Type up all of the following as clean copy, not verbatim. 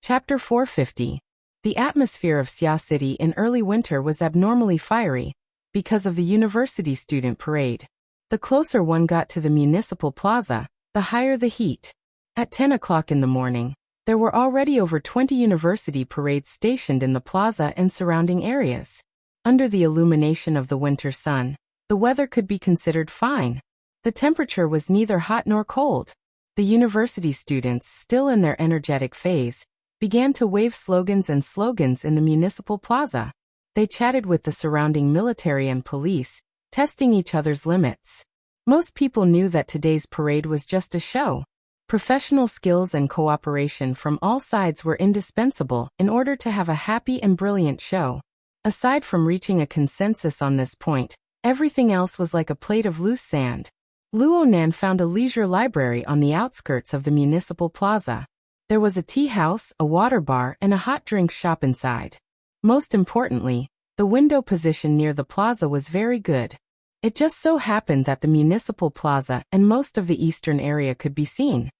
Chapter 450. The atmosphere of Xia City in early winter was abnormally fiery because of the university student parade. The closer one got to the municipal plaza, the higher the heat. At 10 o'clock in the morning, there were already over 20 university parades stationed in the plaza and surrounding areas. Under the illumination of the winter sun, the weather could be considered fine. The temperature was neither hot nor cold. The university students, still in their energetic phase, began to wave slogans in the municipal plaza. They chatted with the surrounding military and police, testing each other's limits. Most people knew that today's parade was just a show. Professional skills and cooperation from all sides were indispensable in order to have a happy and brilliant show. Aside from reaching a consensus on this point, everything else was like a plate of loose sand. Luo Nan found a leisure library on the outskirts of the municipal plaza. There was a tea house, a water bar, and a hot drink shop inside. Most importantly, the window position near the plaza was very good. It just so happened that the municipal plaza and most of the eastern area could be seen.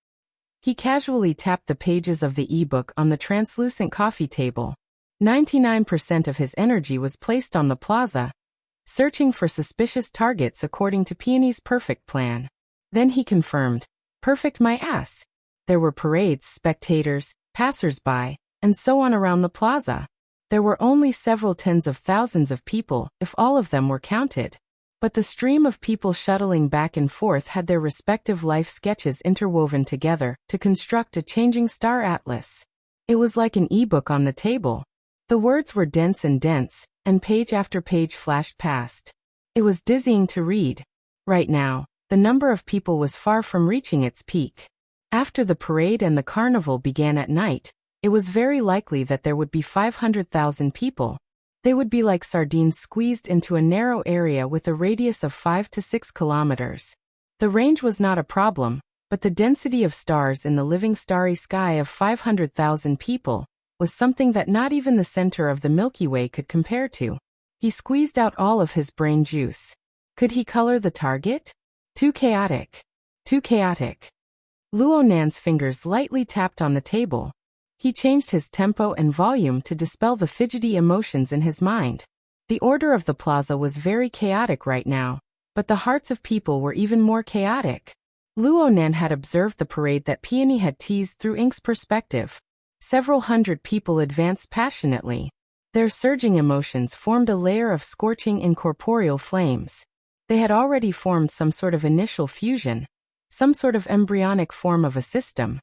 He casually tapped the pages of the e-book on the translucent coffee table. 99% of his energy was placed on the plaza, searching for suspicious targets according to Peony's perfect plan. Then he confirmed, "Perfect my ass." There were parades, spectators, passers-by, and so on around the plaza. There were only several tens of thousands of people, if all of them were counted. But the stream of people shuttling back and forth had their respective life sketches interwoven together to construct a changing star atlas. It was like an e-book on the table. The words were dense, and page after page flashed past. It was dizzying to read. Right now, the number of people was far from reaching its peak. After the parade and the carnival began at night, it was very likely that there would be 500,000 people. They would be like sardines squeezed into a narrow area with a radius of 5 to 6 kilometers. The range was not a problem, but the density of stars in the living starry sky of 500,000 people was something that not even the center of the Milky Way could compare to. He squeezed out all of his brain juice. Could he color the target? Too chaotic. Too chaotic. Luo Nan's fingers lightly tapped on the table. He changed his tempo and volume to dispel the fidgety emotions in his mind. The order of the plaza was very chaotic right now, but the hearts of people were even more chaotic. Luo Nan had observed the parade that Peony had teased through Ink's perspective. Several hundred people advanced passionately. Their surging emotions formed a layer of scorching incorporeal flames. They had already formed some sort of initial fusion, some sort of embryonic form of a system.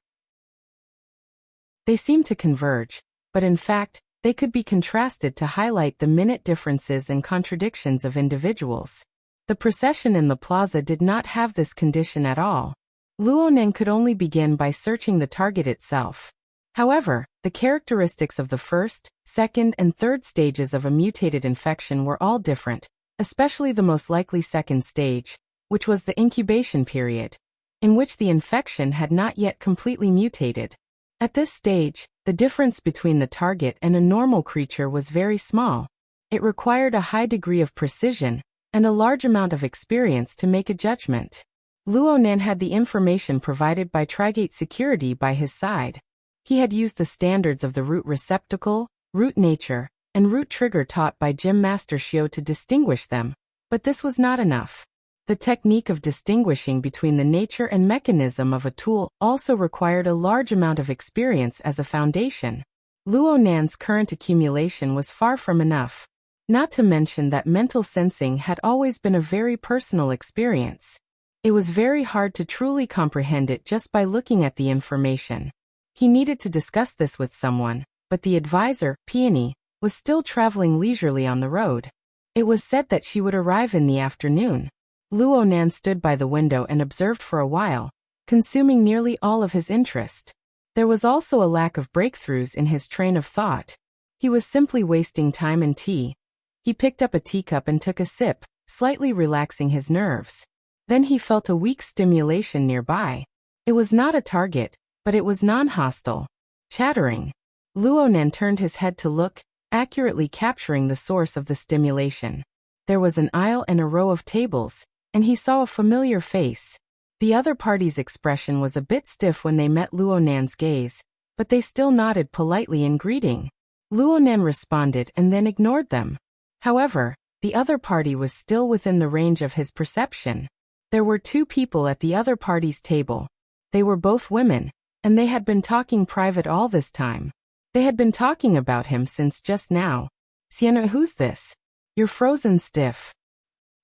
They seemed to converge, but in fact, they could be contrasted to highlight the minute differences and contradictions of individuals. The procession in the plaza did not have this condition at all. Luo Nan could only begin by searching the target itself. However, the characteristics of the first, second, and third stages of a mutated infection were all different, especially the most likely second stage, which was the incubation period, in which the infection had not yet completely mutated. At this stage, the difference between the target and a normal creature was very small. It required a high degree of precision and a large amount of experience to make a judgment. Luo Nan had the information provided by Trigate Security by his side. He had used the standards of the root receptacle, root nature, and root trigger taught by Gym Master Xiao to distinguish them, but this was not enough. The technique of distinguishing between the nature and mechanism of a tool also required a large amount of experience as a foundation. Luo Nan's current accumulation was far from enough. Not to mention that mental sensing had always been a very personal experience. It was very hard to truly comprehend it just by looking at the information. He needed to discuss this with someone, but the advisor, Peony, was still traveling leisurely on the road. It was said that she would arrive in the afternoon. Luo Nan stood by the window and observed for a while, consuming nearly all of his interest. There was also a lack of breakthroughs in his train of thought. He was simply wasting time and tea. He picked up a teacup and took a sip, slightly relaxing his nerves. Then he felt a weak stimulation nearby. It was not a target, but it was non-hostile. Chattering. Luo Nan turned his head to look, accurately capturing the source of the stimulation. There was an aisle and a row of tables, and he saw a familiar face. The other party's expression was a bit stiff when they met Luo Nan's gaze, but they still nodded politely in greeting. Luonan responded and then ignored them. However, the other party was still within the range of his perception. There were 2 people at the other party's table. They were both women, and they had been talking private all this time. They had been talking about him since just now. Sienna, who's this? You're frozen stiff.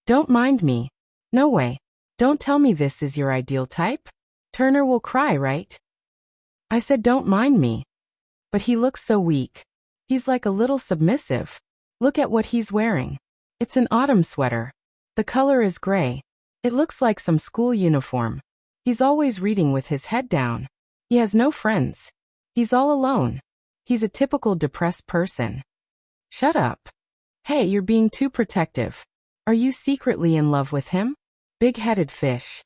Don't mind me. No way. Don't tell me this is your ideal type? Turner will cry, right? I said don't mind me. But he looks so weak. He's like a little submissive. Look at what he's wearing. It's an autumn sweater. The color is gray. It looks like some school uniform. He's always reading with his head down. He has no friends. He's all alone. He's a typical depressed person. Shut up. Hey, you're being too protective. Are you secretly in love with him? Big-headed fish.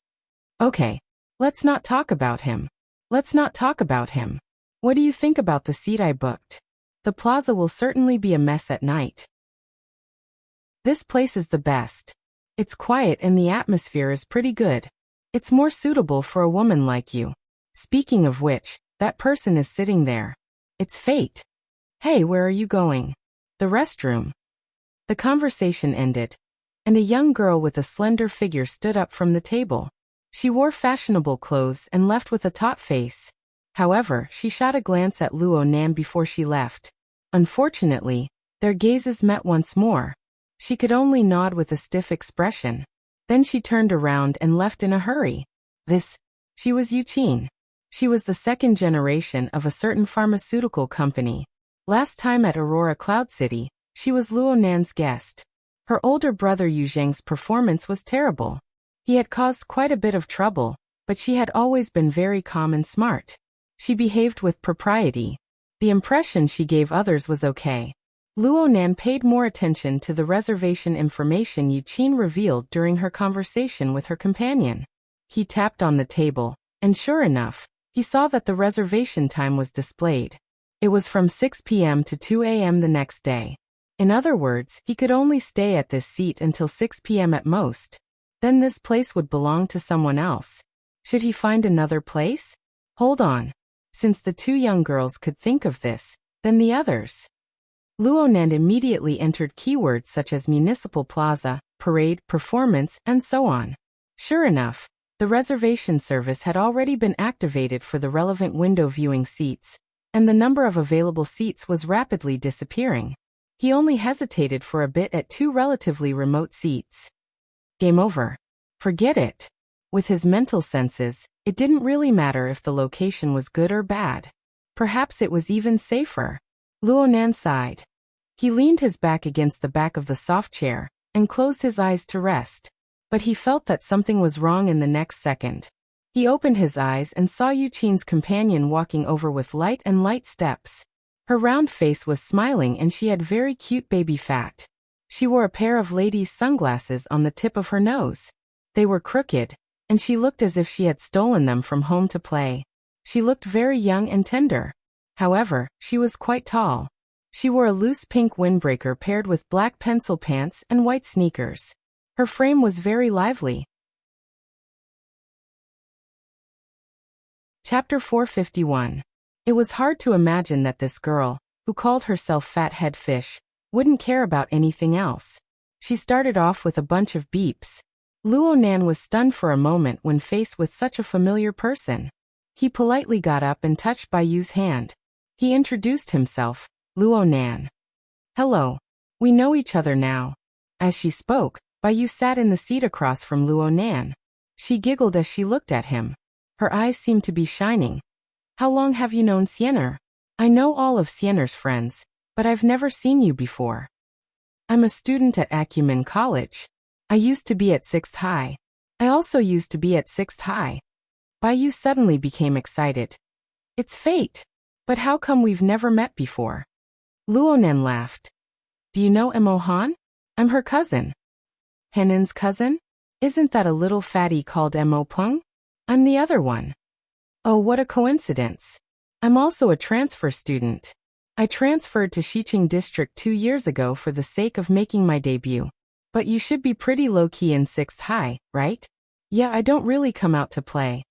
Okay. Let's not talk about him. Let's not talk about him. What do you think about the seat I booked? The plaza will certainly be a mess at night. This place is the best. It's quiet and the atmosphere is pretty good. It's more suitable for a woman like you. Speaking of which, that person is sitting there. It's fate. Hey, where are you going? The restroom. The conversation ended, and a young girl with a slender figure stood up from the table. She wore fashionable clothes and left with a taut face. However, she shot a glance at Luonan before she left. Unfortunately, their gazes met once more. She could only nod with a stiff expression. Then she turned around and left in a hurry. She was Yuqin. She was the 2nd generation of a certain pharmaceutical company. Last time at Aurora Cloud City, she was Luonan's guest. Her older brother Yu Zheng's performance was terrible. He had caused quite a bit of trouble, but she had always been very calm and smart. She behaved with propriety. The impression she gave others was okay. Luonan paid more attention to the reservation information Yuqin revealed during her conversation with her companion. He tapped on the table, and sure enough, he saw that the reservation time was displayed. It was from 6 p.m. to 2 a.m. the next day. In other words, he could only stay at this seat until 6 p.m. at most. Then this place would belong to someone else. Should he find another place? Hold on. Since the 2 young girls could think of this, then the others. Luonan immediately entered keywords such as municipal plaza, parade, performance, and so on. Sure enough, the reservation service had already been activated for the relevant window viewing seats, and the number of available seats was rapidly disappearing. He only hesitated for a bit at 2 relatively remote seats. Game over. Forget it. With his mental senses, it didn't really matter if the location was good or bad. Perhaps it was even safer. Luonan sighed. He leaned his back against the back of the soft chair and closed his eyes to rest. But he felt that something was wrong in the next second. He opened his eyes and saw Yuqin's companion walking over with light steps. Her round face was smiling and she had very cute baby fat. She wore a pair of ladies' sunglasses on the tip of her nose. They were crooked, and she looked as if she had stolen them from home to play. She looked very young and tender. However, she was quite tall. She wore a loose pink windbreaker paired with black pencil pants and white sneakers. Her frame was very lively. Chapter 451. It was hard to imagine that this girl, who called herself Fat Head Fish, wouldn't care about anything else. She started off with a bunch of beeps. Luonan was stunned for a moment when faced with such a familiar person. He politely got up and touched Bayu's hand. He introduced himself, Luonan. Hello. We know each other now. As she spoke, Bayu sat in the seat across from Luonan. She giggled as she looked at him. Her eyes seemed to be shining. How long have you known Sienner? I know all of Sienner's friends, but I've never seen you before. I'm a student at Acumen College. I used to be at 6th High. I also used to be at 6th High. Bayu suddenly became excited. It's fate. But how come we've never met before? Luonan laughed. Do you know Emo Han? I'm her cousin. Henen's cousin? Isn't that a little fatty called Emo Peng? I'm the other one. Oh, what a coincidence. I'm also a transfer student. I transferred to Xiqing District 2 years ago for the sake of making my debut. But you should be pretty low-key in 6th High, right? Yeah, I don't really come out to play.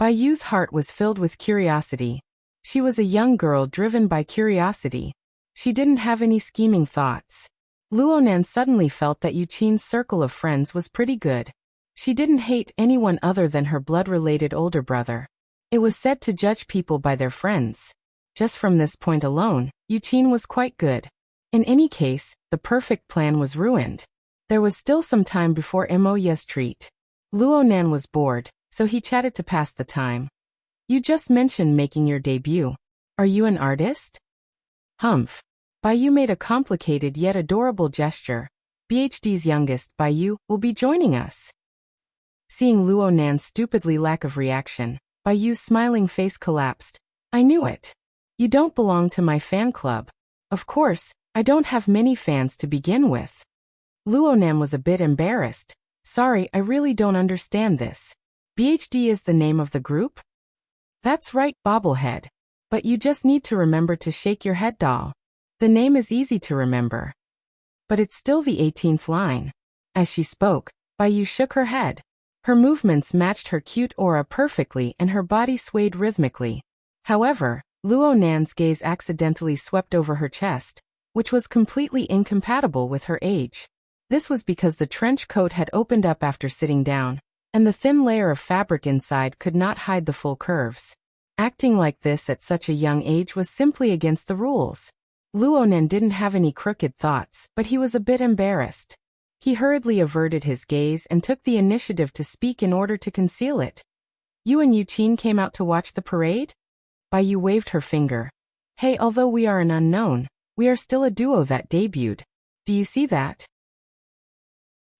Bayu's heart was filled with curiosity. She was a young girl driven by curiosity. She didn't have any scheming thoughts. Luonan suddenly felt that Yuqin's circle of friends was pretty good. She didn't hate anyone other than her blood-related older brother. It was said to judge people by their friends. Just from this point alone, Yuqin was quite good. In any case, the perfect plan was ruined. There was still some time before Moya's treat. Luonan was bored, so he chatted to pass the time. You just mentioned making your debut. Are you an artist? Humph. Baiyu made a complicated yet adorable gesture. BHD's youngest, Baiyu, will be joining us. Seeing Luonan's stupidly lack of reaction, Baiyu's smiling face collapsed. I knew it. You don't belong to my fan club. Of course, I don't have many fans to begin with. Luonan was a bit embarrassed. Sorry, I really don't understand this. BHD is the name of the group? That's right, bobblehead. But you just need to remember to shake your head, doll. The name is easy to remember. But it's still the 18th line. As she spoke, Baiyu shook her head. Her movements matched her cute aura perfectly and her body swayed rhythmically. However, Luonan's gaze accidentally swept over her chest, which was completely incompatible with her age. This was because the trench coat had opened up after sitting down, and the thin layer of fabric inside could not hide the full curves. Acting like this at such a young age was simply against the rules. Luonan didn't have any crooked thoughts, but he was a bit embarrassed. He hurriedly averted his gaze and took the initiative to speak in order to conceal it. You and Yuqin came out to watch the parade? Baiyu waved her finger. Hey, although we are an unknown, we are still a duo that debuted. Do you see that?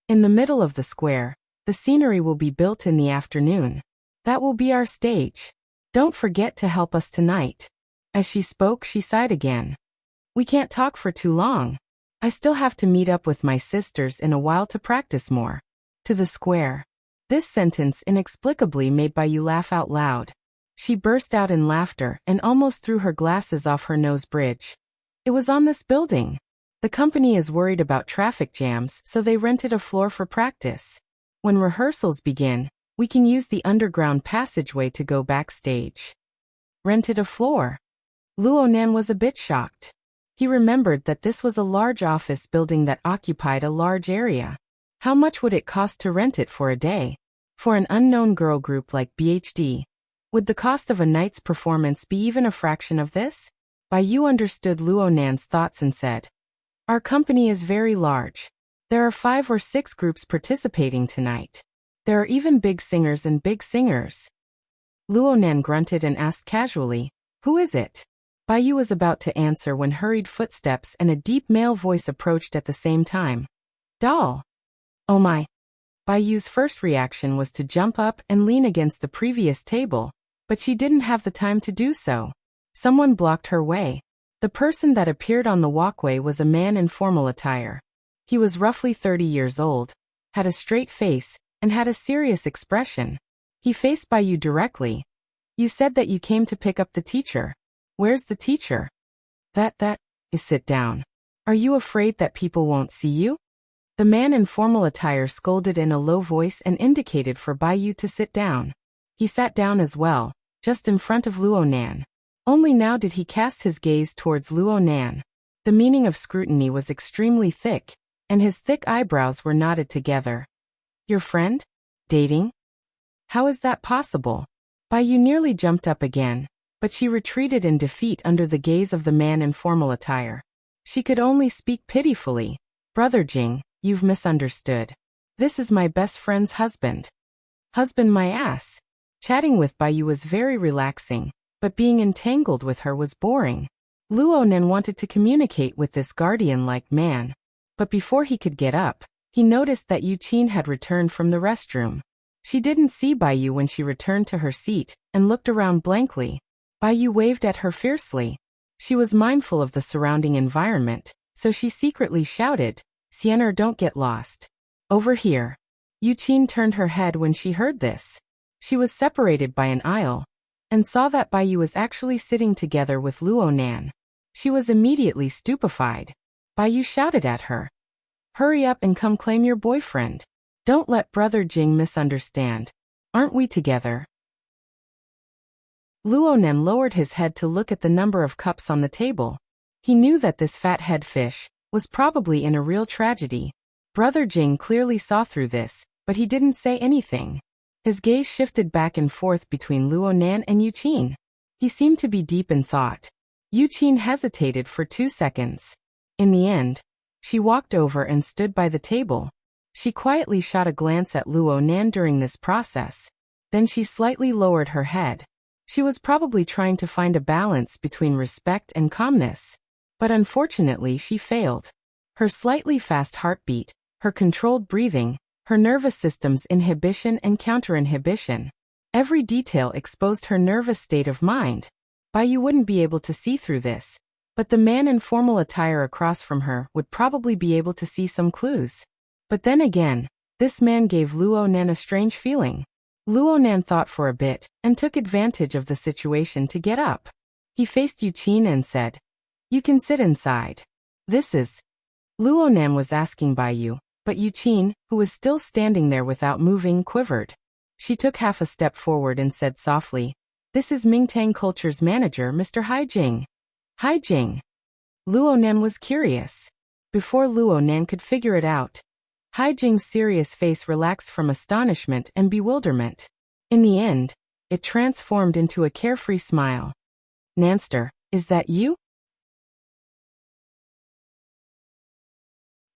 In the middle of the square, the scenery will be built in the afternoon. That will be our stage. Don't forget to help us tonight. As she spoke, she sighed again. We can't talk for too long. I still have to meet up with my sisters in a while to practice more. To the square. This sentence inexplicably made Baiyu laugh out loud. She burst out in laughter and almost threw her glasses off her nose bridge. It was on this building. The company is worried about traffic jams, so they rented a floor for practice. When rehearsals begin, we can use the underground passageway to go backstage. Rented a floor? Luonan was a bit shocked. He remembered that this was a large office building that occupied a large area. How much would it cost to rent it for a day? For an unknown girl group like BHD, would the cost of a night's performance be even a fraction of this? Baiyu understood Luonan's thoughts and said, Our company is very large. There are 5 or 6 groups participating tonight. There are even big singers and big singers. Luonan grunted and asked casually, Who is it? Baiyu was about to answer when hurried footsteps and a deep male voice approached at the same time. Doll! Oh my! Baiyu's first reaction was to jump up and lean against the previous table, but she didn't have the time to do so. Someone blocked her way. The person that appeared on the walkway was a man in formal attire. He was roughly 30 years old, had a straight face, and had a serious expression. He faced Baiyu directly. You said that you came to pick up the teacher. Where's the teacher? That is sit down. Are you afraid that people won't see you? The man in formal attire scolded in a low voice and indicated for Baiyu to sit down. He sat down as well, just in front of Luonan. Only now did he cast his gaze towards Luonan. The meaning of scrutiny was extremely thick, and his thick eyebrows were knotted together. Your friend? Dating? How is that possible? Baiyu nearly jumped up again, but she retreated in defeat under the gaze of the man in formal attire. She could only speak pitifully. Brother Jing, you've misunderstood. This is my best friend's husband. Husband my ass. Chatting with Baiyu was very relaxing, but being entangled with her was boring. Luonan wanted to communicate with this guardian-like man. But before he could get up, he noticed that Yuqin had returned from the restroom. She didn't see Baiyu when she returned to her seat, and looked around blankly. Baiyu waved at her fiercely. She was mindful of the surrounding environment, so she secretly shouted, Sienna, don't get lost. Over here. Yuqin turned her head when she heard this. She was separated by an aisle, and saw that Baiyu was actually sitting together with Luonan. She was immediately stupefied. Baiyu shouted at her. Hurry up and come claim your boyfriend. Don't let Brother Jing misunderstand. Aren't we together? Luonan lowered his head to look at the number of cups on the table. He knew that this fat head fish was probably in a real tragedy. Brother Jing clearly saw through this, but he didn't say anything. His gaze shifted back and forth between Luonan and Yuqin. He seemed to be deep in thought. Yuqin hesitated for 2 seconds. In the end, she walked over and stood by the table. She quietly shot a glance at Luonan during this process. Then she slightly lowered her head. She was probably trying to find a balance between respect and calmness. But unfortunately she failed. Her slightly fast heartbeat, her controlled breathing, her nervous system's inhibition and counter-inhibition. Every detail exposed her nervous state of mind. You wouldn't be able to see through this. But the man in formal attire across from her would probably be able to see some clues. But then again, this man gave Luonan a strange feeling. Luonan thought for a bit, and took advantage of the situation to get up. He faced Yuqin and said, "You can sit inside. This is..." Luonan was asking by you, but Yuqin, who was still standing there without moving, quivered. She took half a step forward and said softly, "This is Mingtang Culture's manager, Mr. Haijing." Haijing. Luonan was curious. Before Luonan could figure it out, Haijing's serious face relaxed from astonishment and bewilderment. In the end, it transformed into a carefree smile. "Nanster, is that you?"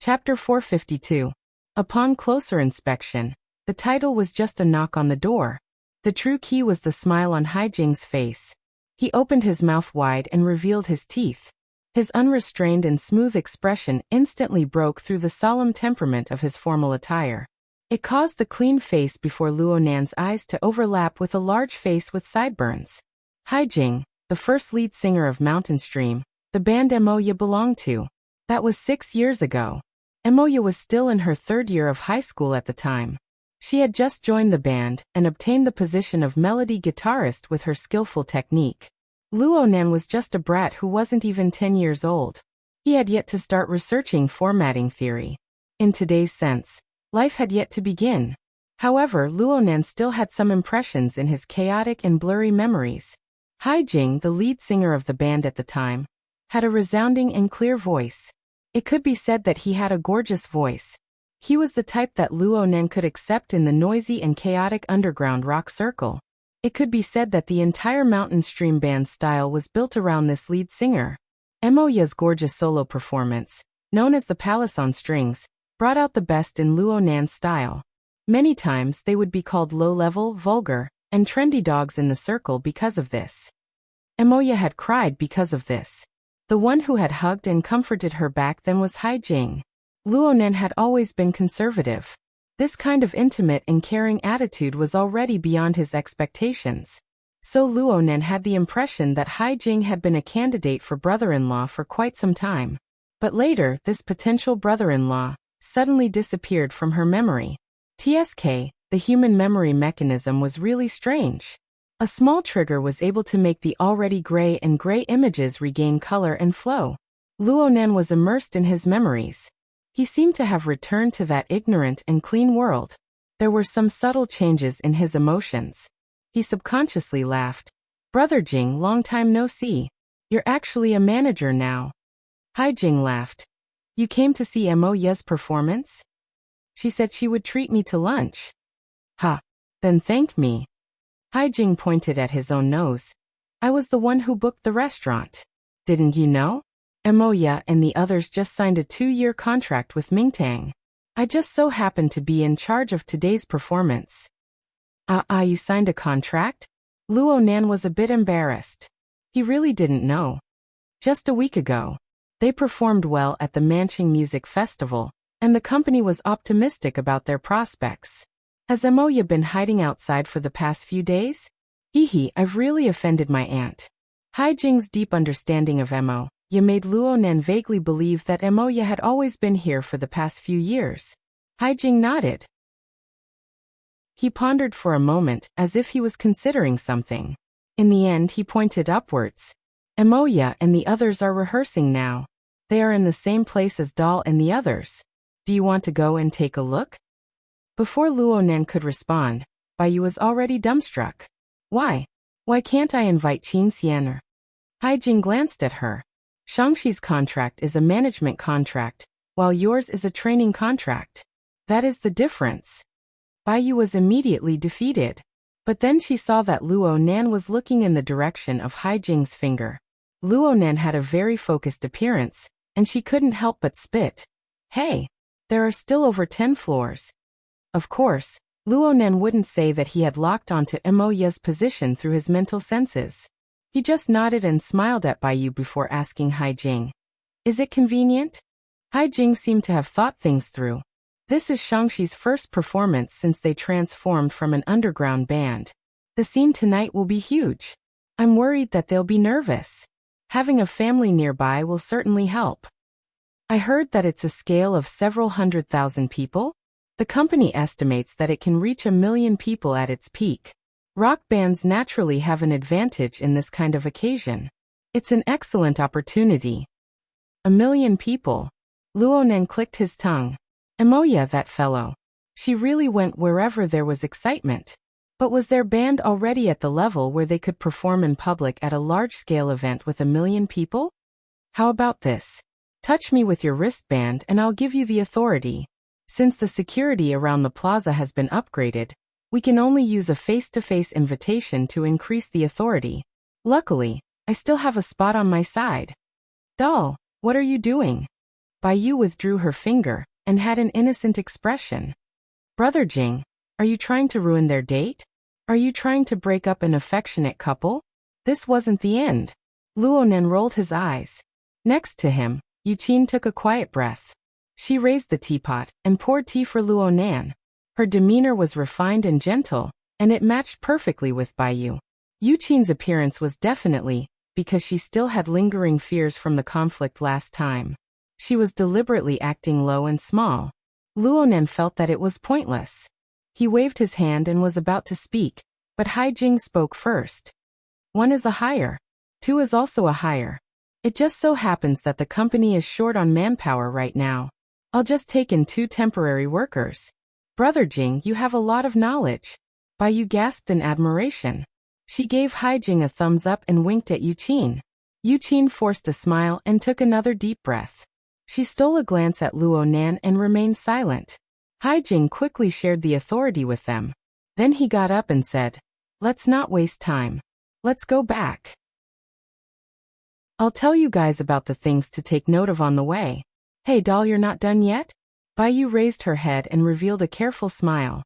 Chapter 452. Upon closer inspection, the title was just a knock on the door. The true key was the smile on Haijing's face. He opened his mouth wide and revealed his teeth. His unrestrained and smooth expression instantly broke through the solemn temperament of his formal attire. It caused the clean face before Luonan's eyes to overlap with a large face with sideburns. Haijing, the first lead singer of Mountain Stream, the band Emoya belonged to. That was 6 years ago. Emoya was still in her 3rd year of high school at the time. She had just joined the band and obtained the position of melody guitarist with her skillful technique. Luonan was just a brat who wasn't even 10 years old. He had yet to start researching formatting theory. In today's sense, life had yet to begin. However, Luonan still had some impressions in his chaotic and blurry memories. Haijing, the lead singer of the band at the time, had a resounding and clear voice. It could be said that he had a gorgeous voice. He was the type that Luonan could accept in the noisy and chaotic underground rock circle. It could be said that the entire Mountain Stream band's style was built around this lead singer. Emoya's gorgeous solo performance, known as the Palace on Strings, brought out the best in Luonan's style. Many times they would be called low-level, vulgar, and trendy dogs in the circle because of this. Emoya had cried because of this. The one who had hugged and comforted her back then was Haijing. Luonan had always been conservative. This kind of intimate and caring attitude was already beyond his expectations. So Luonan had the impression that Haijing had been a candidate for brother-in-law for quite some time. But later, this potential brother-in-law suddenly disappeared from her memory. TSK, the human memory mechanism, was really strange. A small trigger was able to make the already gray and gray images regain color and flow. Luonan was immersed in his memories. He seemed to have returned to that ignorant and clean world. There were some subtle changes in his emotions. He subconsciously laughed. "Brother Jing, long time no see. You're actually a manager now." Haijing laughed. "You came to see Emoya's performance?" "She said she would treat me to lunch." "Ha. Then thank me." Haijing pointed at his own nose. "I was the one who booked the restaurant. Didn't you know? Emoya and the others just signed a 2-year contract with Mingtang. I just so happened to be in charge of today's performance." You signed a contract?" Luonan was a bit embarrassed. He really didn't know. Just a week ago, they performed well at the Manching Music Festival, and the company was optimistic about their prospects. "Has Emoya been hiding outside for the past few days?" I've really offended my aunt." Haijing's deep understanding of Emoya made Luonan vaguely believe that Emoya had always been here for the past few years. Haijing nodded. He pondered for a moment, as if he was considering something. In the end, he pointed upwards. "Emoya and the others are rehearsing now. They are in the same place as Doll and the others. Do you want to go and take a look?" Before Luonan could respond, Bayu was already dumbstruck. "Why? Why can't I invite Qin Xian? Haijing glanced at her. Shangxi's contract is a management contract, while yours is a training contract. That is the difference. Baiyu was immediately defeated. But then she saw that Luo Nan was looking in the direction of Haijing's finger. Luo Nan had a very focused appearance, and she couldn't help but spit. Hey! There are still over 10 floors. Of course, Luo Nan wouldn't say that he had locked onto Moya's position through his mental senses. He just nodded and smiled at Baiyu before asking Haijing. Is it convenient? Haijing seemed to have thought things through. This is Shangxi's first performance since they transformed from an underground band. The scene tonight will be huge. I'm worried that they'll be nervous. Having a family nearby will certainly help. I heard that it's a scale of several 100,000 people. The company estimates that it can reach 1 million people at its peak. Rock bands naturally have an advantage in this kind of occasion. It's an excellent opportunity. 1 million people. Luo Nan clicked his tongue. Moya, that fellow. She really went wherever there was excitement. But was their band already at the level where they could perform in public at a large-scale event with 1 million people? How about this? Touch me with your wristband and I'll give you the authority. Since the security around the plaza has been upgraded, we can only use a face-to-face invitation to increase the authority. Luckily, I still have a spot on my side. Doll, what are you doing? Baiyu withdrew her finger and had an innocent expression. Brother Jing, are you trying to ruin their date? Are you trying to break up an affectionate couple? This wasn't the end. Luo Nan rolled his eyes. Next to him, Yuqin took a quiet breath. She raised the teapot and poured tea for Luo Nan. Her demeanor was refined and gentle, and it matched perfectly with Baiyu. Yuqin's appearance was definitely, because she still had lingering fears from the conflict last time. She was deliberately acting low and small. Luo Nan felt that it was pointless. He waved his hand and was about to speak, but Haijing spoke first. 1 is a hire. 2 is also a hire. It just so happens that the company is short on manpower right now. I'll just take in 2 temporary workers. Brother Jing, you have a lot of knowledge. Baiyu gasped in admiration. She gave Haijing a thumbs up and winked at Yuqin. Yuqin forced a smile and took another deep breath. She stole a glance at Luo Nan and remained silent. Haijing quickly shared the authority with them. Then he got up and said, let's not waste time. Let's go back. I'll tell you guys about the things to take note of on the way. Hey doll, you're not done yet? Baiyu raised her head and revealed a careful smile.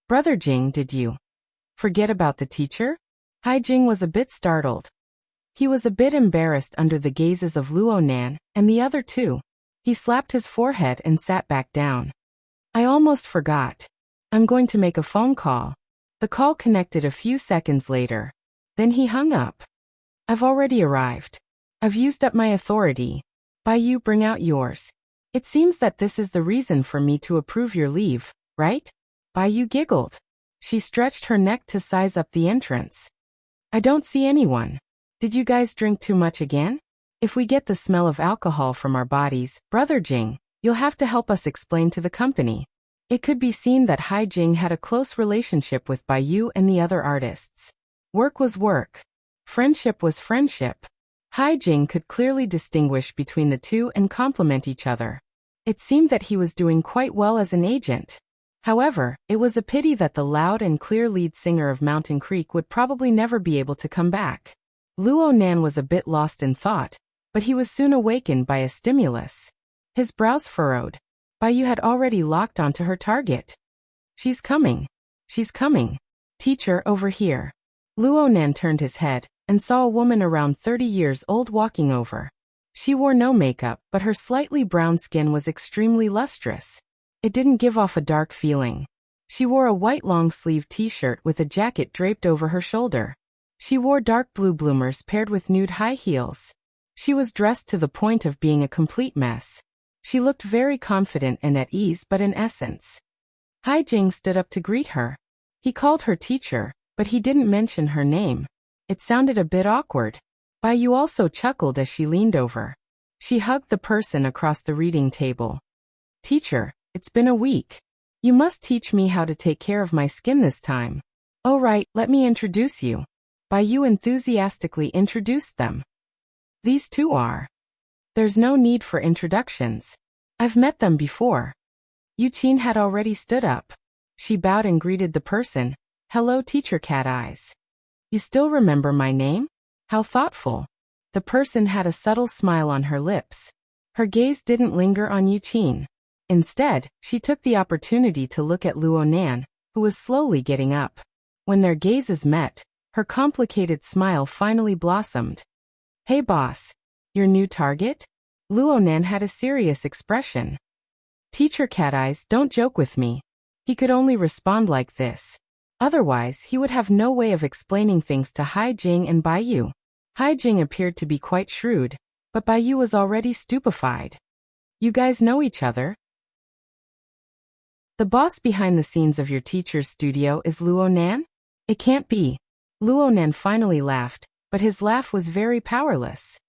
Brother Jing, did you forget about the teacher? Haijing was a bit startled. He was a bit embarrassed under the gazes of Luo Nan and the other 2. He slapped his forehead and sat back down. I almost forgot. I'm going to make a phone call. The call connected a few seconds later. Then he hung up. I've already arrived. I've used up my authority. Baiyu, bring out yours. It seems that this is the reason for me to approve your leave, right? Baiyu giggled. She stretched her neck to size up the entrance. I don't see anyone. Did you guys drink too much again? If we get the smell of alcohol from our bodies, Brother Jing, you'll have to help us explain to the company. It could be seen that Haijing had a close relationship with Baiyu and the other artists. Work was work. Friendship was friendship. Haijing could clearly distinguish between the 2 and complement each other. It seemed that he was doing quite well as an agent. However, it was a pity that the loud and clear lead singer of Mountain Creek would probably never be able to come back. Luo Nan was a bit lost in thought, but he was soon awakened by a stimulus. His brows furrowed. Baiyu had already locked onto her target. She's coming. She's coming. Teacher, over here. Luo Nan turned his head and saw a woman around 30 years old walking over. She wore no makeup, but her slightly brown skin was extremely lustrous. It didn't give off a dark feeling. She wore a white long-sleeved t-shirt with a jacket draped over her shoulder. She wore dark blue bloomers paired with nude high heels. She was dressed to the point of being a complete mess. She looked very confident and at ease, but in essence. Haijing stood up to greet her. He called her teacher, but he didn't mention her name. It sounded a bit awkward. Baiyu also chuckled as she leaned over. She hugged the person across the reading table. Teacher, it's been a week. You must teach me how to take care of my skin this time. Oh right, let me introduce you. Bai enthusiastically introduced them. These two are. There's no need for introductions. I've met them before. Yuqin had already stood up. She bowed and greeted the person. Hello, Teacher Cat Eyes. You still remember my name? How thoughtful. The person had a subtle smile on her lips. Her gaze didn't linger on Yuqin. Instead, she took the opportunity to look at Luonan, who was slowly getting up. When their gazes met, her complicated smile finally blossomed. Hey boss. Your new target? Luonan had a serious expression. Teacher Cat Eyes, don't joke with me. He could only respond like this. Otherwise, he would have no way of explaining things to Haijing and Baiyu. Haijing appeared to be quite shrewd, but Baiyu was already stupefied. You guys know each other? The boss behind the scenes of your teacher's studio is Luonan? It can't be. Luonan finally laughed, but his laugh was very powerless.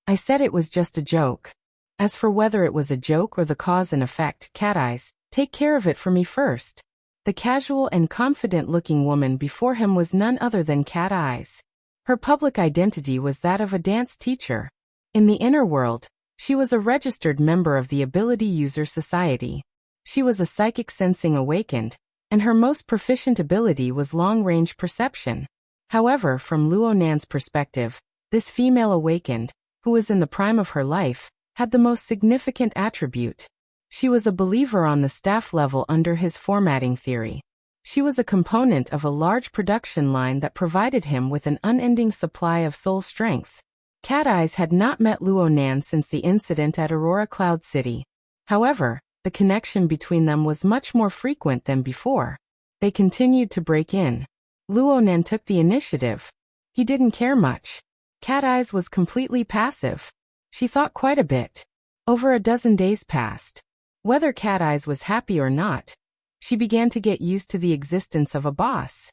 I said it was just a joke. As for whether it was a joke or the cause and effect, Cat Eyes, take care of it for me first. The casual and confident-looking woman before him was none other than Cat Eyes. Her public identity was that of a dance teacher. In the inner world, she was a registered member of the Ability User Society. She was a psychic sensing awakened, and her most proficient ability was long-range perception. However, from Luonan's perspective, this female awakened, who was in the prime of her life, had the most significant attribute. She was a believer on the staff level under his formatting theory. She was a component of a large production line that provided him with an unending supply of soul strength. Cat Eyes had not met Luonan since the incident at Aurora Cloud City. However, the connection between them was much more frequent than before. They continued to break in. Luonan took the initiative. He didn't care much. Cat Eyes was completely passive. She thought quite a bit. Over a dozen days passed. Whether Cat Eyes was happy or not, she began to get used to the existence of a boss.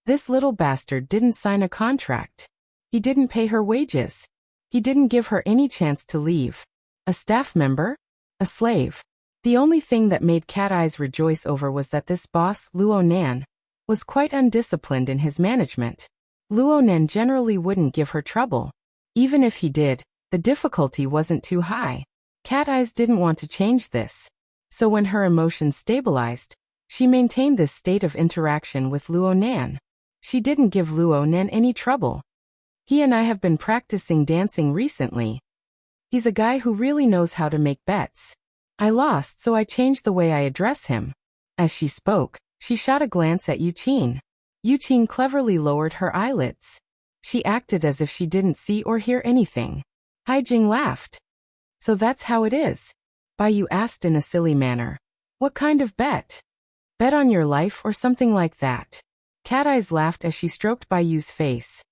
This little bastard didn't sign a contract. He didn't pay her wages. He didn't give her any chance to leave. A staff member? A slave. The only thing that made Cat Eyes rejoice over was that this boss, Luonan, was quite undisciplined in his management. Luonan generally wouldn't give her trouble. Even if he did, the difficulty wasn't too high. Cat Eyes didn't want to change this. So when her emotions stabilized, she maintained this state of interaction with Luonan. She didn't give Luonan any trouble. He and I have been practicing dancing recently. He's a guy who really knows how to make bets. I lost, so I changed the way I address him. As she spoke, she shot a glance at Yuqin. Yuqin cleverly lowered her eyelids. She acted as if she didn't see or hear anything. Haijing laughed. So that's how it is? Baiyu asked in a silly manner. What kind of bet? Bet on your life or something like that. Cat Eyes laughed as she stroked Baiyu's face.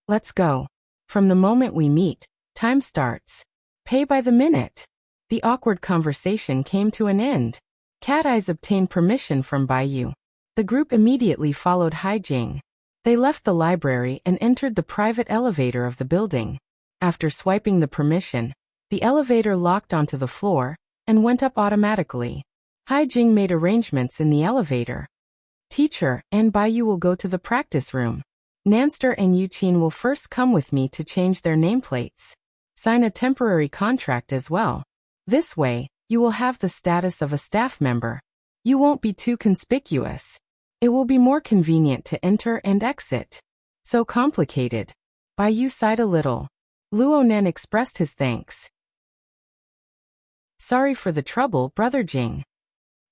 Let's go. From the moment we meet, time starts. Pay by the minute. The awkward conversation came to an end. Cat Eyes obtained permission from Baiyu. The group immediately followed Haijing. They left the library and entered the private elevator of the building. After swiping the permission, the elevator locked onto the floor and went up automatically. Haijing made arrangements in the elevator. Teacher and Baiyu will go to the practice room. Nanster and Yuqin will first come with me to change their nameplates. Sign a temporary contract as well. This way, you will have the status of a staff member. You won't be too conspicuous. It will be more convenient to enter and exit. So complicated. Baiyu sighed a little. Luonan expressed his thanks. Sorry for the trouble, Brother Jing.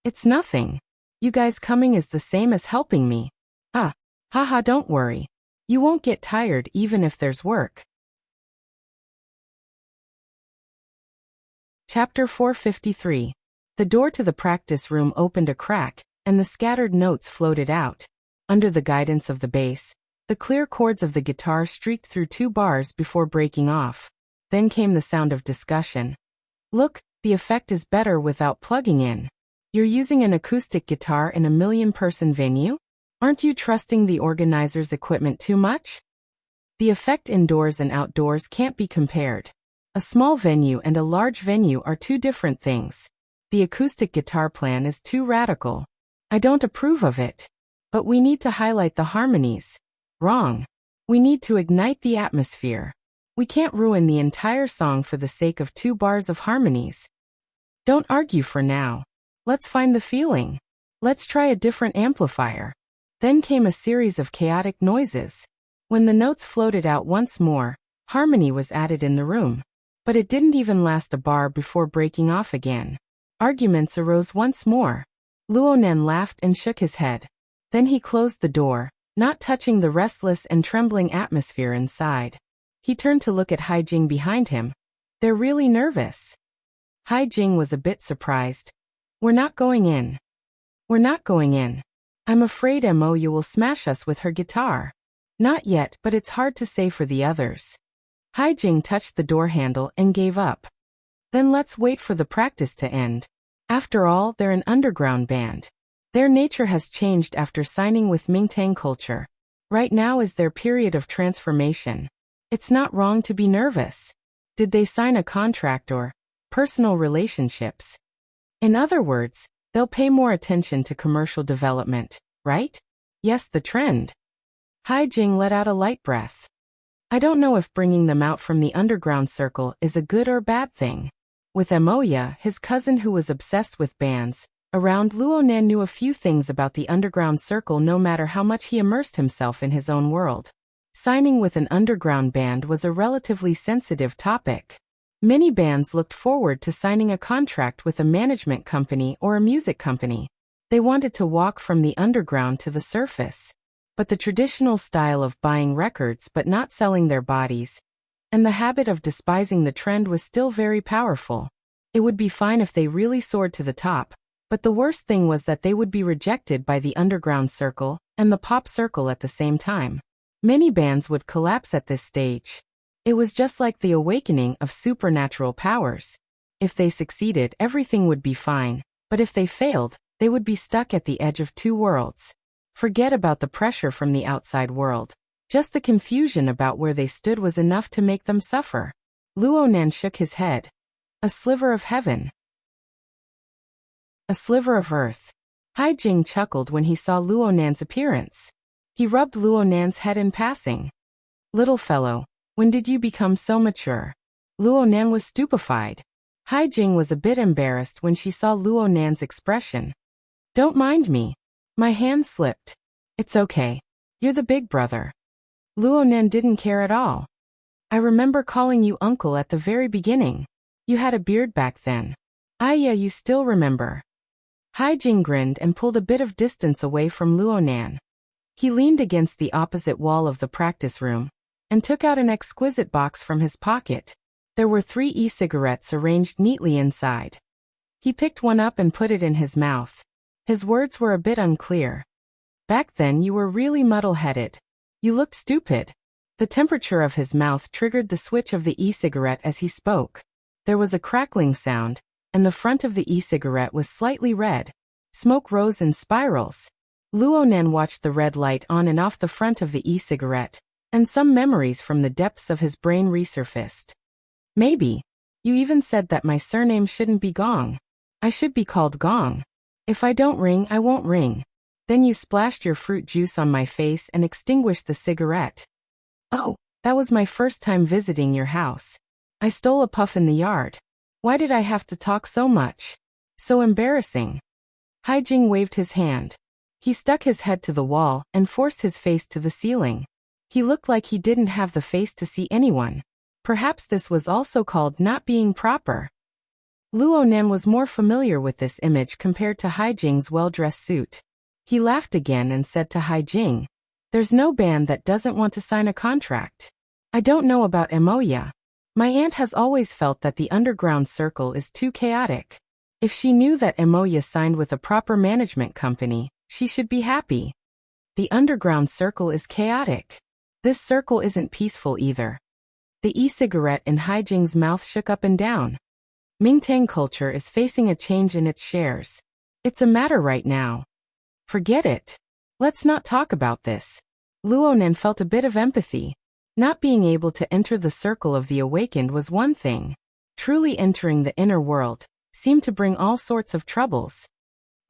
It's nothing. You guys coming is the same as helping me. Haha, don't worry. You won't get tired even if there's work. Chapter 453. The door to the practice room opened a crack, and the scattered notes floated out. Under the guidance of the bass, the clear chords of the guitar streaked through 2 bars before breaking off. Then came the sound of discussion. Look, the effect is better without plugging in. You're using an acoustic guitar in a 1,000,000-person venue? Aren't you trusting the organizer's equipment too much? The effect indoors and outdoors can't be compared. A small venue and a large venue are 2 different things. The acoustic guitar plan is too radical. I don't approve of it. But we need to highlight the harmonies. Wrong. We need to ignite the atmosphere. We can't ruin the entire song for the sake of 2 bars of harmonies. Don't argue for now. Let's find the feeling. Let's try a different amplifier. Then came a series of chaotic noises. When the notes floated out once more, harmony was added in the room. But it didn't even last a bar before breaking off again. Arguments arose once more. Luonan laughed and shook his head. Then he closed the door, not touching the restless and trembling atmosphere inside. He turned to look at Haijing behind him. They're really nervous. Haijing was a bit surprised. We're not going in. We're not going in. I'm afraid Mo will smash us with her guitar. Not yet, but it's hard to say for the others. Haijing touched the door handle and gave up. Then let's wait for the practice to end. After all, they're an underground band. Their nature has changed after signing with Mingtang culture. Right now is their period of transformation. It's not wrong to be nervous. Did they sign a contract or personal relationships? In other words, they'll pay more attention to commercial development, right? Yes, the trend. Haijing let out a light breath. I don't know if bringing them out from the underground circle is a good or bad thing. With Amoya, his cousin who was obsessed with bands, around, Luonan knew a few things about the underground circle no matter how much he immersed himself in his own world. Signing with an underground band was a relatively sensitive topic. Many bands looked forward to signing a contract with a management company or a music company. They wanted to walk from the underground to the surface. But the traditional style of buying records but not selling their bodies, and the habit of despising the trend was still very powerful. It would be fine if they really soared to the top, but the worst thing was that they would be rejected by the underground circle and the pop circle at the same time. Many bands would collapse at this stage. It was just like the awakening of supernatural powers. If they succeeded, everything would be fine, but if they failed, they would be stuck at the edge of 2 worlds. Forget about the pressure from the outside world. Just the confusion about where they stood was enough to make them suffer. Luonan shook his head. A sliver of heaven. A sliver of earth. Haijing chuckled when he saw Luonan's appearance. He rubbed Luonan's head in passing. Little fellow, when did you become so mature? Luonan was stupefied. Haijing was a bit embarrassed when she saw Luonan's expression. Don't mind me. My hand slipped. It's okay. You're the big brother. Luonan didn't care at all. I remember calling you uncle at the very beginning. You had a beard back then. Ah yeah, you still remember. Haijing grinned and pulled a bit of distance away from Luonan. He leaned against the opposite wall of the practice room and took out an exquisite box from his pocket. There were 3 e-cigarettes arranged neatly inside. He picked one up and put it in his mouth. His words were a bit unclear. Back then you were really muddle-headed. You looked stupid. The temperature of his mouth triggered the switch of the e-cigarette as he spoke. There was a crackling sound, and the front of the e-cigarette was slightly red. Smoke rose in spirals. Luonan watched the red light on and off the front of the e-cigarette, and some memories from the depths of his brain resurfaced. Maybe. You even said that my surname shouldn't be Gong. I should be called Gong. If I don't ring, I won't ring. Then you splashed your fruit juice on my face and extinguished the cigarette. Oh, that was my first time visiting your house. I stole a puff in the yard. Why did I have to talk so much? So embarrassing. Haijing waved his hand. He stuck his head to the wall and forced his face to the ceiling. He looked like he didn't have the face to see anyone. Perhaps this was also called not being proper. Luonan was more familiar with this image compared to Haijing's well-dressed suit. He laughed again and said to Haijing, "There's no band that doesn't want to sign a contract. I don't know about Emoya. My aunt has always felt that the underground circle is too chaotic. If she knew that Emoya signed with a proper management company, she should be happy. The underground circle is chaotic. This circle isn't peaceful either." The e-cigarette in Haijing's mouth shook up and down. Mingtang culture is facing a change in its shares. It's a matter right now. Forget it. Let's not talk about this. Luonan felt a bit of empathy. Not being able to enter the circle of the awakened was one thing. Truly entering the inner world seemed to bring all sorts of troubles.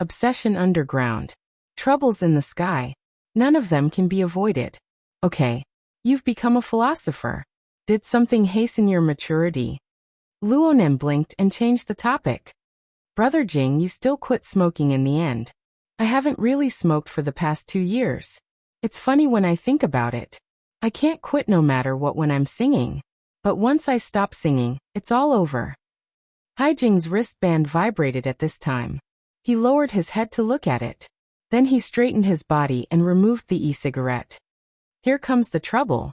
Obsession underground. Troubles in the sky. None of them can be avoided. Okay. You've become a philosopher. Did something hasten your maturity? Luonan blinked and changed the topic. Brother Jing, you still quit smoking in the end. I haven't really smoked for the past 2 years. It's funny when I think about it. I can't quit no matter what when I'm singing. But once I stop singing, it's all over. Haijing's wristband vibrated at this time. He lowered his head to look at it. Then he straightened his body and removed the e-cigarette. Here comes the trouble.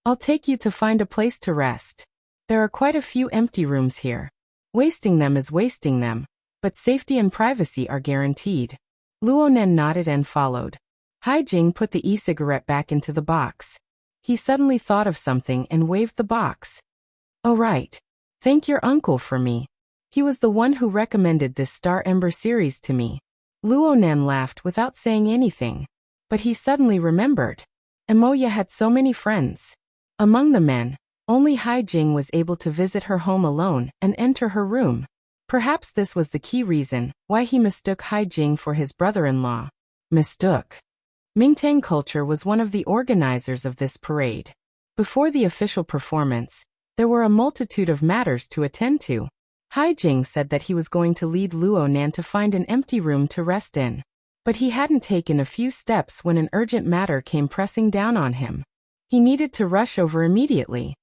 I'll take you to find a place to rest. There are quite a few empty rooms here. Wasting them is wasting them, but safety and privacy are guaranteed. Luonan nodded and followed. Haijing put the e-cigarette back into the box. He suddenly thought of something and waved the box. Oh right. Thank your uncle for me. He was the one who recommended this Star Ember series to me. Luonan laughed without saying anything. But he suddenly remembered. Emoya had so many friends. Among the men, only Haijing was able to visit her home alone and enter her room. Perhaps this was the key reason why he mistook Haijing for his brother-in-law. Mistook. Mingtang culture was one of the organizers of this parade. Before the official performance, there were a multitude of matters to attend to. Haijing said that he was going to lead Luonan to find an empty room to rest in. But he hadn't taken a few steps when an urgent matter came pressing down on him. He needed to rush over immediately.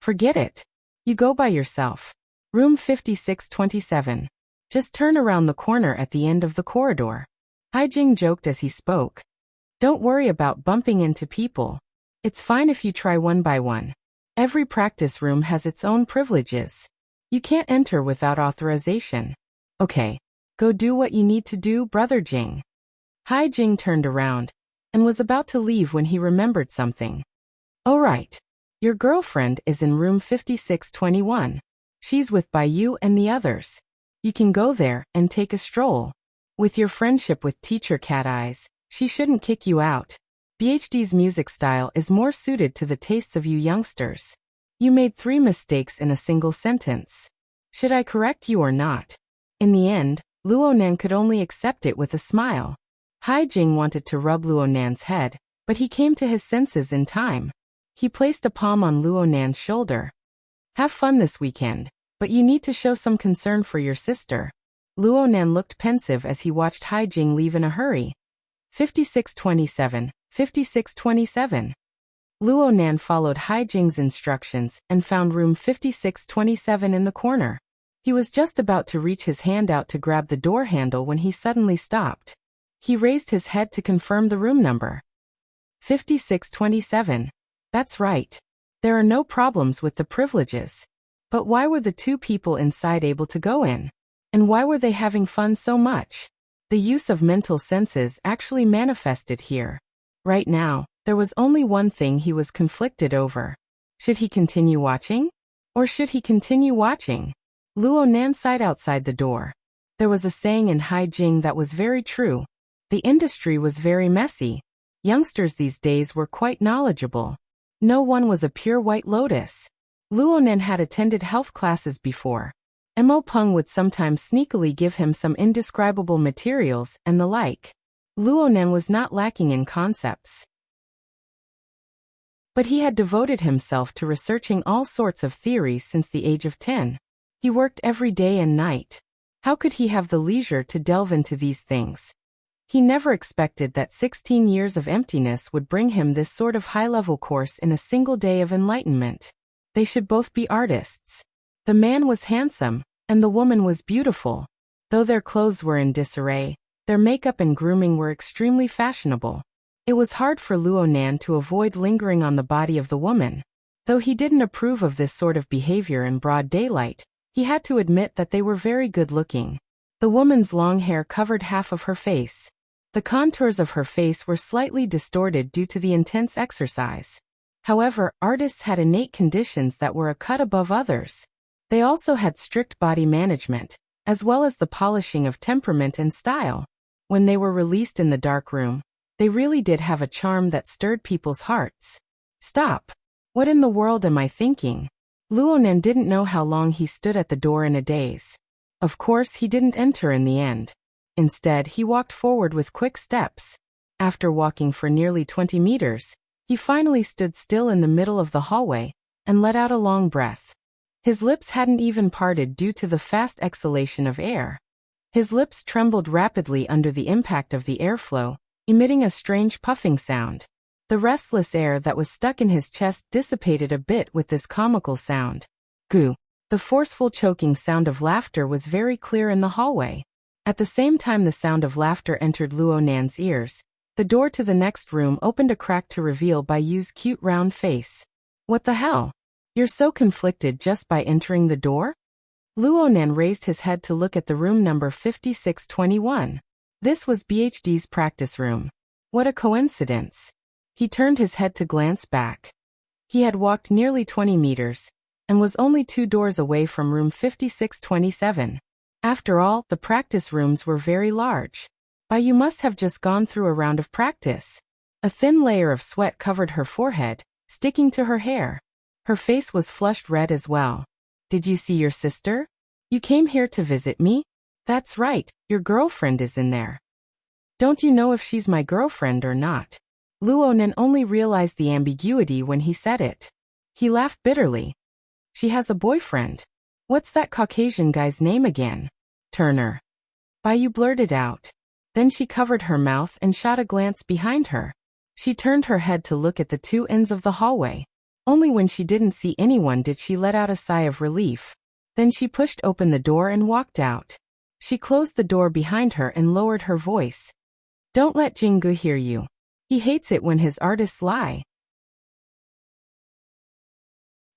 Forget it. You go by yourself. Room 5627. Just turn around the corner at the end of the corridor. Haijing joked as he spoke. Don't worry about bumping into people. It's fine if you try one by one. Every practice room has its own privileges. You can't enter without authorization. Okay. Go do what you need to do, Brother Jing. Haijing turned around and was about to leave when he remembered something. Oh right. Your girlfriend is in room 5621. She's with Baiyu and the others. You can go there and take a stroll. With your friendship with Teacher Cat Eyes, she shouldn't kick you out. BHD's music style is more suited to the tastes of you youngsters. You made 3 mistakes in a single sentence. Should I correct you or not? In the end, Luonan could only accept it with a smile. Haijing wanted to rub Luonan's head, but he came to his senses in time. He placed a palm on Luonan's shoulder. Have fun this weekend, but you need to show some concern for your sister. Luonan looked pensive as he watched Haijing leave in a hurry. 5627, 5627. Luonan followed Haijing's instructions and found room 5627 in the corner. He was just about to reach his hand out to grab the door handle when he suddenly stopped. He raised his head to confirm the room number. 5627. That's right. There are no problems with the privileges. But why were the 2 people inside able to go in? And why were they having fun so much? The use of mental senses actually manifested here. Right now, there was only one thing he was conflicted over. Should he continue watching? Or should he continue watching? Luonan sighed outside the door. There was a saying in Haijing that was very true. The industry was very messy. Youngsters these days were quite knowledgeable. No one was a pure white lotus. Luonan had attended health classes before. Mo Peng would sometimes sneakily give him some indescribable materials and the like. Luonan was not lacking in concepts. But he had devoted himself to researching all sorts of theories since the age of 10. He worked every day and night. How could he have the leisure to delve into these things? He never expected that 16 years of emptiness would bring him this sort of high-level course in a single day of enlightenment. They should both be artists. The man was handsome, and the woman was beautiful. Though their clothes were in disarray, their makeup and grooming were extremely fashionable. It was hard for Luonan to avoid lingering on the body of the woman. Though he didn't approve of this sort of behavior in broad daylight, he had to admit that they were very good-looking. The woman's long hair covered half of her face. The contours of her face were slightly distorted due to the intense exercise. However, artists had innate conditions that were a cut above others. They also had strict body management, as well as the polishing of temperament and style. When they were released in the dark room, they really did have a charm that stirred people's hearts. Stop! What in the world am I thinking? Luonan didn't know how long he stood at the door in a daze. Of course, he didn't enter in the end. Instead, he walked forward with quick steps. After walking for nearly 20 meters, he finally stood still in the middle of the hallway and let out a long breath. His lips hadn't even parted due to the fast exhalation of air. His lips trembled rapidly under the impact of the airflow, emitting a strange puffing sound. The restless air that was stuck in his chest dissipated a bit with this comical sound. Goo. The forceful choking sound of laughter was very clear in the hallway. At the same time the sound of laughter entered Luo Nan's ears, the door to the next room opened a crack to reveal Bai Yu's cute round face. What the hell? You're so conflicted just by entering the door? Luo Nan raised his head to look at the room number 5621. This was BHD's practice room. What a coincidence. He turned his head to glance back. He had walked nearly 20 meters, and was only 2 doors away from room 5627. After all, the practice rooms were very large. Bai Yu must have just gone through a round of practice. A thin layer of sweat covered her forehead, sticking to her hair. Her face was flushed red as well. Did you see your sister? You came here to visit me? That's right, your girlfriend is in there. Don't you know if she's my girlfriend or not? Luo Nan only realized the ambiguity when he said it. He laughed bitterly. She has a boyfriend. What's that Caucasian guy's name again? Turner. Bai Yu blurted out. Then she covered her mouth and shot a glance behind her. She turned her head to look at the 2 ends of the hallway. Only when she didn't see anyone did she let out a sigh of relief. Then she pushed open the door and walked out. She closed the door behind her and lowered her voice. Don't let Jinggu hear you. He hates it when his artists lie.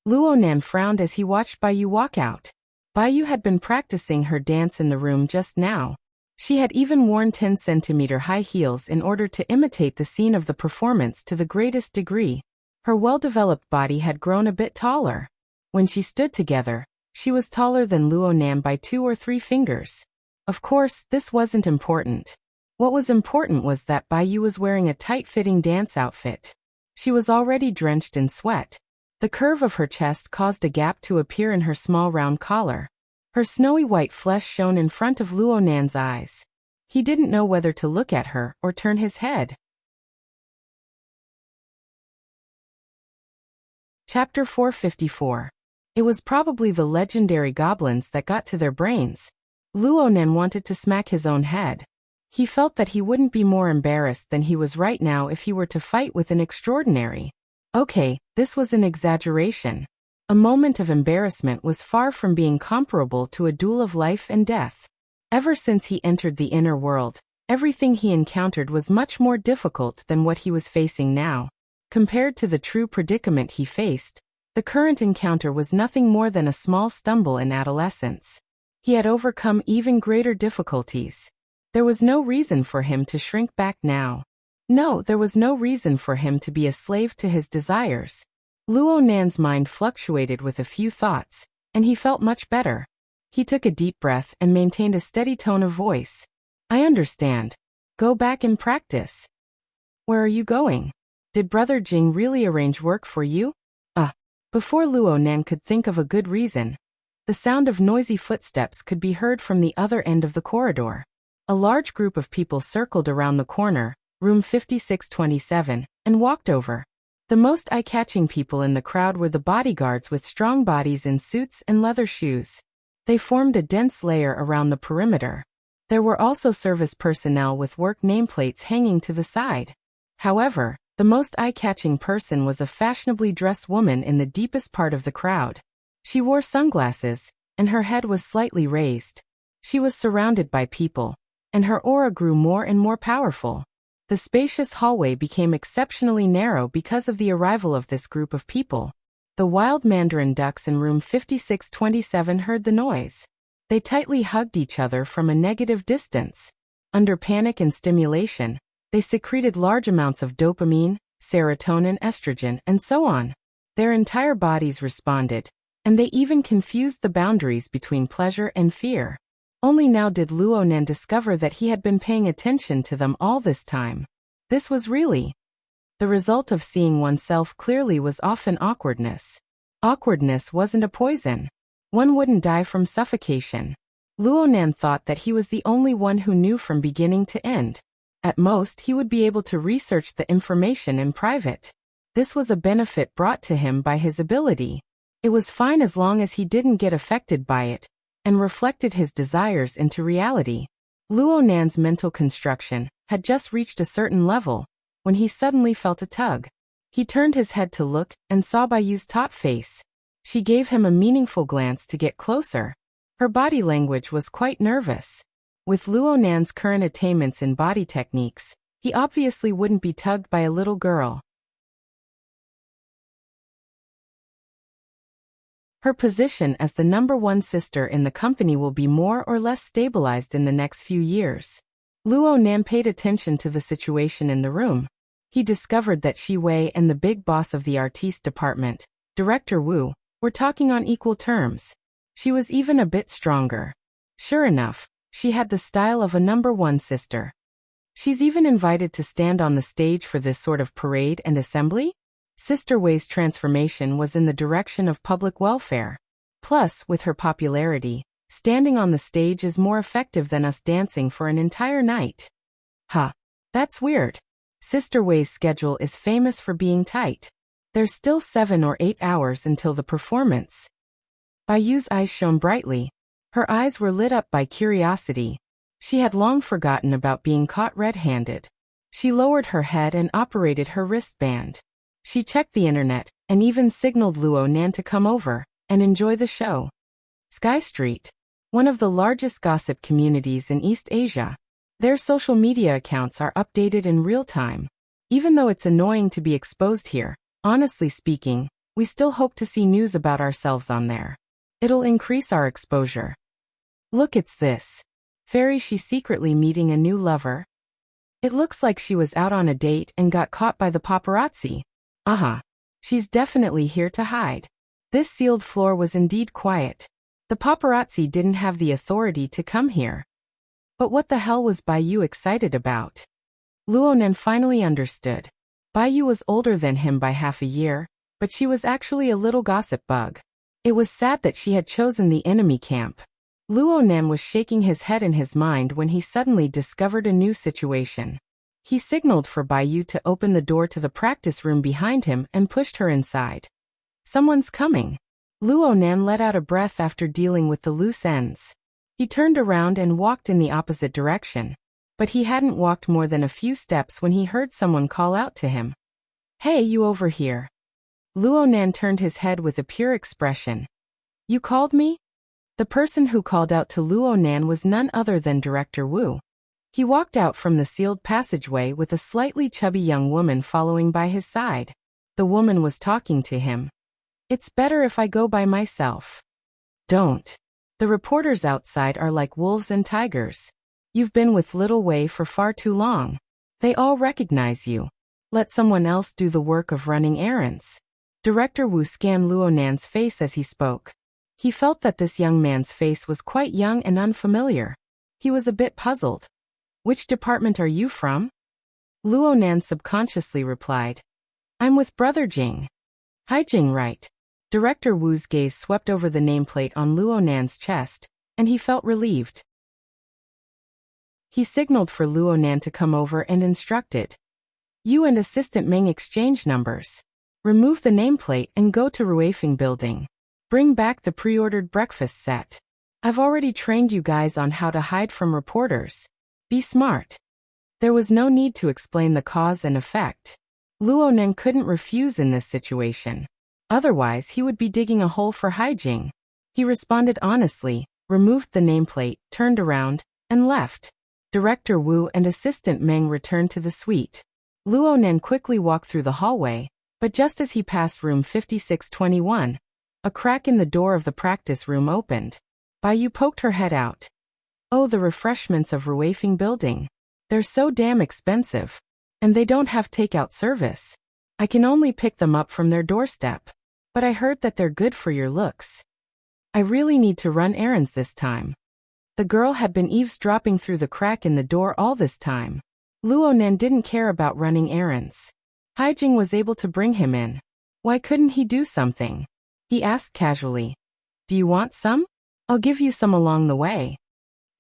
Luo Nan frowned as he watched Bai Yu walk out. Bai Yu had been practicing her dance in the room just now. She had even worn 10-centimeter high heels in order to imitate the scene of the performance to the greatest degree. Her well-developed body had grown a bit taller. When she stood together, she was taller than Luo Nan by 2 or 3 fingers. Of course, this wasn't important. What was important was that Bai Yu was wearing a tight-fitting dance outfit. She was already drenched in sweat. The curve of her chest caused a gap to appear in her small round collar. Her snowy white flesh shone in front of Luo Nan's eyes. He didn't know whether to look at her or turn his head. Chapter 454. It was probably the legendary goblins that got to their brains. Luo Nan wanted to smack his own head. He felt that he wouldn't be more embarrassed than he was right now if he were to fight with an extraordinary. Okay, this was an exaggeration. A moment of embarrassment was far from being comparable to a duel of life and death. Ever since he entered the inner world, everything he encountered was much more difficult than what he was facing now. Compared to the true predicament he faced, the current encounter was nothing more than a small stumble in adolescence. He had overcome even greater difficulties. There was no reason for him to shrink back now. No, there was no reason for him to be a slave to his desires. Luo Nan's mind fluctuated with a few thoughts, and he felt much better. He took a deep breath and maintained a steady tone of voice. I understand. Go back and practice. Where are you going? Did Brother Jing really arrange work for you? Before Luo Nan could think of a good reason, the sound of noisy footsteps could be heard from the other end of the corridor. A large group of people circled around the corner, room 5627, and walked over. The most eye-catching people in the crowd were the bodyguards with strong bodies in suits and leather shoes. They formed a dense layer around the perimeter. There were also service personnel with work nameplates hanging to the side. However, the most eye-catching person was a fashionably dressed woman in the deepest part of the crowd. She wore sunglasses, and her head was slightly raised. She was surrounded by people, and her aura grew more and more powerful. The spacious hallway became exceptionally narrow because of the arrival of this group of people. The wild mandarin ducks in room 5627 heard the noise. They tightly hugged each other from a negative distance. Under panic and stimulation, they secreted large amounts of dopamine, serotonin, estrogen, and so on. Their entire bodies responded, and they even confused the boundaries between pleasure and fear. Only now did Luo Nan discover that he had been paying attention to them all this time. This was really the result of seeing oneself clearly was often awkwardness. Awkwardness wasn't a poison. One wouldn't die from suffocation. Luo Nan thought that he was the only one who knew from beginning to end. At most, he would be able to research the information in private. This was a benefit brought to him by his ability. It was fine as long as he didn't get affected by it, and reflected his desires into reality. Luo Nan's mental construction had just reached a certain level, when he suddenly felt a tug. He turned his head to look, and saw Baiyu's top face. She gave him a meaningful glance to get closer. Her body language was quite nervous. With Luo Nan's current attainments in body techniques, he obviously wouldn't be tugged by a little girl. Her position as the #1 sister in the company will be more or less stabilized in the next few years. Luo Nan paid attention to the situation in the room. He discovered that Shi Wei and the big boss of the artiste department, Director Wu, were talking on equal terms. She was even a bit stronger. Sure enough, she had the style of a #1 sister. She's even invited to stand on the stage for this sort of parade and assembly? Sister Wei's transformation was in the direction of public welfare. Plus, with her popularity, standing on the stage is more effective than us dancing for an entire night. Huh. That's weird. Sister Wei's schedule is famous for being tight. There's still 7 or 8 hours until the performance. Baiyu's eyes shone brightly. Her eyes were lit up by curiosity. She had long forgotten about being caught red-handed. She lowered her head and operated her wristband. She checked the internet, and even signaled Luo Nan to come over and enjoy the show. Sky Street, one of the largest gossip communities in East Asia. Their social media accounts are updated in real time. Even though it's annoying to be exposed here, honestly speaking, we still hope to see news about ourselves on there. It'll increase our exposure. Look, it's this. Fairy, she secretly meeting a new lover? It looks like she was out on a date and got caught by the paparazzi. She's definitely here to hide. This sealed floor was indeed quiet. The paparazzi didn't have the authority to come here. But what the hell was Baiyu excited about? Luo Nan finally understood. Baiyu was older than him by half a year, but she was actually a little gossip bug. It was sad that she had chosen the enemy camp. Luo Nan was shaking his head in his mind when he suddenly discovered a new situation. He signaled for Baiyu to open the door to the practice room behind him and pushed her inside. Someone's coming. Luo Nan let out a breath after dealing with the loose ends. He turned around and walked in the opposite direction. But he hadn't walked more than a few steps when he heard someone call out to him. "Hey, you over here." Luo Nan turned his head with a pure expression. "You called me?" The person who called out to Luo Nan was none other than Director Wu. He walked out from the sealed passageway with a slightly chubby young woman following by his side. The woman was talking to him. "It's better if I go by myself." "Don't. The reporters outside are like wolves and tigers. You've been with Little Wei for far too long. They all recognize you. Let someone else do the work of running errands." Director Wu scanned Luo Nan's face as he spoke. He felt that this young man's face was quite young and unfamiliar. He was a bit puzzled. "Which department are you from?" Luo Nan subconsciously replied. "I'm with Brother Jing." "Hi Jing, right." Director Wu's gaze swept over the nameplate on Luo Nan's chest, and he felt relieved. He signaled for Luo Nan to come over and instructed. "You and Assistant Meng exchange numbers. Remove the nameplate and go to Ruifeng building. Bring back the pre-ordered breakfast set. I've already trained you guys on how to hide from reporters. Be smart." There was no need to explain the cause and effect. Luo Nan couldn't refuse in this situation. Otherwise, he would be digging a hole for Haijing. He responded honestly, removed the nameplate, turned around, and left. Director Wu and Assistant Meng returned to the suite. Luo Nan quickly walked through the hallway, but just as he passed room 5621, a crack in the door of the practice room opened. Baiyu poked her head out. "Oh, the refreshments of Ruifeng building. They're so damn expensive. And they don't have takeout service. I can only pick them up from their doorstep. But I heard that they're good for your looks. I really need to run errands this time." The girl had been eavesdropping through the crack in the door all this time. Luo Nan didn't care about running errands. Haijing was able to bring him in. Why couldn't he do something? He asked casually. "Do you want some? I'll give you some along the way."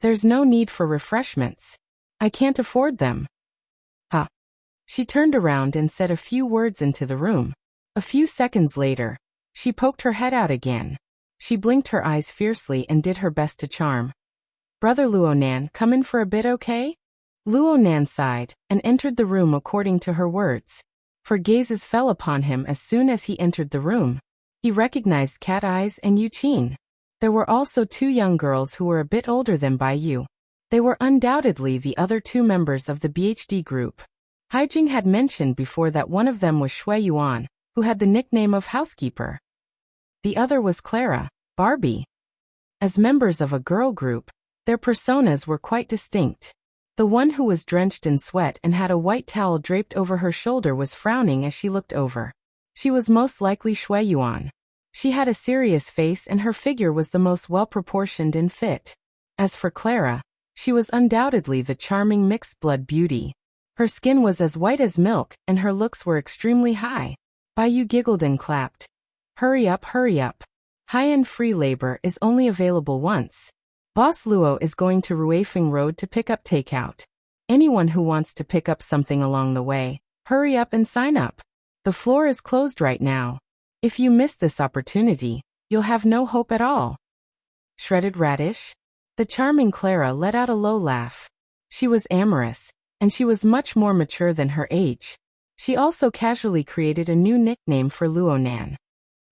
"There's no need for refreshments. I can't afford them." She turned around and said a few words into the room. A few seconds later, she poked her head out again. She blinked her eyes fiercely and did her best to charm. "Brother Luonan, come in for a bit, okay?" Luonan sighed and entered the room according to her words. For gazes fell upon him as soon as he entered the room. He recognized Cat Eyes and Yuqin. There were also two young girls who were a bit older than Bai. They were undoubtedly the other two members of the BHD group. Haijing had mentioned before that one of them was Shui Yuan, who had the nickname of housekeeper. The other was Clara, Barbie. As members of a girl group, their personas were quite distinct. The one who was drenched in sweat and had a white towel draped over her shoulder was frowning as she looked over. She was most likely Shui Yuan. She had a serious face and her figure was the most well-proportioned and fit. As for Clara, she was undoubtedly the charming mixed-blood beauty. Her skin was as white as milk and her looks were extremely high. Baiyu giggled and clapped. Hurry up, hurry up. High-end free labor is only available once. Boss Luo is going to Ruifeng Road to pick up takeout. Anyone who wants to pick up something along the way, hurry up and sign up. The floor is closed right now. If you miss this opportunity, you'll have no hope at all. Shredded radish? The charming Clara let out a low laugh. She was amorous, and she was much more mature than her age. She also casually created a new nickname for Luonan.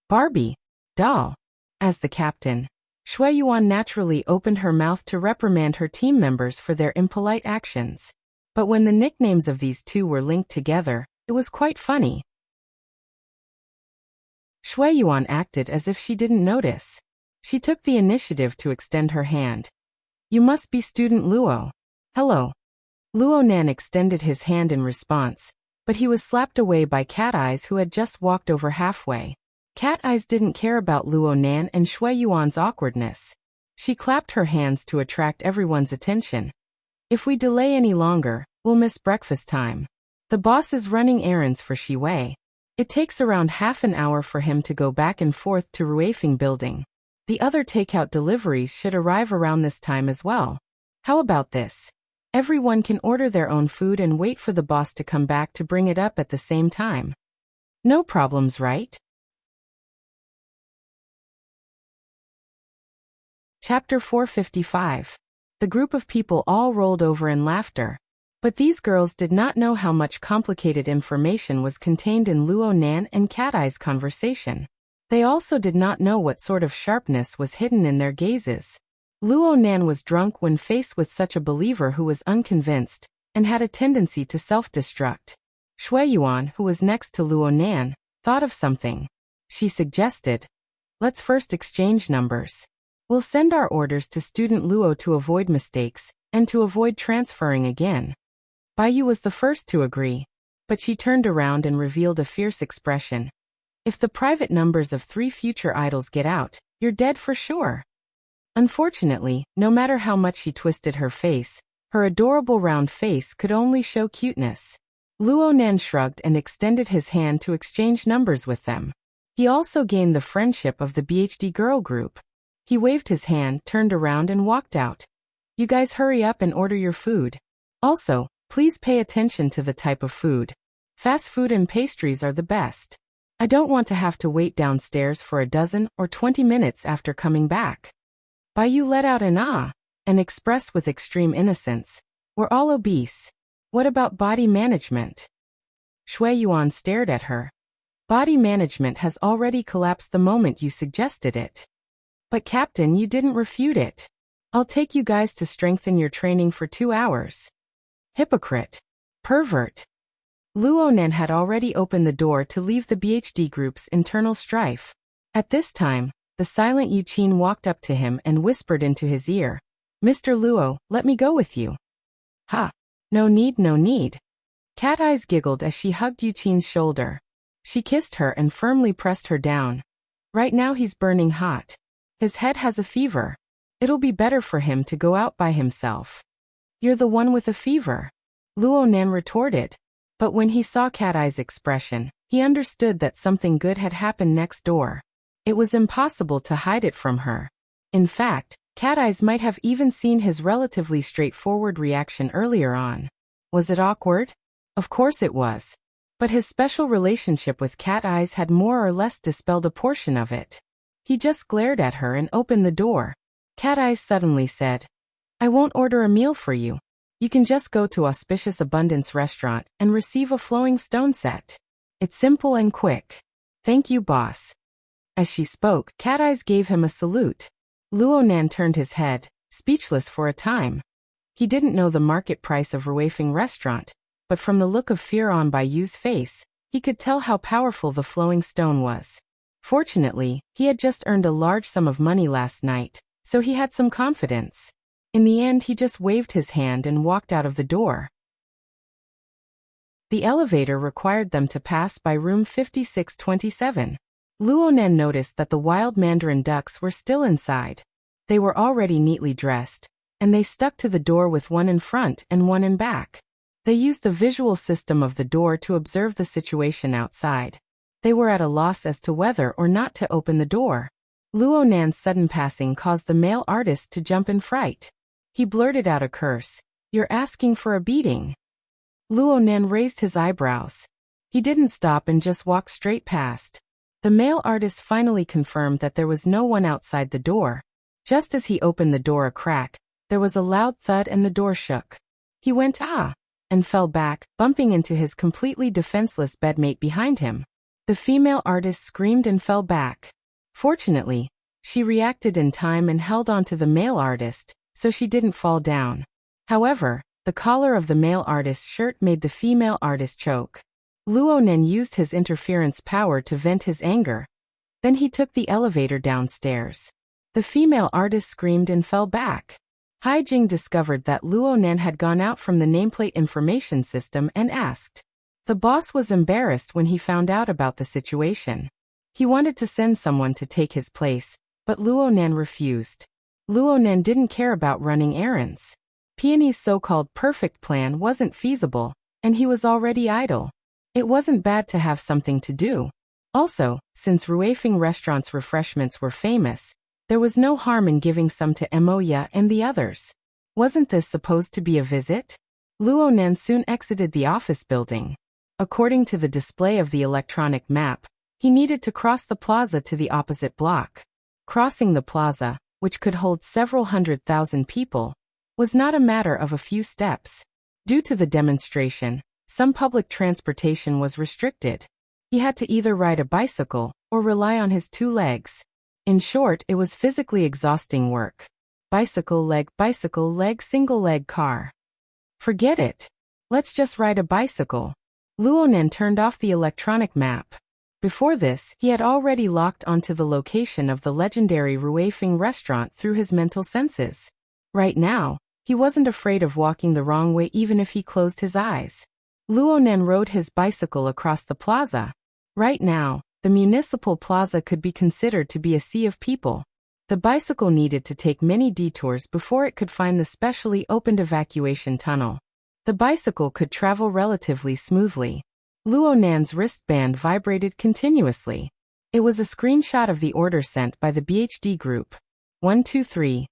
Barbie, doll. As the captain, Shui Yuan naturally opened her mouth to reprimand her team members for their impolite actions. But when the nicknames of these two were linked together, it was quite funny. Shui Yuan acted as if she didn't notice. She took the initiative to extend her hand. "You must be student Luo." "Hello." Luonan extended his hand in response, but he was slapped away by Cat Eyes who had just walked over halfway. Cat Eyes didn't care about Luonan and Shui Yuan's awkwardness. She clapped her hands to attract everyone's attention. "If we delay any longer, we'll miss breakfast time. The boss is running errands for Shi Wei. It takes around half an hour for him to go back and forth to Ruifeng Building. The other takeout deliveries should arrive around this time as well. How about this? Everyone can order their own food and wait for the boss to come back to bring it up at the same time. No problems, right?" Chapter 455. The group of people all rolled over in laughter. But these girls did not know how much complicated information was contained in Luonan and Cat Eye's conversation. They also did not know what sort of sharpness was hidden in their gazes. Luonan was drunk when faced with such a believer who was unconvinced and had a tendency to self-destruct. Shui Yuan, who was next to Luonan, thought of something. She suggested, "Let's first exchange numbers. We'll send our orders to student Luo to avoid mistakes and to avoid transferring again." Baiyu was the first to agree, but she turned around and revealed a fierce expression. "If the private numbers of 3 future idols get out, you're dead for sure." Unfortunately, no matter how much she twisted her face, her adorable round face could only show cuteness. Luonan shrugged and extended his hand to exchange numbers with them. He also gained the friendship of the BHD girl group. He waved his hand, turned around and walked out. "You guys hurry up and order your food. Also, please pay attention to the type of food. Fast food and pastries are the best. I don't want to have to wait downstairs for a dozen or 20 minutes after coming back." Baiyu let out an ah, and expressed with extreme innocence, "We're all obese. What about body management?" Shui Yuan stared at her. "Body management has already collapsed the moment you suggested it." "But Captain, you didn't refute it. I'll take you guys to strengthen your training for 2 hours. Hypocrite. Pervert." Luonan had already opened the door to leave the BHD group's internal strife. At this time, the silent Yuqin walked up to him and whispered into his ear, "Mr. Luo, let me go with you." "Ha! No need, no need." Cat Eyes giggled as she hugged Yuqin's shoulder. She kissed her and firmly pressed her down. "Right now he's burning hot. His head has a fever. It'll be better for him to go out by himself." "You're the one with a fever," Luonan retorted. But when he saw Cat Eye's expression, he understood that something good had happened next door. It was impossible to hide it from her. In fact, Cat Eyes might have even seen his relatively straightforward reaction earlier on. Was it awkward? Of course it was. But his special relationship with Cat Eyes had more or less dispelled a portion of it. He just glared at her and opened the door. Cat Eyes suddenly said, "I won't order a meal for you. You can just go to Auspicious Abundance Restaurant and receive a flowing stone set. It's simple and quick. Thank you, boss." As she spoke, Cat Eyes gave him a salute. Luonan turned his head, speechless for a time. He didn't know the market price of Ruifeng restaurant, but from the look of fear on Bai Yu's face, he could tell how powerful the flowing stone was. Fortunately, he had just earned a large sum of money last night, so he had some confidence. In the end, he just waved his hand and walked out of the door. The elevator required them to pass by room 5627. Luonan noticed that the wild mandarin ducks were still inside. They were already neatly dressed, and they stuck to the door with one in front and one in back. They used the visual system of the door to observe the situation outside. They were at a loss as to whether or not to open the door. Luonan's sudden passing caused the male artist to jump in fright. He blurted out a curse. "You're asking for a beating." Luonan raised his eyebrows. He didn't stop and just walked straight past. The male artist finally confirmed that there was no one outside the door. Just as he opened the door a crack, there was a loud thud and the door shook. He went and fell back, bumping into his completely defenseless bedmate behind him. The female artist screamed and fell back. Fortunately, she reacted in time and held on to the male artist, so she didn't fall down. However, the collar of the male artist's shirt made the female artist choke. Luonan used his interference power to vent his anger. Then he took the elevator downstairs. The female artist screamed and fell back. Haijing discovered that Luonan had gone out from the nameplate information system and asked. The boss was embarrassed when he found out about the situation. He wanted to send someone to take his place, but Luonan refused. Luonan didn't care about running errands. Peony's so-called perfect plan wasn't feasible, and he was already idle. It wasn't bad to have something to do. Also, since Ruifeng restaurant's refreshments were famous, there was no harm in giving some to Emoya and the others. Wasn't this supposed to be a visit? Luonan soon exited the office building. According to the display of the electronic map, he needed to cross the plaza to the opposite block. Crossing the plaza, which could hold several 100,000 people, was not a matter of a few steps. Due to the demonstration, some public transportation was restricted. He had to either ride a bicycle or rely on his two legs. In short, it was physically exhausting work. Bicycle leg, single leg car. Forget it. Let's just ride a bicycle. Luonan turned off the electronic map. Before this, he had already locked onto the location of the legendary Ruifeng restaurant through his mental senses. Right now, he wasn't afraid of walking the wrong way even if he closed his eyes. Luonan rode his bicycle across the plaza. Right now, the municipal plaza could be considered to be a sea of people. The bicycle needed to take many detours before it could find the specially opened evacuation tunnel. The bicycle could travel relatively smoothly. Luonan's wristband vibrated continuously. It was a screenshot of the order sent by the BHD group. 1, 2, 3,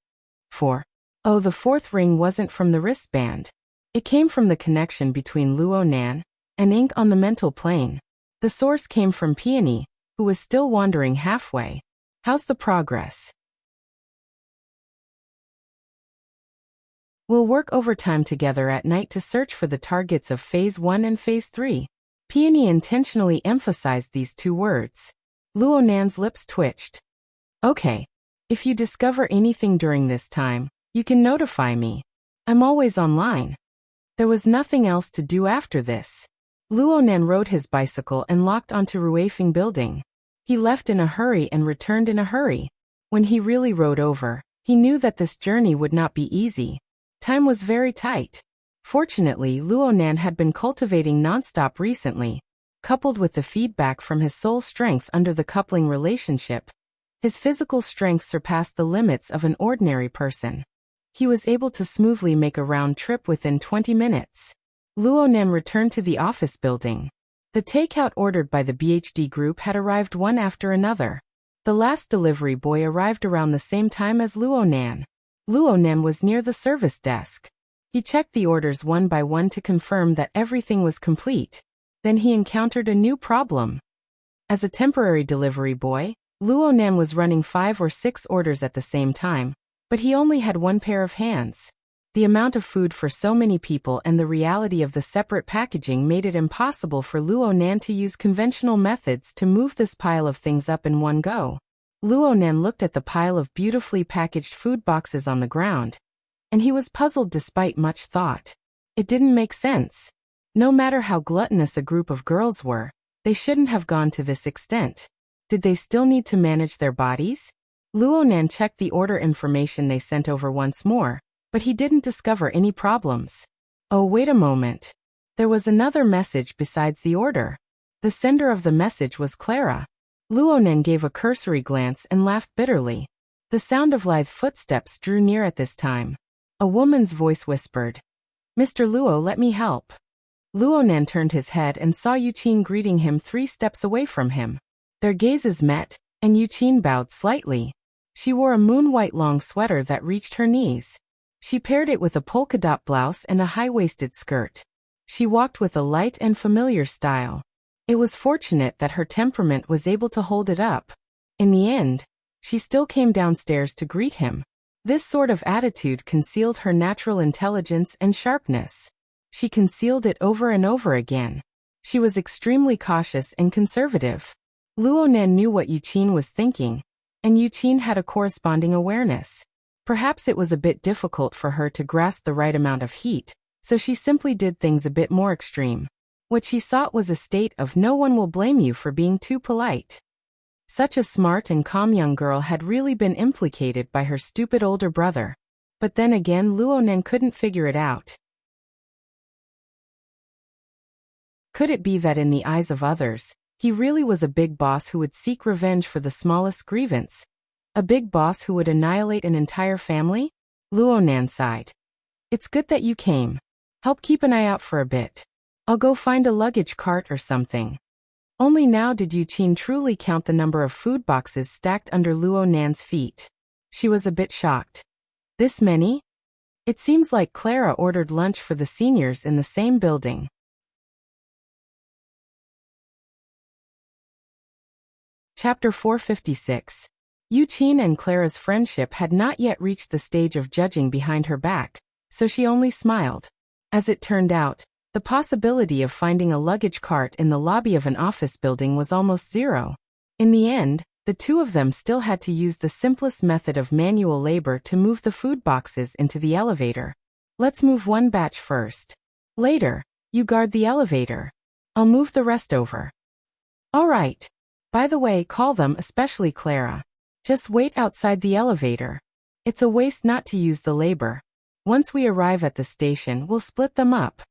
4. Oh, the fourth ring wasn't from the wristband. It came from the connection between Luonan and ink on the mental plane. The source came from Peony, who was still wandering halfway. How's the progress? We'll work overtime together at night to search for the targets of Phase 1 and Phase 3. Peony intentionally emphasized these two words. Luonan's lips twitched. Okay. If you discover anything during this time, you can notify me. I'm always online. There was nothing else to do after this. Luonan rode his bicycle and locked onto Ruifeng building. He left in a hurry and returned in a hurry. When he really rode over, he knew that this journey would not be easy. Time was very tight. Fortunately, Luonan had been cultivating nonstop recently. Coupled with the feedback from his soul strength under the coupling relationship, his physical strength surpassed the limits of an ordinary person. He was able to smoothly make a round trip within 20 minutes. Luonan returned to the office building. The takeout ordered by the BHD group had arrived one after another. The last delivery boy arrived around the same time as Luonan. Luonan was near the service desk. He checked the orders one by one to confirm that everything was complete. Then he encountered a new problem. As a temporary delivery boy, Luo Nan was running 5 or 6 orders at the same time, but he only had one pair of hands. The amount of food for so many people and the reality of the separate packaging made it impossible for Luo Nan to use conventional methods to move this pile of things up in one go. Luo Nan looked at the pile of beautifully packaged food boxes on the ground, and he was puzzled despite much thought. It didn't make sense. No matter how gluttonous a group of girls were, they shouldn't have gone to this extent. Did they still need to manage their bodies? Luo Nan checked the order information they sent over once more, but he didn't discover any problems. Oh, wait a moment. There was another message besides the order. The sender of the message was Clara. Luo Nan gave a cursory glance and laughed bitterly. The sound of lithe footsteps drew near at this time. A woman's voice whispered, "Mr. Luo, let me help." Luo Nan turned his head and saw Yuqin greeting him 3 steps away from him. Their gazes met, and Yuqin bowed slightly. She wore a moon-white long sweater that reached her knees. She paired it with a polka-dot blouse and a high-waisted skirt. She walked with a light and familiar style. It was fortunate that her temperament was able to hold it up. In the end, she still came downstairs to greet him. This sort of attitude concealed her natural intelligence and sharpness. She concealed it over and over again. She was extremely cautious and conservative. Luo Nan knew what Yuqin was thinking, and Yuqin had a corresponding awareness. Perhaps it was a bit difficult for her to grasp the right amount of heat, so she simply did things a bit more extreme. What she sought was a state of "no one will blame you for being too polite." Such a smart and calm young girl had really been implicated by her stupid older brother. But then again, Luo Nan couldn't figure it out. Could it be that in the eyes of others, he really was a big boss who would seek revenge for the smallest grievance? A big boss who would annihilate an entire family? Luo Nan sighed. "It's good that you came. Help keep an eye out for a bit. I'll go find a luggage cart or something." Only now did Yuqin truly count the number of food boxes stacked under Luo Nan's feet. She was a bit shocked. This many? It seems like Clara ordered lunch for the seniors in the same building. Chapter 456. Yuqin and Clara's friendship had not yet reached the stage of judging behind her back, so she only smiled. As it turned out, the possibility of finding a luggage cart in the lobby of an office building was almost zero. In the end, the two of them still had to use the simplest method of manual labor to move the food boxes into the elevator. "Let's move one batch first. Later, you guard the elevator. I'll move the rest over." "All right. By the way, call them, especially Clara. Just wait outside the elevator. It's a waste not to use the labor. Once we arrive at the station, we'll split them up."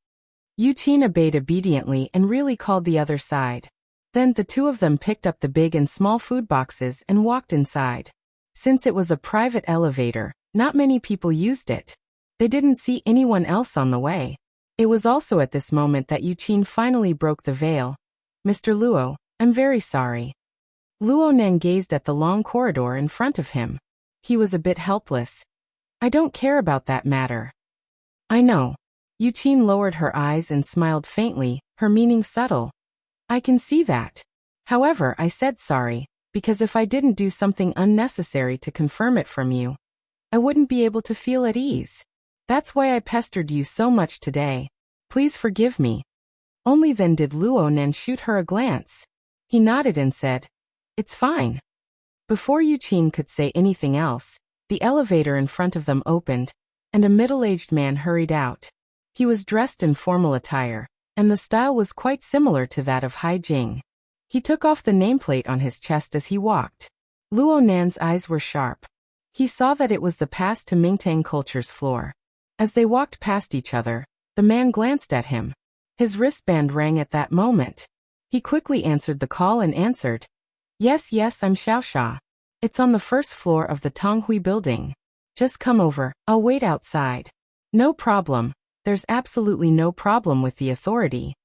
Yuqin obeyed obediently and really called the other side. Then the two of them picked up the big and small food boxes and walked inside. Since it was a private elevator, not many people used it. They didn't see anyone else on the way. It was also at this moment that Yuqin finally broke the veil. "Mr. Luo, I'm very sorry." Luo Nan gazed at the long corridor in front of him. He was a bit helpless. "I don't care about that matter." "I know." Yuqin lowered her eyes and smiled faintly, her meaning subtle. "I can see that. However, I said sorry, because if I didn't do something unnecessary to confirm it from you, I wouldn't be able to feel at ease. That's why I pestered you so much today. Please forgive me." Only then did Luo Nan shoot her a glance. He nodded and said, "It's fine." Before Yuqin could say anything else, the elevator in front of them opened, and a middle-aged man hurried out. He was dressed in formal attire, and the style was quite similar to that of Hai Jing. He took off the nameplate on his chest as he walked. Luo Nan's eyes were sharp. He saw that it was the Pass to Mingtang Culture's floor. As they walked past each other, the man glanced at him. His wristband rang at that moment. He quickly answered the call and answered, Yes, I'm Xiaosha. It's on the first floor of the Tonghui building. Just come over, I'll wait outside." "No problem. There's absolutely no problem with the authority."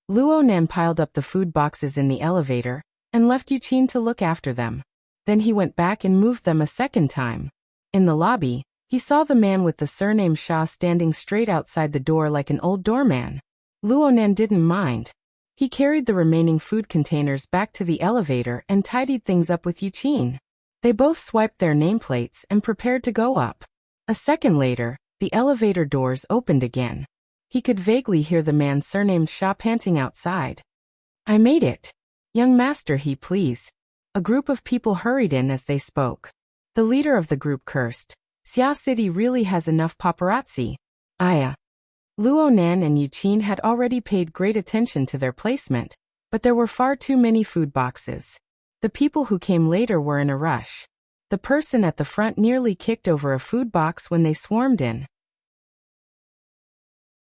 Luo Nan piled up the food boxes in the elevator, and left Yuqin to look after them. Then he went back and moved them a second time. In the lobby, He saw the man with the surname Shah standing straight outside the door like an old doorman. Luonan didn't mind. He carried the remaining food containers back to the elevator and tidied things up with Yuqin. They both swiped their nameplates and prepared to go up. A second later, the elevator doors opened again. He could vaguely hear the man surnamed Shah panting outside. "I made it. Young master, please." A group of people hurried in as they spoke. The leader of the group cursed. "Xia City really has enough paparazzi." Aya. Luonan and Yuqin had already paid great attention to their placement, but there were far too many food boxes. The people who came later were in a rush. The person at the front nearly kicked over a food box when they swarmed in.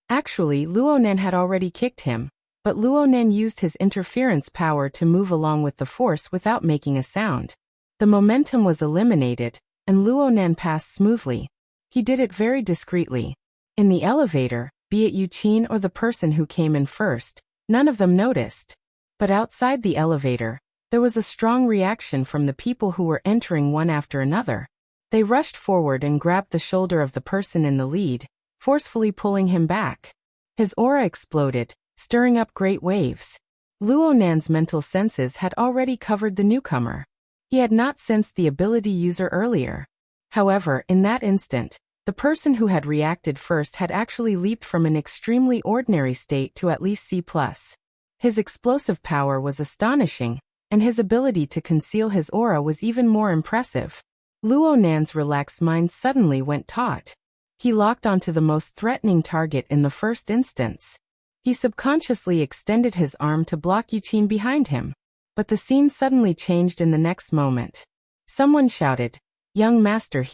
Actually, Luonan had already kicked him, but Luonan used his interference power to move along with the force without making a sound. The momentum was eliminated, and Luonan passed smoothly. He did it very discreetly. In the elevator, be it Yuqin or the person who came in first, none of them noticed. But outside the elevator, there was a strong reaction from the people who were entering one after another. They rushed forward and grabbed the shoulder of the person in the lead, forcefully pulling him back. His aura exploded, stirring up great waves. Luonan's mental senses had already covered the newcomer. He had not sensed the ability user earlier. However, in that instant, the person who had reacted first had actually leaped from an extremely ordinary state to at least C+. His explosive power was astonishing, and his ability to conceal his aura was even more impressive. Luonan's relaxed mind suddenly went taut. He locked onto the most threatening target in the first instance. He subconsciously extended his arm to block Yuqin behind him. But the scene suddenly changed in the next moment. Someone shouted, "Young master,"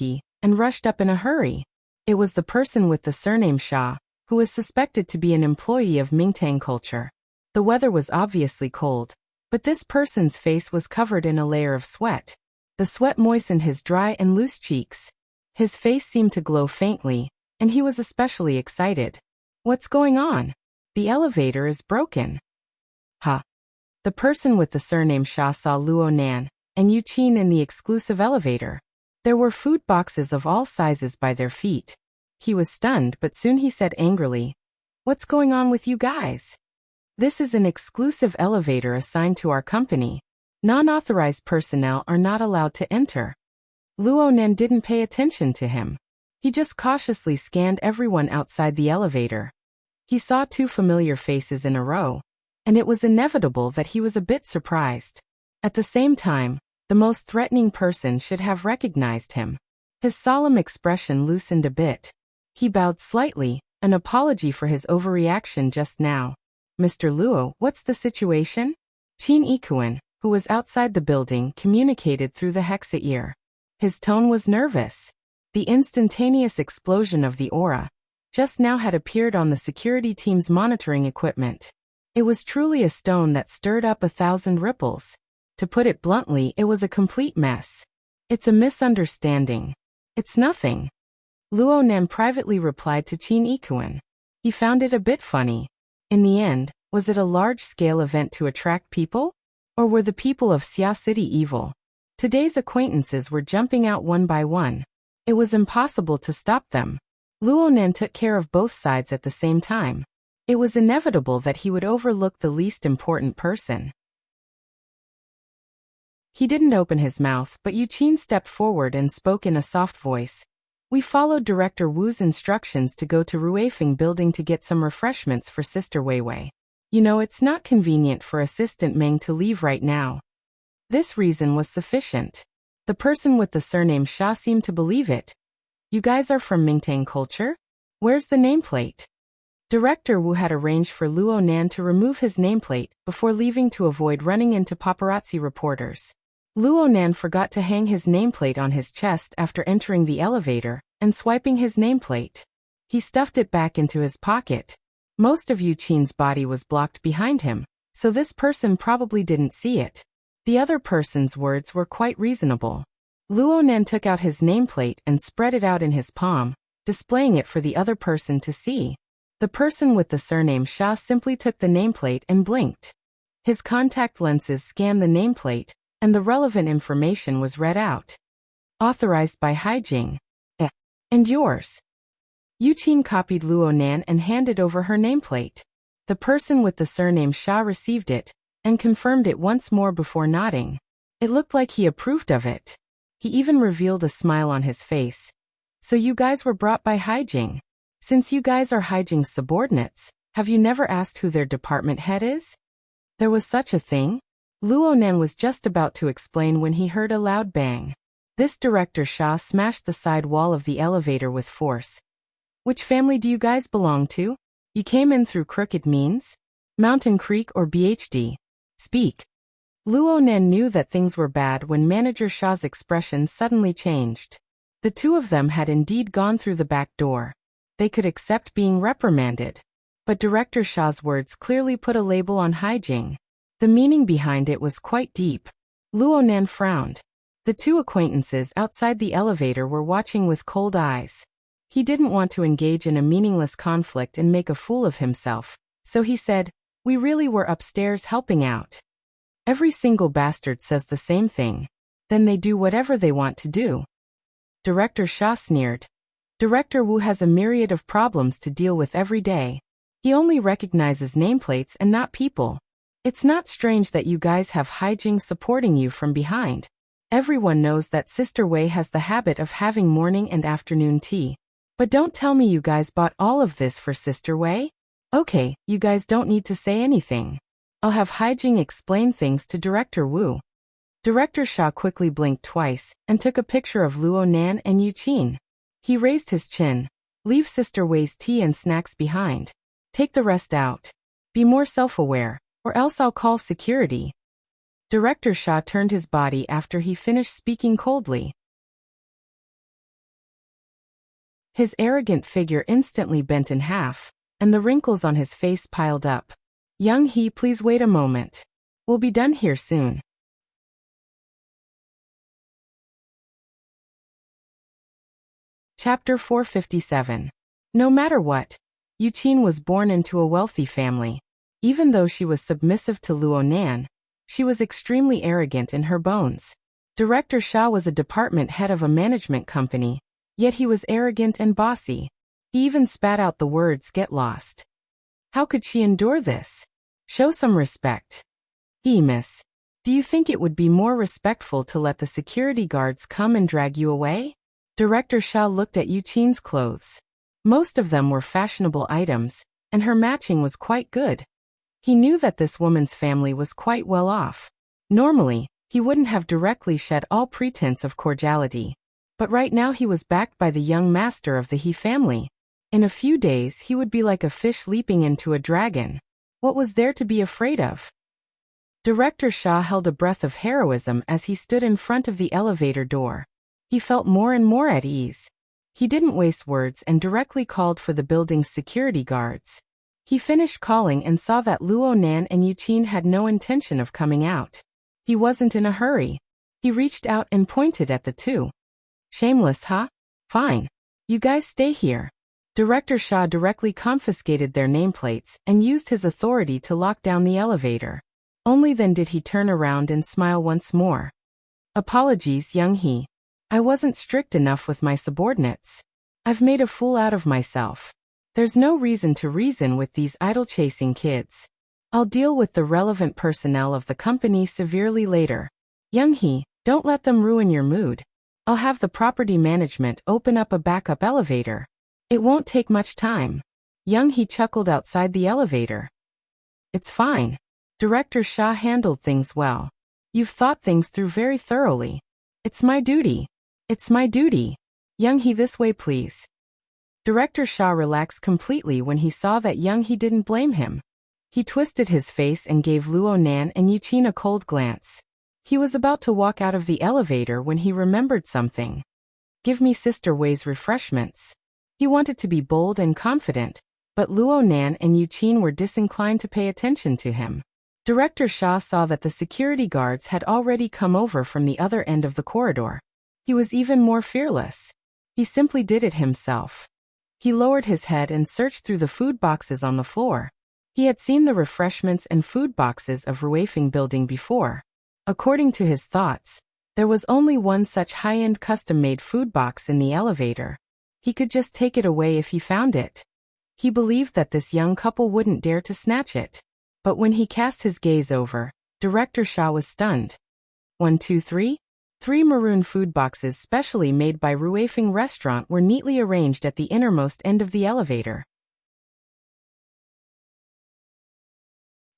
and rushed up in a hurry. It was the person with the surname Shah, who was suspected to be an employee of Mingtang culture. The weather was obviously cold, but this person's face was covered in a layer of sweat. The sweat moistened his dry and loose cheeks. His face seemed to glow faintly, and he was especially excited. "What's going on? The elevator is broken." "Ha." The person with the surname Shah saw Luonan and Yuqin in the exclusive elevator. There were food boxes of all sizes by their feet. He was stunned, but soon he said angrily, "What's going on with you guys? This is an exclusive elevator assigned to our company. Non-authorized personnel are not allowed to enter." Luonan didn't pay attention to him. He just cautiously scanned everyone outside the elevator. He saw two familiar faces in a row, and it was inevitable that he was a bit surprised. At the same time, the most threatening person should have recognized him. His solemn expression loosened a bit. He bowed slightly, an apology for his overreaction just now. "Mr. Luo, what's the situation?" Qin Ikuan, who was outside the building, communicated through the hexa ear. His tone was nervous. The instantaneous explosion of the aura just now had appeared on the security team's monitoring equipment. It was truly a stone that stirred up 1,000 ripples. To put it bluntly, it was a complete mess. "It's a misunderstanding. It's nothing." Luonan privately replied to Qin Ikuan. He found it a bit funny. In the end, was it a large-scale event to attract people? Or were the people of Xia City evil? Today's acquaintances were jumping out one by one. It was impossible to stop them. Luonan took care of both sides at the same time. It was inevitable that he would overlook the least important person. He didn't open his mouth, but Yuqin stepped forward and spoke in a soft voice. "We followed Director Wu's instructions to go to Ruifeng building to get some refreshments for Sister Weiwei. You know, it's not convenient for Assistant Meng to leave right now." This reason was sufficient. The person with the surname Shah seemed to believe it. "You guys are from Mingtang culture? Where's the nameplate?" Director Wu had arranged for Luonan to remove his nameplate before leaving to avoid running into paparazzi reporters. Luonan forgot to hang his nameplate on his chest after entering the elevator and swiping his nameplate. He stuffed it back into his pocket. Most of Yuqin's body was blocked behind him, so this person probably didn't see it. The other person's words were quite reasonable. Luonan took out his nameplate and spread it out in his palm, displaying it for the other person to see. The person with the surname Shah simply took the nameplate and blinked. His contact lenses scanned the nameplate, and the relevant information was read out. Authorized by Haijing. And yours? Yuqin copied Luo Nan and handed over her nameplate. The person with the surname Sha received it and confirmed it once more before nodding. It looked like he approved of it. He even revealed a smile on his face. So you guys were brought by Haijing. Since you guys are Haijing's subordinates, have you never asked who their department head is? There was such a thing? Luo Nan was just about to explain when he heard a loud bang. This Director Sha smashed the side wall of the elevator with force. Which family do you guys belong to? You came in through crooked means? Mountain Creek or BHD? Speak. Luo Nan knew that things were bad when Manager Sha's expression suddenly changed. The two of them had indeed gone through the back door. They could accept being reprimanded. But Director Sha's words clearly put a label on Haijing. The meaning behind it was quite deep. Luo Nan frowned. The two acquaintances outside the elevator were watching with cold eyes. He didn't want to engage in a meaningless conflict and make a fool of himself, so he said, "We really were upstairs helping out." Every single bastard says the same thing. Then they do whatever they want to do. Director Sha sneered. Director Wu has a myriad of problems to deal with every day. He only recognizes nameplates and not people. It's not strange that you guys have Haijing supporting you from behind. Everyone knows that Sister Wei has the habit of having morning and afternoon tea. But don't tell me you guys bought all of this for Sister Wei? Okay, you guys don't need to say anything. I'll have Haijing explain things to Director Wu. Director Sha quickly blinked twice and took a picture of Luo Nan and Yuqin. He raised his chin. Leave Sister Wei's tea and snacks behind. Take the rest out. Be more self-aware, or else I'll call security. Director Sha turned his body after he finished speaking coldly. His arrogant figure instantly bent in half, and the wrinkles on his face piled up. Young He, please wait a moment. We'll be done here soon. Chapter 457. No matter what, Yuqin was born into a wealthy family. Even though she was submissive to Luo Nan, she was extremely arrogant in her bones. Director Sha was a department head of a management company, yet he was arrogant and bossy. He even spat out the words "get lost." How could she endure this? Show some respect. Miss. Do you think it would be more respectful to let the security guards come and drag you away? Director Sha looked at Yuqin's clothes. Most of them were fashionable items, and her matching was quite good. He knew that this woman's family was quite well off. Normally, he wouldn't have directly shed all pretense of cordiality. But right now he was backed by the young master of the He family. In a few days he would be like a fish leaping into a dragon. What was there to be afraid of? Director Sha held a breath of heroism as he stood in front of the elevator door. He felt more and more at ease. He didn't waste words and directly called for the building's security guards. He finished calling and saw that Luo Nan and Yuqin had no intention of coming out. He wasn't in a hurry. He reached out and pointed at the two. Shameless, huh? Fine. You guys stay here. Director Sha directly confiscated their nameplates and used his authority to lock down the elevator. Only then did he turn around and smile once more. Apologies, Young He. I wasn't strict enough with my subordinates. I've made a fool out of myself. There's no reason to reason with these idle-chasing kids. I'll deal with the relevant personnel of the company severely later. Young He, don't let them ruin your mood. I'll have the property management open up a backup elevator. It won't take much time. Young He chuckled outside the elevator. It's fine. Director Sha handled things well. You've thought things through very thoroughly. It's my duty. It's my duty. Young He, this way please. Director Sha relaxed completely when he saw that Young He didn't blame him. He twisted his face and gave Luo Nan and Yuqin a cold glance. He was about to walk out of the elevator when he remembered something. Give me Sister Wei's refreshments. He wanted to be bold and confident, but Luo Nan and Yuqin were disinclined to pay attention to him. Director Sha saw that the security guards had already come over from the other end of the corridor. He was even more fearless. He simply did it himself. He lowered his head and searched through the food boxes on the floor. He had seen the refreshments and food boxes of Ruifeng building before. According to his thoughts, there was only one such high-end custom-made food box in the elevator. He could just take it away if he found it. He believed that this young couple wouldn't dare to snatch it. But when he cast his gaze over, Director Shah was stunned. 1, 2, 3? 3 maroon food boxes specially made by Ruifeng Restaurant were neatly arranged at the innermost end of the elevator.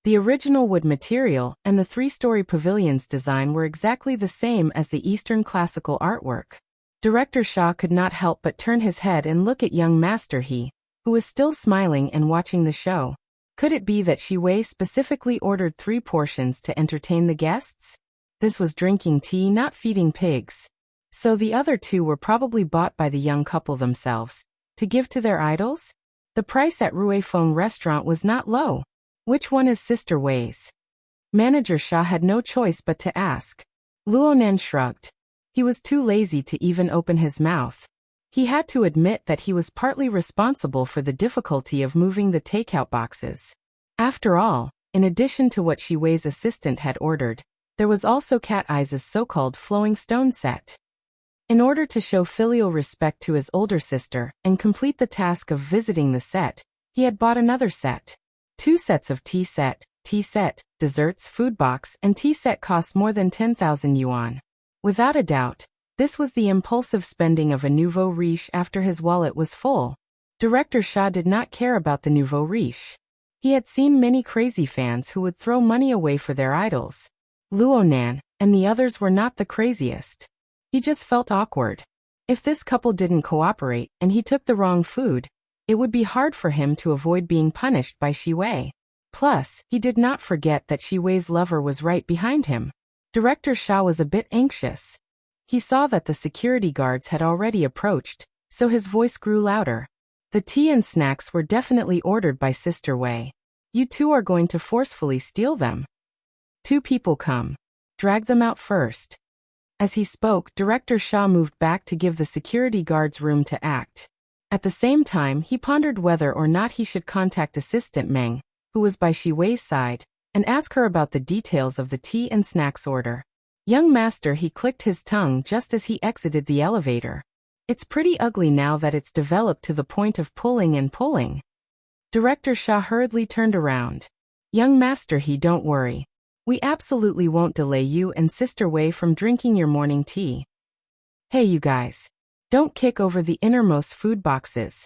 The original wood material and the 3-story pavilion's design were exactly the same as the Eastern classical artwork. Director Shah could not help but turn his head and look at young Master He, who was still smiling and watching the show. Could it be that Shi Wei specifically ordered 3 portions to entertain the guests? This was drinking tea, not feeding pigs. So the other 2 were probably bought by the young couple themselves, to give to their idols? The price at Ruifeng Restaurant was not low. Which one is Sister Wei's? Manager Shah had no choice but to ask. Luonan shrugged. He was too lazy to even open his mouth. He had to admit that he was partly responsible for the difficulty of moving the takeout boxes. After all, in addition to what Shi Wei's assistant had ordered, there was also Cat Eyes' so-called flowing stone set. In order to show filial respect to his older sister and complete the task of visiting the set, he had bought another set. 2 sets of tea set, desserts, food box, and tea set cost more than 10,000 yuan. Without a doubt, this was the impulsive spending of a nouveau riche after his wallet was full. Director Shah did not care about the nouveau riche. He had seen many crazy fans who would throw money away for their idols. Luonan and the others were not the craziest. He just felt awkward. If this couple didn't cooperate and he took the wrong food, it would be hard for him to avoid being punished by Shi Wei. Plus, he did not forget that Shi Wei's lover was right behind him. Director Shah was a bit anxious. He saw that the security guards had already approached, so his voice grew louder. The tea and snacks were definitely ordered by Sister Wei. You 2 are going to forcefully steal them. 2 people come. Drag them out first. As he spoke, Director Shah moved back to give the security guards room to act. At the same time, he pondered whether or not he should contact Assistant Meng, who was by Shi Wei's side, and ask her about the details of the tea and snacks order. Young Master He clicked his tongue just as he exited the elevator. It's pretty ugly now that it's developed to the point of pulling and pulling. Director Shah hurriedly turned around. Young Master He, don't worry. We absolutely won't delay you and Sister Wei from drinking your morning tea. Hey you guys. Don't kick over the innermost food boxes.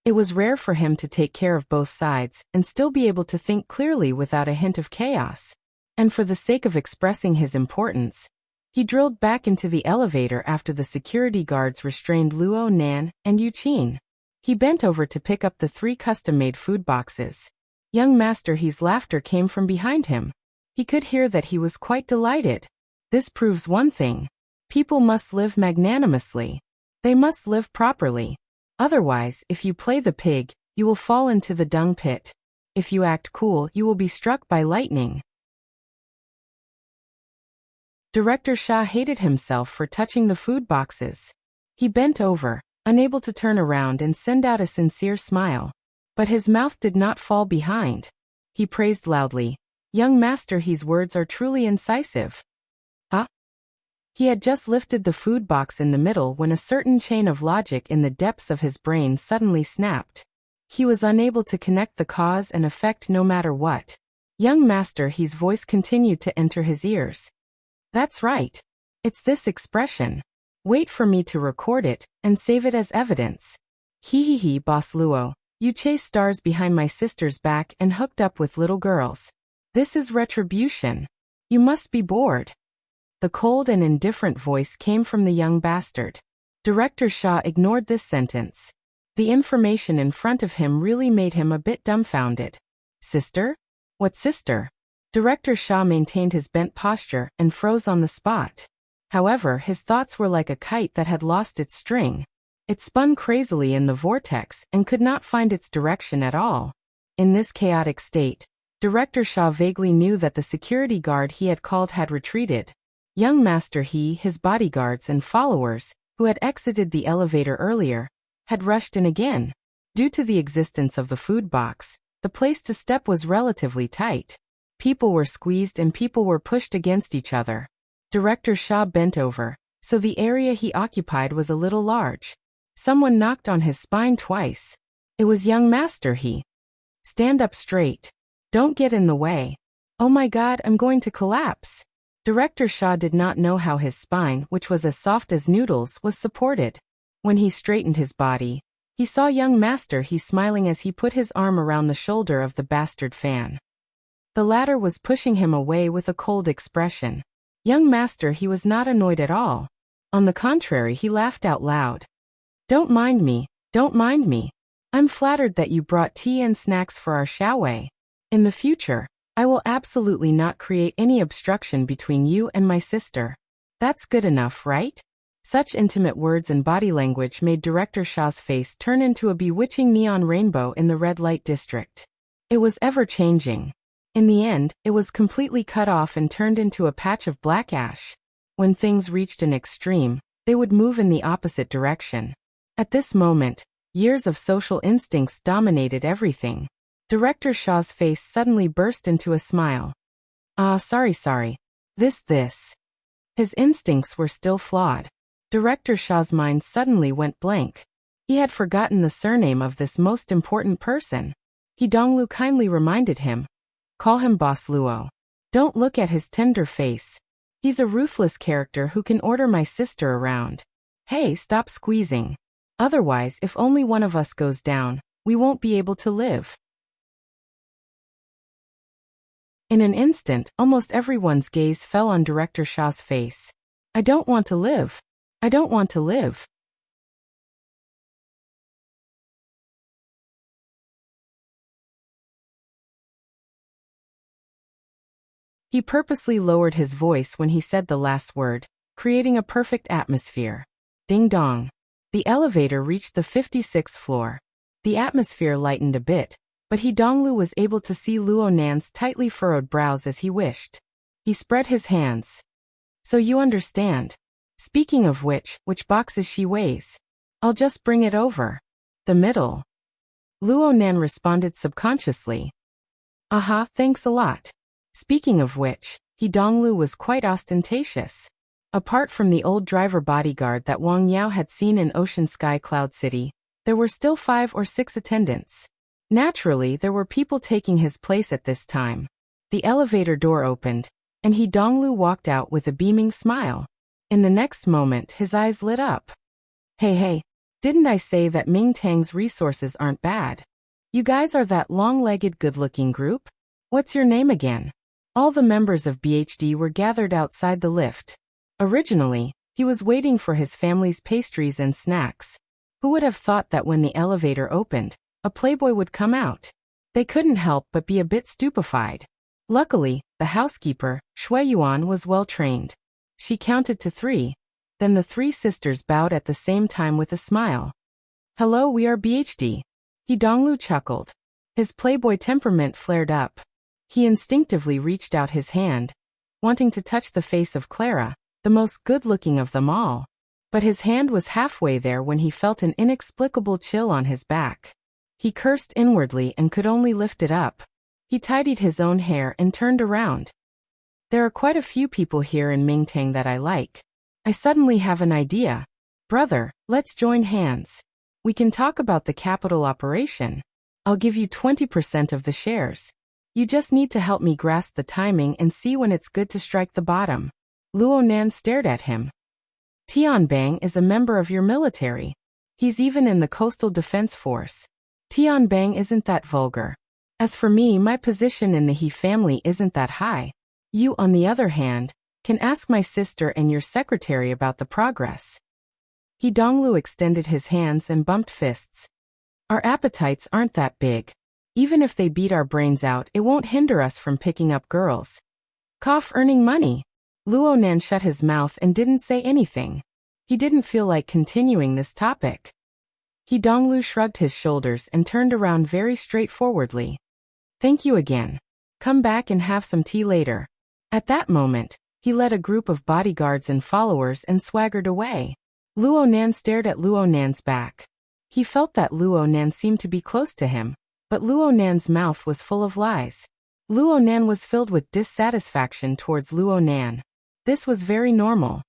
It was rare for him to take care of both sides and still be able to think clearly without a hint of chaos. And for the sake of expressing his importance, he drilled back into the elevator after the security guards restrained Luo Nan and Yu Qin. He bent over to pick up the 3 custom-made food boxes. Young Master He's laughter came from behind him. He could hear that he was quite delighted. This proves one thing. People must live magnanimously. They must live properly. Otherwise, if you play the pig, you will fall into the dung pit. If you act cool, you will be struck by lightning. Director Shah hated himself for touching the food boxes. He bent over, unable to turn around and send out a sincere smile. But his mouth did not fall behind. He praised loudly. Young Master He's words are truly incisive. He had just lifted the food box in the middle when a certain chain of logic in the depths of his brain suddenly snapped. He was unable to connect the cause and effect no matter what. Young Master He's voice continued to enter his ears. That's right. It's this expression. Wait for me to record it and save it as evidence. He, Boss Luo. You chase stars behind my sister's back and hooked up with little girls. This is retribution. You must be bored. The cold and indifferent voice came from the young bastard. Director Shah ignored this sentence. The information in front of him really made him a bit dumbfounded. Sister? What sister? Director Shah maintained his bent posture and froze on the spot. However, his thoughts were like a kite that had lost its string. It spun crazily in the vortex and could not find its direction at all. In this chaotic state, Director Shah vaguely knew that the security guard he had called had retreated. Young Master He, his bodyguards and followers, who had exited the elevator earlier, had rushed in again. Due to the existence of the food box, the place to step was relatively tight. People were squeezed and people were pushed against each other. Director Shah bent over, so the area he occupied was a little large. Someone knocked on his spine twice. It was young master. He. Stand up straight. Don't get in the way. Oh my God, I'm going to collapse. Director Shaw did not know how his spine, which was as soft as noodles, was supported. When he straightened his body, he saw young master. He smiling as he put his arm around the shoulder of the bastard fan. The latter was pushing him away with a cold expression. Young master, he was not annoyed at all. On the contrary, he laughed out loud. Don't mind me, don't mind me. I'm flattered that you brought tea and snacks for our showway. In the future, I will absolutely not create any obstruction between you and my sister. That's good enough, right? Such intimate words and body language made Director Shaw's face turn into a bewitching neon rainbow in the red light district. It was ever-changing. In the end, it was completely cut off and turned into a patch of black ash. When things reached an extreme, they would move in the opposite direction. At this moment, years of social instincts dominated everything. Director Shaw's face suddenly burst into a smile. Sorry. This. His instincts were still flawed. Director Shaw's mind suddenly went blank. He had forgotten the surname of this most important person. He Donglu kindly reminded him. Call him Boss Luo. Don't look at his tender face. He's a ruthless character who can order my sister around. Hey, stop squeezing. Otherwise, if only one of us goes down, we won't be able to live. In an instant, almost everyone's gaze fell on Director Shaw's face. I don't want to live. I don't want to live. He purposely lowered his voice when he said the last word, creating a perfect atmosphere. Ding dong. The elevator reached the 56th floor. The atmosphere lightened a bit, but Donglu was able to see Luo Nan's tightly furrowed brows as he wished. He spread his hands. So you understand. Speaking of which boxes she weighs? I'll just bring it over. The middle. Luo Nan responded subconsciously. Aha, thanks a lot. Speaking of which, Donglu was quite ostentatious. Apart from the old driver bodyguard that Wang Yao had seen in Ocean Sky Cloud City, there were still 5 or 6 attendants. Naturally, there were people taking his place at this time. The elevator door opened, and Donglu walked out with a beaming smile. In the next moment, his eyes lit up. Hey, didn't I say that Ming Tang's resources aren't bad? You guys are that long-legged good-looking group? What's your name again? All the members of BHD were gathered outside the lift. Originally, he was waiting for his family's pastries and snacks. Who would have thought that when the elevator opened, a playboy would come out? They couldn't help but be a bit stupefied. Luckily, the housekeeper, Shui Yuan, was well trained. She counted to 3. Then the 3 sisters bowed at the same time with a smile. Hello, we are BHD. Donglu chuckled. His playboy temperament flared up. He instinctively reached out his hand, wanting to touch the face of Clara, the most good-looking of them all. But his hand was halfway there when he felt an inexplicable chill on his back. He cursed inwardly and could only lift it up. He tidied his own hair and turned around. There are quite a few people here in Mingtang that I like. I suddenly have an idea. Brother, let's join hands. We can talk about the capital operation. I'll give you 20% of the shares. You just need to help me grasp the timing and see when it's good to strike the bottom. Luo Nan stared at him. Tian Bang is a member of your military. He's even in the Coastal Defense Force. Tian Bang isn't that vulgar. As for me, my position in the He family isn't that high. You, on the other hand, can ask my sister and your secretary about the progress. Donglu extended his hands and bumped fists. Our appetites aren't that big. Even if they beat our brains out, it won't hinder us from picking up girls. Cough, earning money. Luo Nan shut his mouth and didn't say anything. He didn't feel like continuing this topic. Donglu shrugged his shoulders and turned around very straightforwardly. Thank you again. Come back and have some tea later. At that moment, he led a group of bodyguards and followers and swaggered away. Luo Nan stared at Luo Nan's back. He felt that Luo Nan seemed to be close to him, but Luo Nan's mouth was full of lies. Luo Nan was filled with dissatisfaction towards Luo Nan. This was very normal.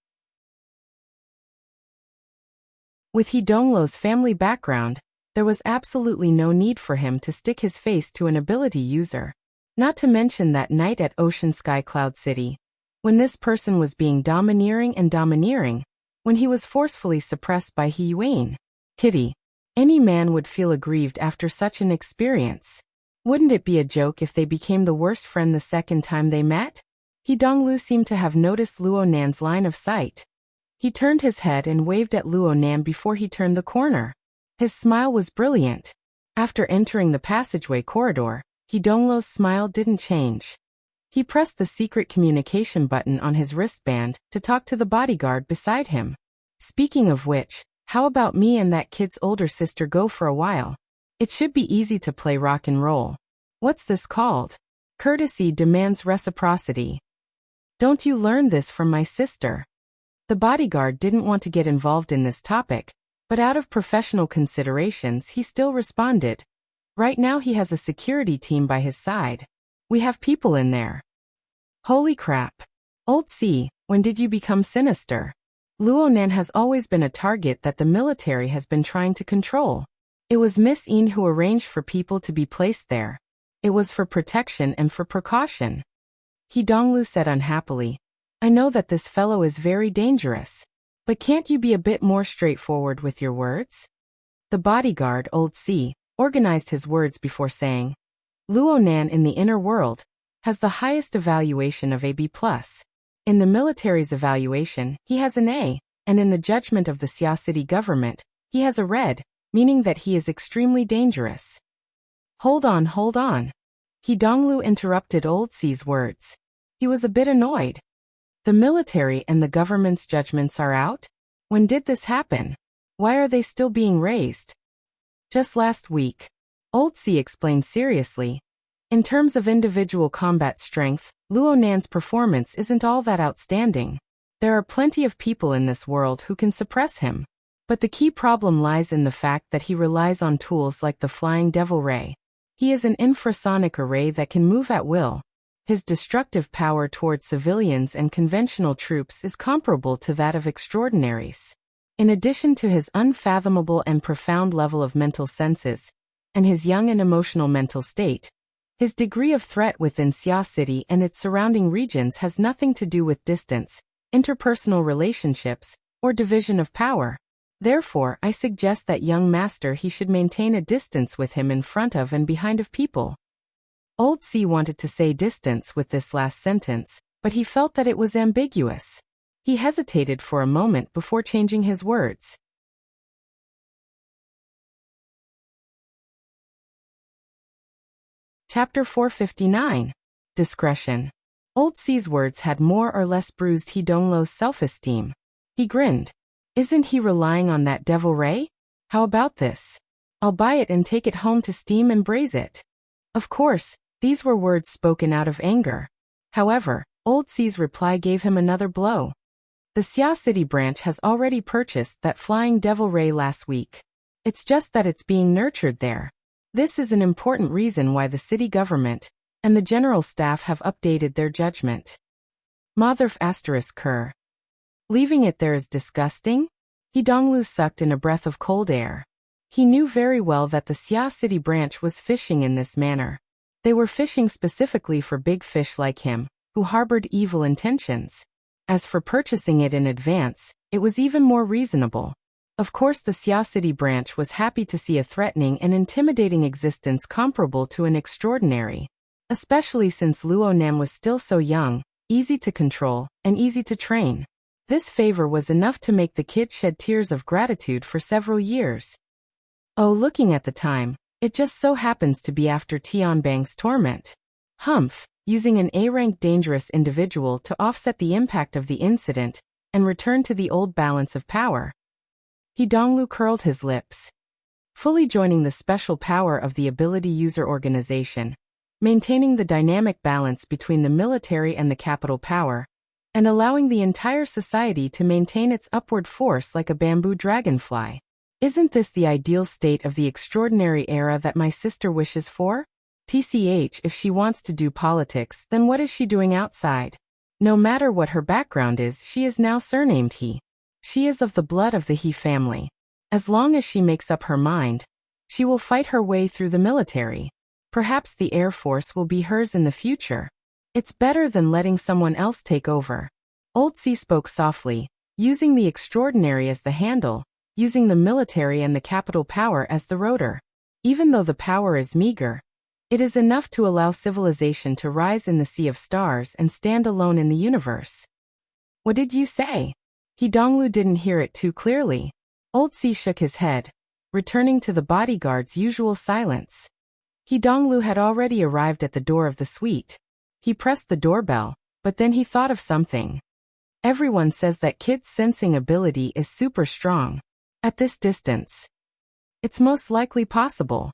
With He Donglo's family background, there was absolutely no need for him to stick his face to an ability user. Not to mention that night at Ocean Sky Cloud City, when this person was being domineering, when he was forcefully suppressed by He Yuan. Kitty. Any man would feel aggrieved after such an experience. Wouldn't it be a joke if they became the worst friend the second time they met? He Donglu seemed to have noticed Luo Nan's line of sight. He turned his head and waved at Luo Nan before he turned the corner. His smile was brilliant. After entering the passageway corridor, He Donglo's smile didn't change. He pressed the secret communication button on his wristband to talk to the bodyguard beside him. Speaking of which, how about me and that kid's older sister go for a while? It should be easy to play rock and roll. What's this called? Courtesy demands reciprocity. Don't you learn this from my sister? The bodyguard didn't want to get involved in this topic, but out of professional considerations he still responded. Right now he has a security team by his side. We have people in there. Holy crap. Old C, when did you become sinister? Luo Nan has always been a target that the military has been trying to control. It was Miss Yin who arranged for people to be placed there. It was for protection and for precaution. He Donglu said unhappily. I know that this fellow is very dangerous. But can't you be a bit more straightforward with your words? The bodyguard, Old C, organized his words before saying, Luo Nan in the inner world has the highest evaluation of AB+. In the military's evaluation, he has an A, and in the judgment of the Xia City government, he has a red, meaning that he is extremely dangerous. Hold on. He Donglu interrupted Old C's words. He was a bit annoyed. The military and the government's judgments are out? When did this happen? Why are they still being raised? Just last week. Old C explained seriously. In terms of individual combat strength, Luo Nan's performance isn't all that outstanding. There are plenty of people in this world who can suppress him. But the key problem lies in the fact that he relies on tools like the Flying Devil Ray. He is an infrasonic array that can move at will. His destructive power towards civilians and conventional troops is comparable to that of extraordinaries. In addition to his unfathomable and profound level of mental senses, and his young and emotional mental state, his degree of threat within Xia City and its surrounding regions has nothing to do with distance, interpersonal relationships, or division of power. Therefore, I suggest that young master he should maintain a distance with him in front of and behind of people. Old C wanted to say distance with this last sentence, but he felt that it was ambiguous. He hesitated for a moment before changing his words. Chapter 459. Discretion. Old C's words had more or less bruised He Donglo's self-esteem. He grinned. Isn't he relying on that devil ray? How about this? I'll buy it and take it home to steam and braise it. Of course, these were words spoken out of anger. However, Old C's reply gave him another blow. The Xia City branch has already purchased that Flying Devil Ray last week. It's just that it's being nurtured there. This is an important reason why the city government and the general staff have updated their judgment. Motherf ****. Leaving it there is disgusting? He Donglu sucked in a breath of cold air. He knew very well that the Xia City branch was fishing in this manner. They were fishing specifically for big fish like him, who harbored evil intentions. As for purchasing it in advance, it was even more reasonable. Of course the Xia City branch was happy to see a threatening and intimidating existence comparable to an extraordinary. Especially since Luo Nan was still so young, easy to control, and easy to train. This favor was enough to make the kid shed tears of gratitude for several years. Oh, looking at the time, it just so happens to be after Tianbang's torment. Humph, using an A-rank dangerous individual to offset the impact of the incident and return to the old balance of power. He Donglu curled his lips. Fully joining the special power of the ability user organization, maintaining the dynamic balance between the military and the capital power, and allowing the entire society to maintain its upward force like a bamboo dragonfly. Isn't this the ideal state of the extraordinary era that my sister wishes for? TCH, if she wants to do politics, then what is she doing outside? No matter what her background is, she is now surnamed He. She is of the blood of the He family. As long as she makes up her mind, she will fight her way through the military. Perhaps the Air Force will be hers in the future. It's better than letting someone else take over. Old C spoke softly, using the extraordinary as the handle, using the military and the capital power as the rotor. Even though the power is meager, it is enough to allow civilization to rise in the sea of stars and stand alone in the universe. What did you say? He Donglu didn't hear it too clearly. Old C shook his head, returning to the bodyguard's usual silence. He Donglu had already arrived at the door of the suite. He pressed the doorbell, but then he thought of something. Everyone says that kids' sensing ability is super strong. At this distance, it's most likely possible.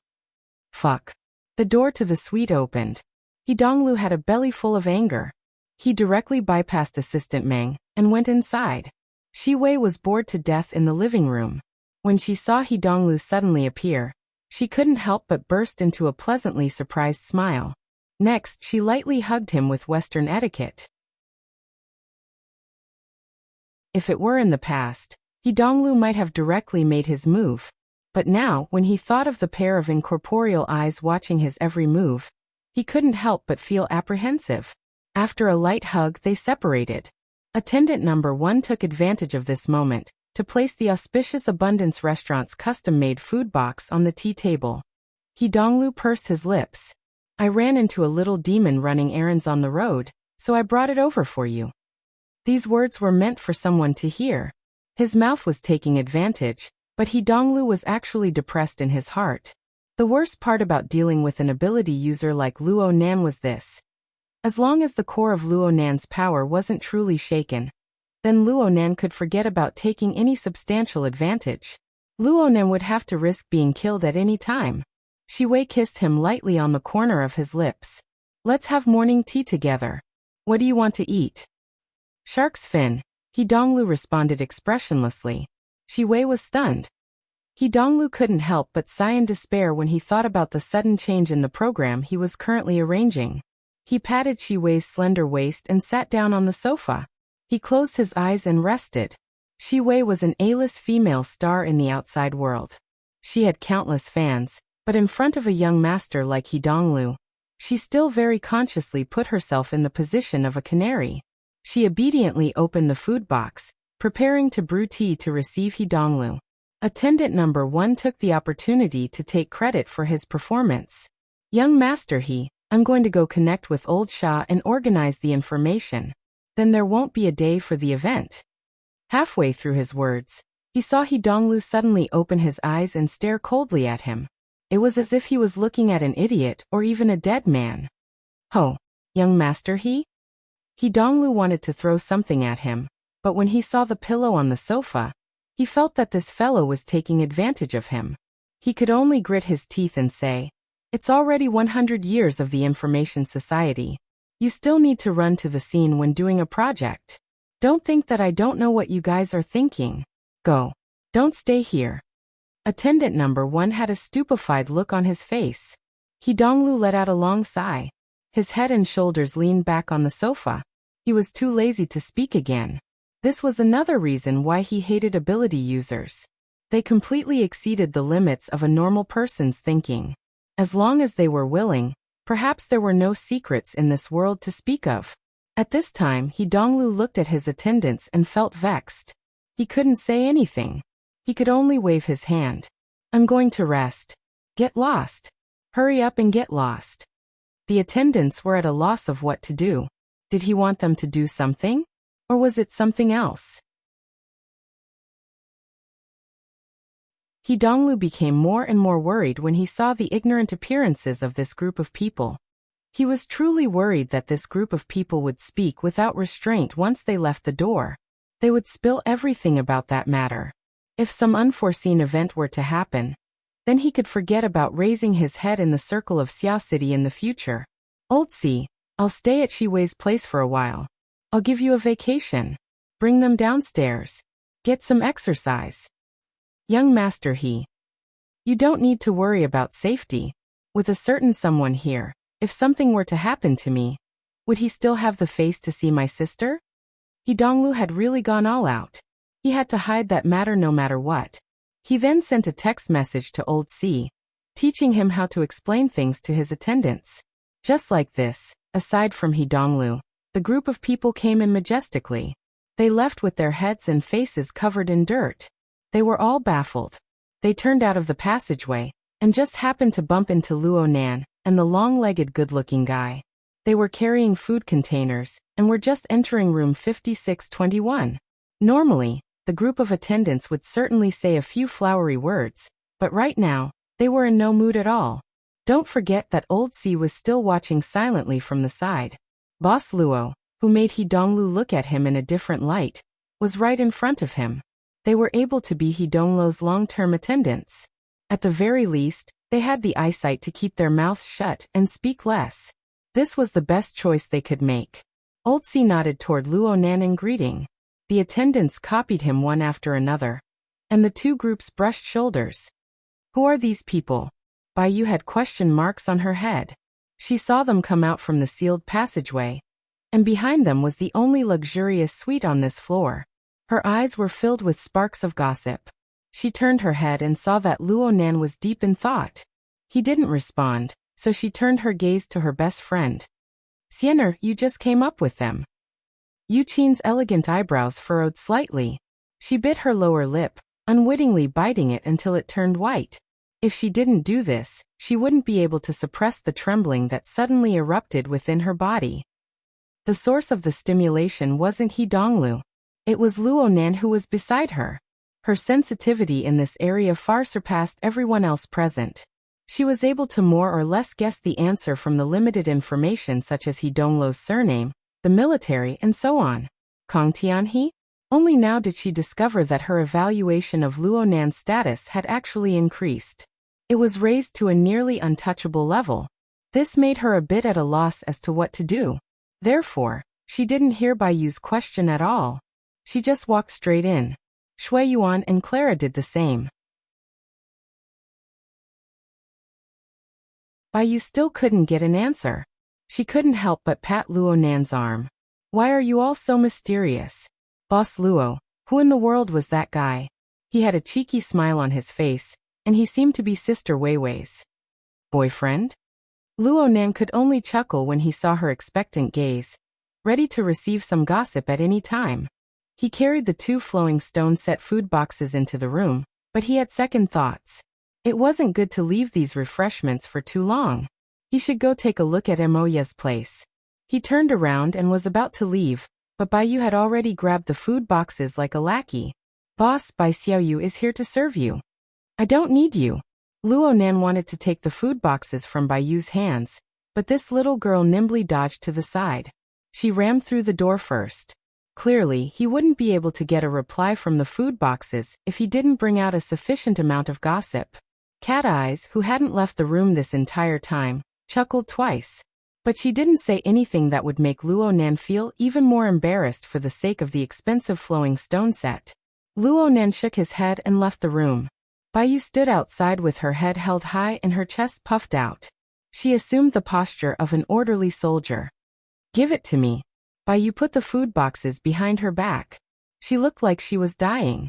Fuck. The door to the suite opened. He Donglu had a belly full of anger. He directly bypassed Assistant Meng and went inside. Shi Wei was bored to death in the living room. When she saw He Donglu suddenly appear, she couldn't help but burst into a pleasantly surprised smile. Next, she lightly hugged him with Western etiquette. If it were in the past, He Donglu might have directly made his move. But now, when he thought of the pair of incorporeal eyes watching his every move, he couldn't help but feel apprehensive. After a light hug, they separated. Attendant number 1 took advantage of this moment to place the auspicious Abundance Restaurant's custom-made food box on the tea table. He Donglu pursed his lips. I ran into a little demon running errands on the road, so I brought it over for you. These words were meant for someone to hear. His mouth was taking advantage, but He Donglu was actually depressed in his heart. The worst part about dealing with an ability user like Luo Nan was this. As long as the core of Luo Nan's power wasn't truly shaken, then Luo Nan could forget about taking any substantial advantage. Luo Nan would have to risk being killed at any time. Shi Wei kissed him lightly on the corner of his lips. Let's have morning tea together. What do you want to eat? Shark's fin. He Donglu responded expressionlessly. Shi Wei was stunned. He Donglu couldn't help but sigh in despair when he thought about the sudden change in the program he was currently arranging. He patted Shi Wei's slender waist and sat down on the sofa. He closed his eyes and rested. Shi Wei was an A-list female star in the outside world. She had countless fans, but in front of a young master like He Donglu, she still very consciously put herself in the position of a canary. She obediently opened the food box, preparing to brew tea to receive He Donglu. Attendant number 1 took the opportunity to take credit for his performance. Young master I'm going to go connect with old Shah and organize the information. Then there won't be a day for the event. Halfway through his words, he saw He Donglu suddenly open his eyes and stare coldly at him. It was as if he was looking at an idiot or even a dead man. Ho, young master He Donglu wanted to throw something at him, but when he saw the pillow on the sofa, he felt that this fellow was taking advantage of him. He could only grit his teeth and say, it's already 100 years of the Information Society. You still need to run to the scene when doing a project. Don't think that I don't know what you guys are thinking. Go. Don't stay here. Attendant number 1 had a stupefied look on his face. He Donglu let out a long sigh. His head and shoulders leaned back on the sofa. He was too lazy to speak again. This was another reason why he hated ability users. They completely exceeded the limits of a normal person's thinking. As long as they were willing, perhaps there were no secrets in this world to speak of. At this time, He Donglu looked at his attendants and felt vexed. He couldn't say anything. He could only wave his hand. I'm going to rest. Get lost. Hurry up and get lost. The attendants were at a loss of what to do. Did he want them to do something? Or was it something else? He Donglu became more and more worried when he saw the ignorant appearances of this group of people. He was truly worried that this group of people would speak without restraint once they left the door. They would spill everything about that matter. If some unforeseen event were to happen, then he could forget about raising his head in the circle of Xia City in the future. Old C, I'll stay at Shi Wei's place for a while. I'll give you a vacation. Bring them downstairs. Get some exercise. Young master you don't need to worry about safety. With a certain someone here, if something were to happen to me, would he still have the face to see my sister? He Donglu had really gone all out. He had to hide that matter no matter what. He then sent a text message to Old C, teaching him how to explain things to his attendants. Just like this, aside from He Donglu, the group of people came in majestically. They left with their heads and faces covered in dirt. They were all baffled. They turned out of the passageway, and just happened to bump into Luo Nan and the long-legged good-looking guy. They were carrying food containers, and were just entering room 5621. Normally, the group of attendants would certainly say a few flowery words, but right now, they were in no mood at all. Don't forget that Old C was still watching silently from the side. Boss Luo, who made He Donglu look at him in a different light, was right in front of him. They were able to be He Donglu's long-term attendants. At the very least, they had the eyesight to keep their mouths shut and speak less. This was the best choice they could make. Old C nodded toward Luo Nan in greeting. The attendants copied him one after another, and the two groups brushed shoulders. Who are these people? Bai Yu had question marks on her head. She saw them come out from the sealed passageway, and behind them was the only luxurious suite on this floor. Her eyes were filled with sparks of gossip. She turned her head and saw that Luo Nan was deep in thought. He didn't respond, so she turned her gaze to her best friend. Xiener, you just came up with them. Yu Qin's elegant eyebrows furrowed slightly. She bit her lower lip, unwittingly biting it until it turned white. If she didn't do this, she wouldn't be able to suppress the trembling that suddenly erupted within her body. The source of the stimulation wasn't He Donglu. It was Luo Nan who was beside her. Her sensitivity in this area far surpassed everyone else present. She was able to more or less guess the answer from the limited information such as He Donglu's surname, the military, and so on. Kong Tianhe? Only now did she discover that her evaluation of Luo Nan's status had actually increased. It was raised to a nearly untouchable level. This made her a bit at a loss as to what to do. Therefore, she didn't hear Bai Yu's question at all. She just walked straight in. Shui Yuan and Clara did the same. Bai Yu still couldn't get an answer. She couldn't help but pat Luo Nan's arm. Why are you all so mysterious? Boss Luo, who in the world was that guy? He had a cheeky smile on his face, and he seemed to be Sister Weiwei's boyfriend? Luo Nan could only chuckle when he saw her expectant gaze, ready to receive some gossip at any time. He carried the two flowing stone-set food boxes into the room, but he had second thoughts. It wasn't good to leave these refreshments for too long. He should go take a look at Moya's place. He turned around and was about to leave, but Bai Yu had already grabbed the food boxes like a lackey. Boss, Bai Xiaoyu is here to serve you. I don't need you. Luo Nan wanted to take the food boxes from Bai Yu's hands, but this little girl nimbly dodged to the side. She rammed through the door first. Clearly, he wouldn't be able to get a reply from the food boxes if he didn't bring out a sufficient amount of gossip. Cat Eyes, who hadn't left the room this entire time, chuckled twice. But she didn't say anything that would make Luo Nan feel even more embarrassed for the sake of the expensive flowing stone set. Luo Nan shook his head and left the room. Bai Yu stood outside with her head held high and her chest puffed out. She assumed the posture of an orderly soldier. Give it to me. Bai Yu put the food boxes behind her back. She looked like she was dying.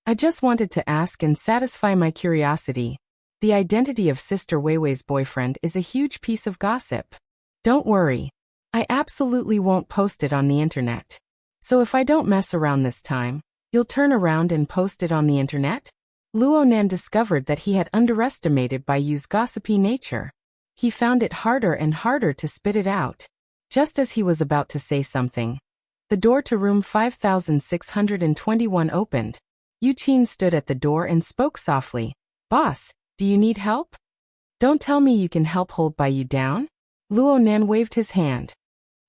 I just wanted to ask and satisfy my curiosity. The identity of Sister Weiwei's boyfriend is a huge piece of gossip. Don't worry. I absolutely won't post it on the internet. So if I don't mess around this time, you'll turn around and post it on the internet? Luo Nan discovered that he had underestimated Bai Yu's gossipy nature. He found it harder and harder to spit it out. Just as he was about to say something, the door to room 5621 opened. Yu Qin stood at the door and spoke softly. Boss, do you need help? Don't tell me you can help hold Bai Yu down? Luo Nan waved his hand.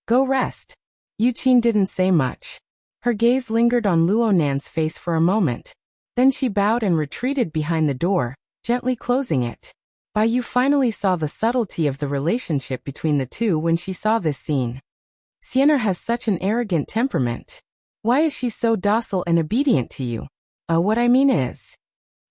Go rest. Yu Qin didn't say much. Her gaze lingered on Luo Nan's face for a moment. Then she bowed and retreated behind the door, gently closing it. Bai Yu finally saw the subtlety of the relationship between the two when she saw this scene. Xiener has such an arrogant temperament. Why is she so docile and obedient to you? What I mean is...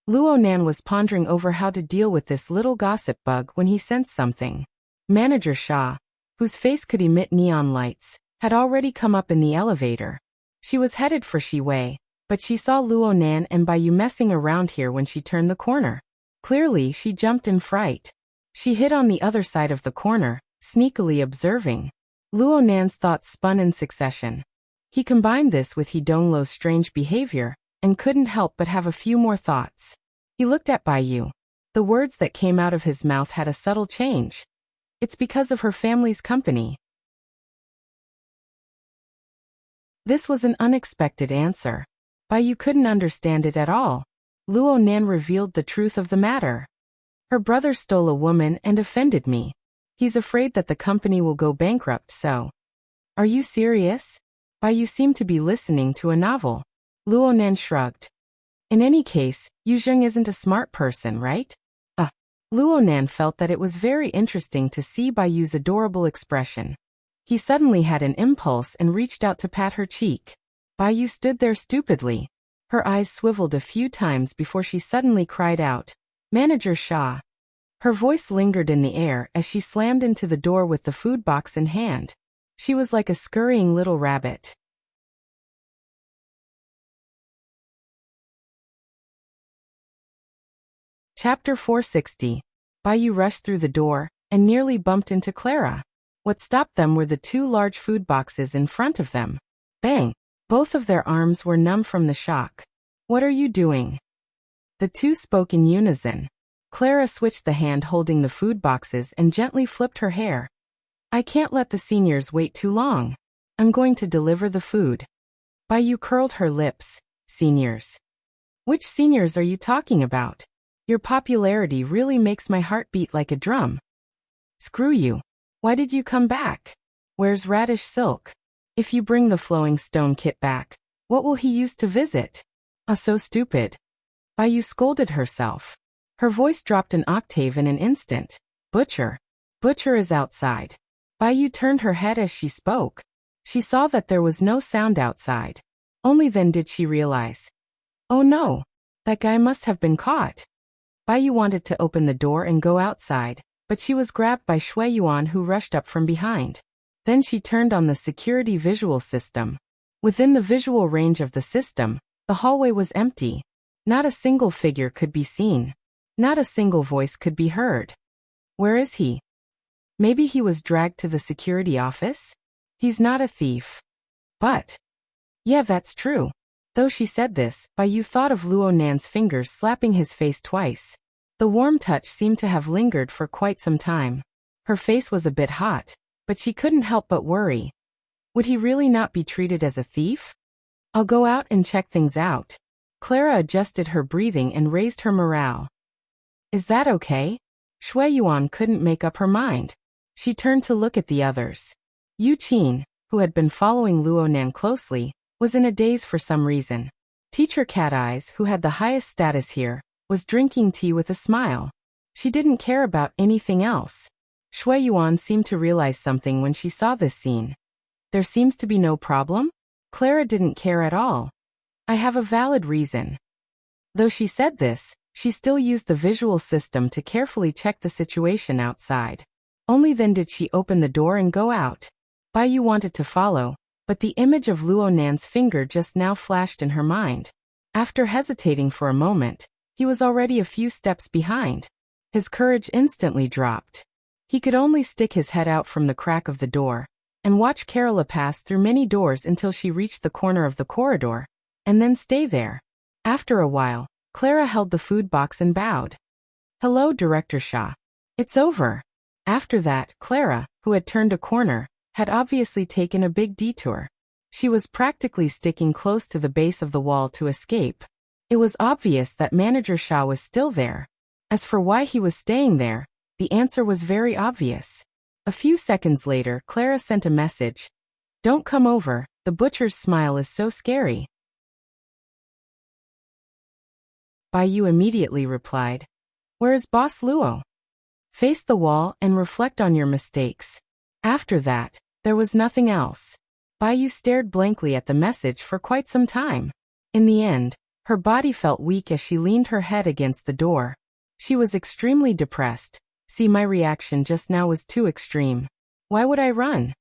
Luo Nan was pondering over how to deal with this little gossip bug when he sensed something. Manager Sha, whose face could emit neon lights, had already come up in the elevator. She was headed for Shi Wei, but she saw Luo Nan and Bai Yu messing around here when she turned the corner. Clearly, she jumped in fright. She hid on the other side of the corner, sneakily observing. Luo Nan's thoughts spun in succession. He combined this with He Donglo's strange behavior, and couldn't help but have a few more thoughts. He looked at Bai Yu. The words that came out of his mouth had a subtle change. It's because of her family's company. This was an unexpected answer. Bai Yu couldn't understand it at all. Luo Nan revealed the truth of the matter. Her brother stole a woman and offended me. He's afraid that the company will go bankrupt, so. Are you serious? Bai Yu seemed to be listening to a novel. Luo Nan shrugged. In any case, Yu Zheng isn't a smart person, right? Luo Nan felt that it was very interesting to see Bai Yu's adorable expression. He suddenly had an impulse and reached out to pat her cheek. Bai Yu stood there stupidly. Her eyes swiveled a few times before she suddenly cried out, "Manager Xia." Her voice lingered in the air as she slammed into the door with the food box in hand. She was like a scurrying little rabbit. Chapter 460. Bai Yu rushed through the door and nearly bumped into Clara. What stopped them were the two large food boxes in front of them. Bang! Both of their arms were numb from the shock. "What are you doing?" The two spoke in unison. Clara switched the hand holding the food boxes and gently flipped her hair. "I can't let the seniors wait too long. I'm going to deliver the food." Bai Yu curled her lips. "Seniors? Which seniors are you talking about? Your popularity really makes my heart beat like a drum." "Screw you. Why did you come back? Where's Radish Silk? If you bring the Flowing Stone kit back, what will he use to visit?" So stupid." Bai Yu scolded herself. Her voice dropped an octave in an instant. "Butcher. Butcher is outside." Bai Yu turned her head as she spoke. She saw that there was no sound outside. Only then did she realize. Oh no, that guy must have been caught. Bai Yu wanted to open the door and go outside, but she was grabbed by Shui Yuan, who rushed up from behind. Then she turned on the security visual system. Within the visual range of the system, the hallway was empty. Not a single figure could be seen. Not a single voice could be heard. Where is he? Maybe he was dragged to the security office? He's not a thief. But. Yeah, that's true. Though she said this, Bai Yu thought of Luo Nan's fingers slapping his face twice. The warm touch seemed to have lingered for quite some time. Her face was a bit hot, but she couldn't help but worry. Would he really not be treated as a thief? "I'll go out and check things out." Clara adjusted her breathing and raised her morale. "Is that okay?" Shui Yuan couldn't make up her mind. She turned to look at the others. Yu Qin, who had been following Luo Nan closely, was in a daze for some reason. Teacher Cat Eyes, who had the highest status here, was drinking tea with a smile. She didn't care about anything else. Shui Yuan seemed to realize something when she saw this scene. There seems to be no problem? Clara didn't care at all. I have a valid reason. Though she said this, she still used the visual system to carefully check the situation outside. Only then did she open the door and go out. Bai Yu wanted to follow, but the image of Luo Nan's finger just now flashed in her mind. After hesitating for a moment, he was already a few steps behind. His courage instantly dropped. He could only stick his head out from the crack of the door and watch Carola pass through many doors until she reached the corner of the corridor, and then stay there. After a while, Clara held the food box and bowed. "Hello, Director Xia. It's over." After that, Clara, who had turned a corner, had obviously taken a big detour. She was practically sticking close to the base of the wall to escape. It was obvious that Manager Xia was still there. As for why he was staying there, the answer was very obvious. A few seconds later, Clara sent a message. "Don't come over, the butcher's smile is so scary." Bai Yu immediately replied, "Where is Boss Luo? Face the wall and reflect on your mistakes." After that, there was nothing else. Bai Yu stared blankly at the message for quite some time. In the end, her body felt weak as she leaned her head against the door. She was extremely depressed. See, my reaction just now was too extreme. Why would I run?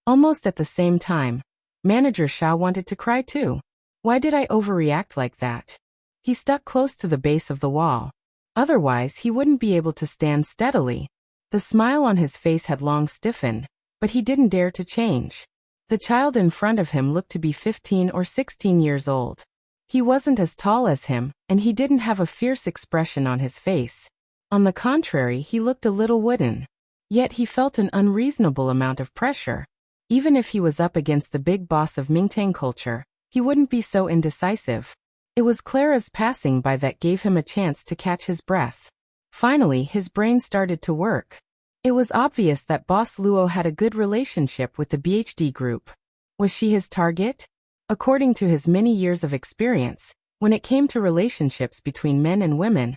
Almost at the same time, Manager Xia wanted to cry too. Why did I overreact like that? He stuck close to the base of the wall. Otherwise, he wouldn't be able to stand steadily. The smile on his face had long stiffened, but he didn't dare to change. The child in front of him looked to be 15 or 16 years old. He wasn't as tall as him, and he didn't have a fierce expression on his face. On the contrary, he looked a little wooden. Yet he felt an unreasonable amount of pressure. Even if he was up against the big boss of Mingtang culture, he wouldn't be so indecisive. It was Clara's passing by that gave him a chance to catch his breath. Finally, his brain started to work. It was obvious that Boss Luo had a good relationship with the BHD group. Was she his target? According to his many years of experience, when it came to relationships between men and women,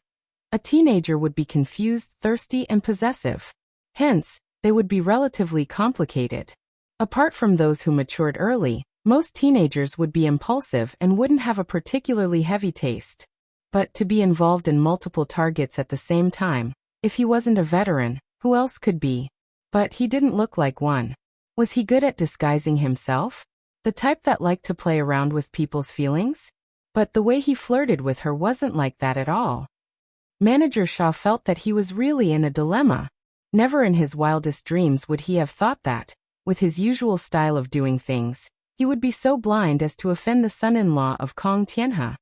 a teenager would be confused, thirsty, and possessive. Hence, they would be relatively complicated. Apart from those who matured early, most teenagers would be impulsive and wouldn't have a particularly heavy taste. But to be involved in multiple targets at the same time, if he wasn't a veteran, who else could be? But he didn't look like one. Was he good at disguising himself? The type that liked to play around with people's feelings? But the way he flirted with her wasn't like that at all. Manager Shaw felt that he was really in a dilemma. Never in his wildest dreams would he have thought that, with his usual style of doing things, he would be so blind as to offend the son-in-law of Kong Tianhe.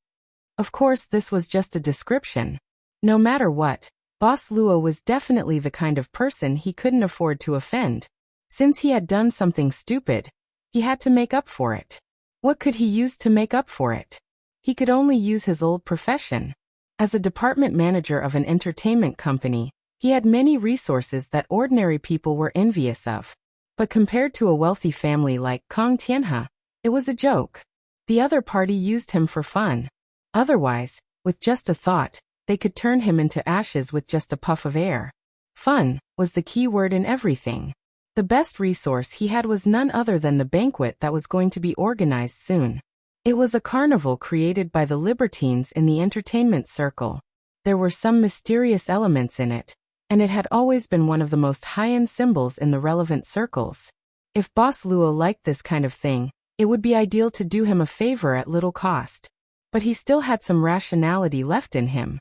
Of course, this was just a description. No matter what, Boss Luo was definitely the kind of person he couldn't afford to offend. Since he had done something stupid, he had to make up for it. What could he use to make up for it? He could only use his old profession. As a department manager of an entertainment company, he had many resources that ordinary people were envious of. But compared to a wealthy family like Kong Tianhe, it was a joke. The other party used him for fun. Otherwise, with just a thought, they could turn him into ashes with just a puff of air. Fun was the key word in everything. The best resource he had was none other than the banquet that was going to be organized soon. It was a carnival created by the libertines in the entertainment circle. There were some mysterious elements in it, and it had always been one of the most high-end symbols in the relevant circles. If Boss Luo liked this kind of thing, it would be ideal to do him a favor at little cost. But he still had some rationality left in him.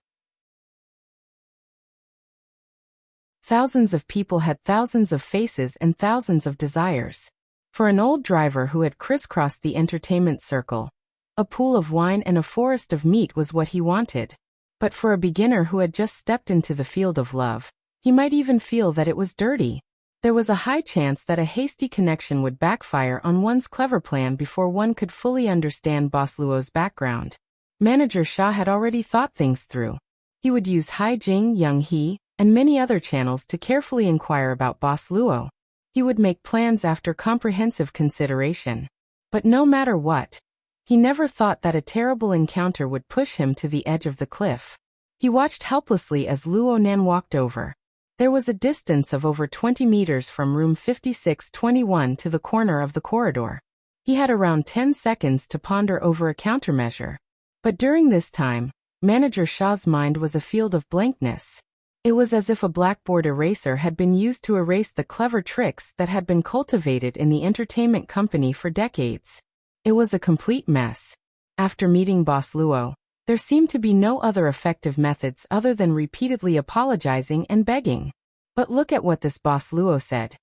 Thousands of people had thousands of faces and thousands of desires. For an old driver who had crisscrossed the entertainment circle, a pool of wine and a forest of meat was what he wanted. But for a beginner who had just stepped into the field of love, he might even feel that it was dirty. There was a high chance that a hasty connection would backfire on one's clever plan before one could fully understand Boss Luo's background. Manager Xia had already thought things through. He would use Hai Jing, Young He, and many other channels to carefully inquire about Boss Luo. He would make plans after comprehensive consideration. But no matter what, he never thought that a terrible encounter would push him to the edge of the cliff. He watched helplessly as Luo Nan walked over. There was a distance of over 20 meters from room 5621 to the corner of the corridor. He had around 10 seconds to ponder over a countermeasure. But during this time, Manager Xia's mind was a field of blankness. It was as if a blackboard eraser had been used to erase the clever tricks that had been cultivated in the entertainment company for decades. It was a complete mess. After meeting Boss Luo, there seemed to be no other effective methods other than repeatedly apologizing and begging. But look at what this Boss Luo said.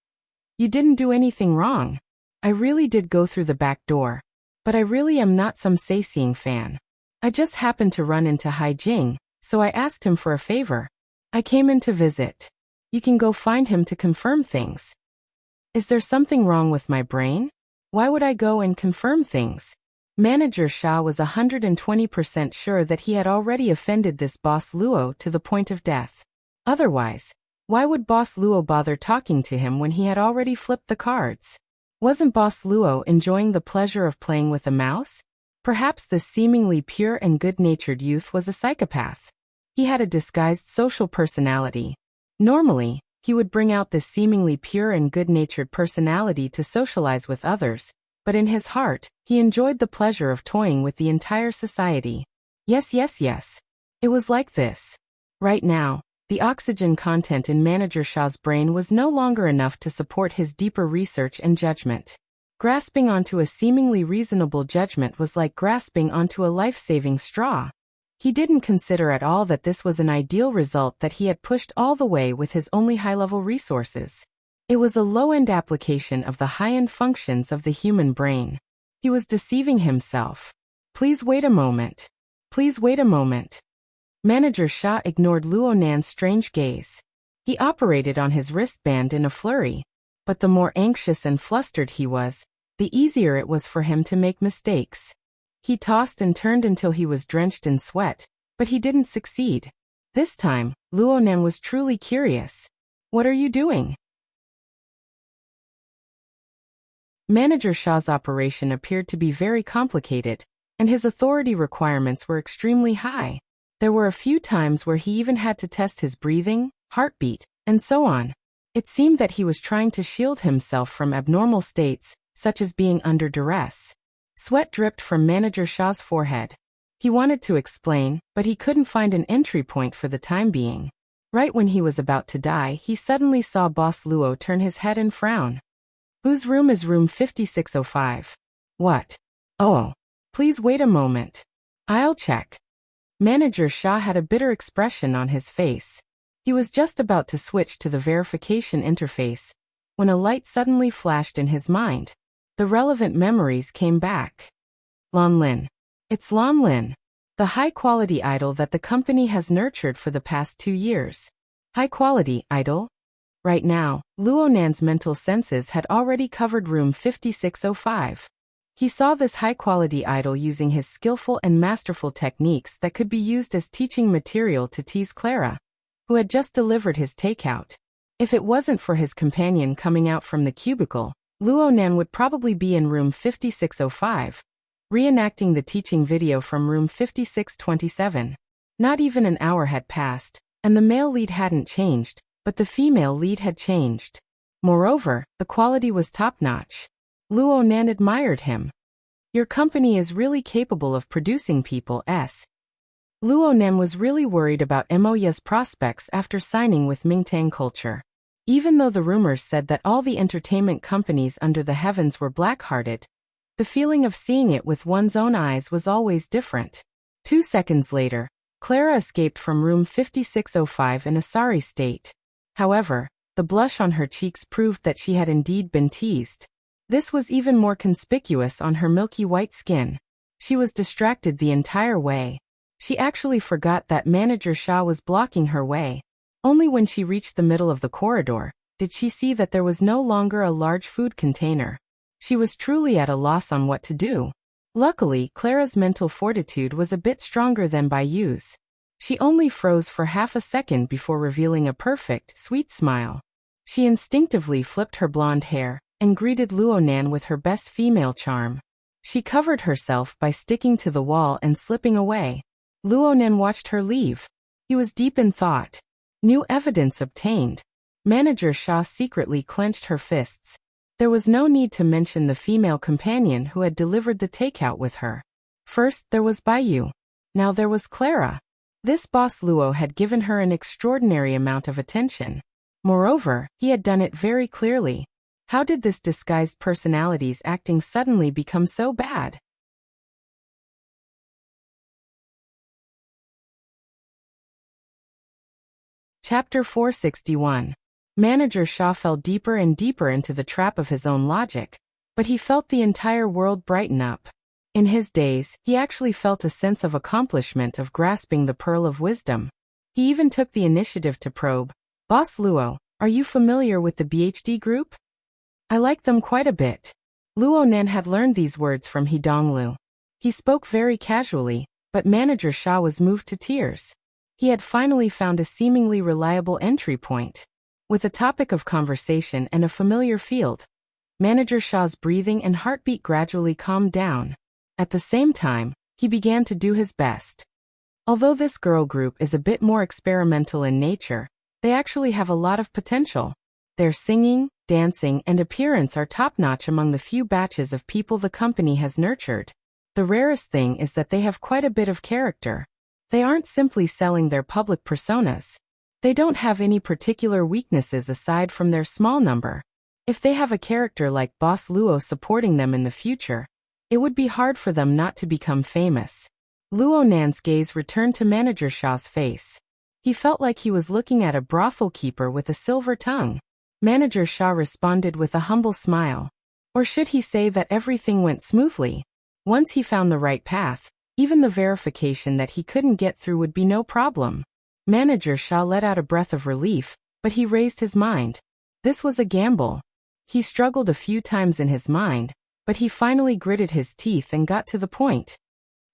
You didn't do anything wrong. I really did go through the back door. But I really am not some sightseeing fan. I just happened to run into Hai Jing, so I asked him for a favor. I came in to visit. You can go find him to confirm things. Is there something wrong with my brain? Why would I go and confirm things? Manager Xia was 120% sure that he had already offended this Boss Luo to the point of death. Otherwise, why would Boss Luo bother talking to him when he had already flipped the cards? Wasn't Boss Luo enjoying the pleasure of playing with a mouse? Perhaps this seemingly pure and good-natured youth was a psychopath. He had a disguised social personality. Normally, he would bring out this seemingly pure and good-natured personality to socialize with others, but in his heart, he enjoyed the pleasure of toying with the entire society. Yes. It was like this. Right now, the oxygen content in Manager Xia's brain was no longer enough to support his deeper research and judgment. Grasping onto a seemingly reasonable judgment was like grasping onto a life-saving straw. He didn't consider at all that this was an ideal result that he had pushed all the way with his only high-level resources. It was a low-end application of the high-end functions of the human brain. He was deceiving himself. Please wait a moment. Please wait a moment. Manager Shah ignored Luo Nan's strange gaze. He operated on his wristband in a flurry, but the more anxious and flustered he was, the easier it was for him to make mistakes. He tossed and turned until he was drenched in sweat, but he didn't succeed. This time, Luo Nan was truly curious. What are you doing? Manager Shah's operation appeared to be very complicated, and his authority requirements were extremely high. There were a few times where he even had to test his breathing, heartbeat, and so on. It seemed that he was trying to shield himself from abnormal states, such as being under duress. Sweat dripped from Manager Shah's forehead. He wanted to explain, but he couldn't find an entry point for the time being. Right when he was about to die, he suddenly saw Boss Luo turn his head and frown. Whose room is room 5605? What? Oh. Please wait a moment. I'll check. Manager Shah had a bitter expression on his face. He was just about to switch to the verification interface when a light suddenly flashed in his mind. The relevant memories came back. Lan Lin. It's Lan Lin, the high-quality idol that the company has nurtured for the past 2 years. High-quality idol? Right now, Luo Nan's mental senses had already covered room 5605. He saw this high-quality idol using his skillful and masterful techniques that could be used as teaching material to tease Clara, who had just delivered his takeout. If it wasn't for his companion coming out from the cubicle, Luo Nan would probably be in room 5605, reenacting the teaching video from room 5627. Not even an hour had passed, and the male lead hadn't changed, but the female lead had changed. Moreover, the quality was top-notch. Luo Nan admired him. Your company is really capable of producing people. Luo Nan was really worried about Moya's prospects after signing with Mingtang Culture. Even though the rumors said that all the entertainment companies under the heavens were black-hearted, the feeling of seeing it with one's own eyes was always different. 2 seconds later, Clara escaped from room 5605 in a sorry state. However, the blush on her cheeks proved that she had indeed been teased. This was even more conspicuous on her milky white skin. She was distracted the entire way. She actually forgot that Manager Shah was blocking her way. Only when she reached the middle of the corridor did she see that there was no longer a large food container. She was truly at a loss on what to do. Luckily, Clara's mental fortitude was a bit stronger than Bayu's. She only froze for half a second before revealing a perfect, sweet smile. She instinctively flipped her blonde hair and greeted Luo Nan with her best female charm. She covered herself by sticking to the wall and slipping away. Luo Nan watched her leave. He was deep in thought. New evidence obtained. Manager Shah secretly clenched her fists. There was no need to mention the female companion who had delivered the takeout with her. First there was Bayu. Now there was Clara. This boss Luo had given her an extraordinary amount of attention. Moreover, he had done it very clearly. How did this disguised personality's acting suddenly become so bad? Chapter 461. Manager Shah fell deeper and deeper into the trap of his own logic, but he felt the entire world brighten up. In his days, he actually felt a sense of accomplishment of grasping the pearl of wisdom. He even took the initiative to probe. Boss Luo, are you familiar with the BHD group? I like them quite a bit. Luo Nan had learned these words from Hidonglu. He spoke very casually, but Manager Shah was moved to tears. He had finally found a seemingly reliable entry point. With a topic of conversation and a familiar field, Manager Shah's breathing and heartbeat gradually calmed down. At the same time, he began to do his best. Although this girl group is a bit more experimental in nature, they actually have a lot of potential. Their singing, dancing, and appearance are top-notch among the few batches of people the company has nurtured. The rarest thing is that they have quite a bit of character. They aren't simply selling their public personas. They don't have any particular weaknesses aside from their small number. If they have a character like Boss Luo supporting them in the future, it would be hard for them not to become famous. Luo Nan's gaze returned to Manager Shaw's face. He felt like he was looking at a brothel keeper with a silver tongue. Manager Shaw responded with a humble smile. Or should he say that everything went smoothly? Once he found the right path, even the verification that he couldn't get through would be no problem. Manager Shaw let out a breath of relief, but he raised his mind. This was a gamble. He struggled a few times in his mind, but he finally gritted his teeth and got to the point.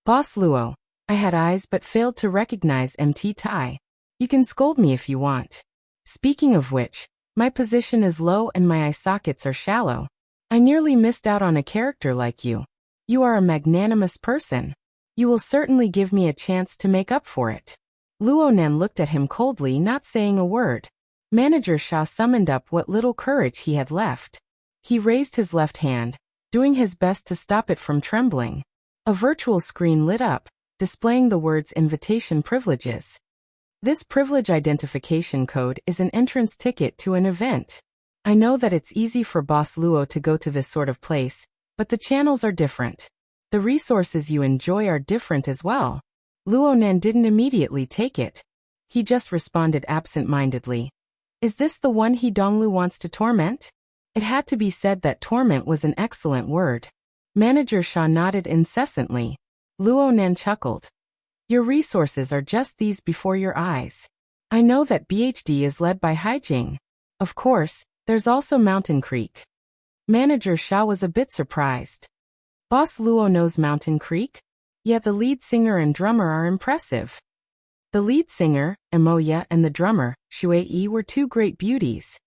Boss Luo, I had eyes but failed to recognize MT Tai. You can scold me if you want. Speaking of which, my position is low and my eye sockets are shallow. I nearly missed out on a character like you. You are a magnanimous person. You will certainly give me a chance to make up for it. Luo Nan looked at him coldly, not saying a word. Manager Shaw summoned up what little courage he had left. He raised his left hand, doing his best to stop it from trembling. A virtual screen lit up, displaying the words invitation privileges. This privilege identification code is an entrance ticket to an event. I know that it's easy for Boss Luo to go to this sort of place, but the channels are different. The resources you enjoy are different as well. Luo Nan didn't immediately take it. He just responded absent-mindedly. Is this the one he Donglu wants to torment? It had to be said that torment was an excellent word. Manager Shaw nodded incessantly. Luo Nan chuckled. Your resources are just these before your eyes. I know that BHD is led by Haijing. Of course, there's also Mountain Creek. Manager Shaw was a bit surprised. Boss Luo knows Mountain Creek? Yet the lead singer and drummer are impressive. The lead singer, Emoya, and the drummer, Shui-Yi, were two great beauties.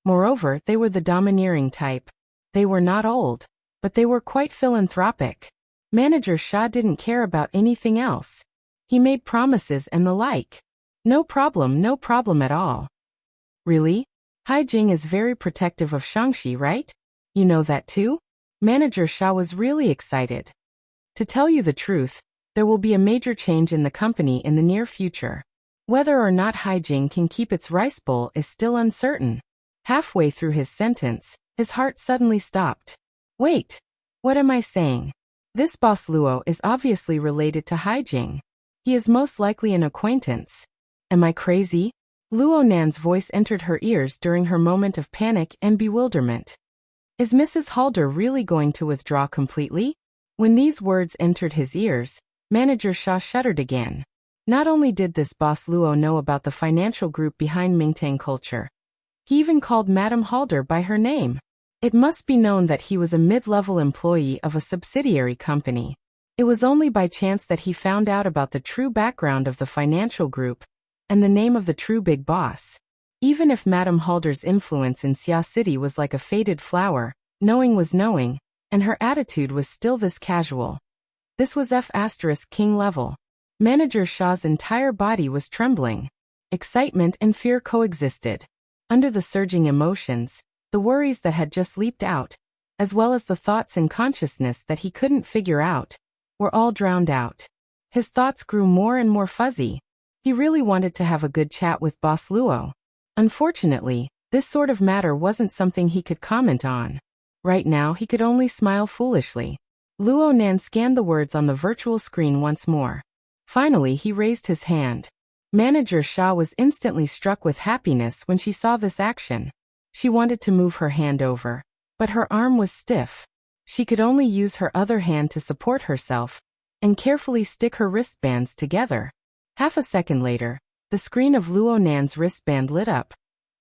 Moreover, they were the domineering type. They were not old, but they were quite philanthropic. Manager Shaw didn't care about anything else. He made promises and the like. No problem at all. Really? Haijing is very protective of Shangxi, right? You know that too? Manager Shaw was really excited. To tell you the truth, there will be a major change in the company in the near future. Whether or not Haijing can keep its rice bowl is still uncertain. Halfway through his sentence, his heart suddenly stopped. Wait, what am I saying? This Boss Luo is obviously related to Haijing. He is most likely an acquaintance. Am I crazy? Luo Nan's voice entered her ears during her moment of panic and bewilderment. Is Mrs. Halder really going to withdraw completely? When these words entered his ears, Manager Shaw shuddered again. Not only did this Boss Luo know about the financial group behind Mingtang culture, he even called Madame Halder by her name. It must be known that he was a mid-level employee of a subsidiary company. It was only by chance that he found out about the true background of the financial group and the name of the true big boss. Even if Madame Halder's influence in Xia City was like a faded flower, knowing was knowing, and her attitude was still this casual. This was F*King level. Manager Shaw's entire body was trembling. Excitement and fear coexisted. Under the surging emotions, the worries that had just leaped out, as well as the thoughts and consciousness that he couldn't figure out, were all drowned out. His thoughts grew more and more fuzzy. He really wanted to have a good chat with Boss Luo. Unfortunately, this sort of matter wasn't something he could comment on. Right now he could only smile foolishly. Luo Nan scanned the words on the virtual screen once more. Finally he raised his hand. Manager Shaw was instantly struck with happiness when she saw this action. She wanted to move her hand over, but her arm was stiff. She could only use her other hand to support herself and carefully stick her wristbands together. Half a second later, the screen of Luo Nan's wristband lit up,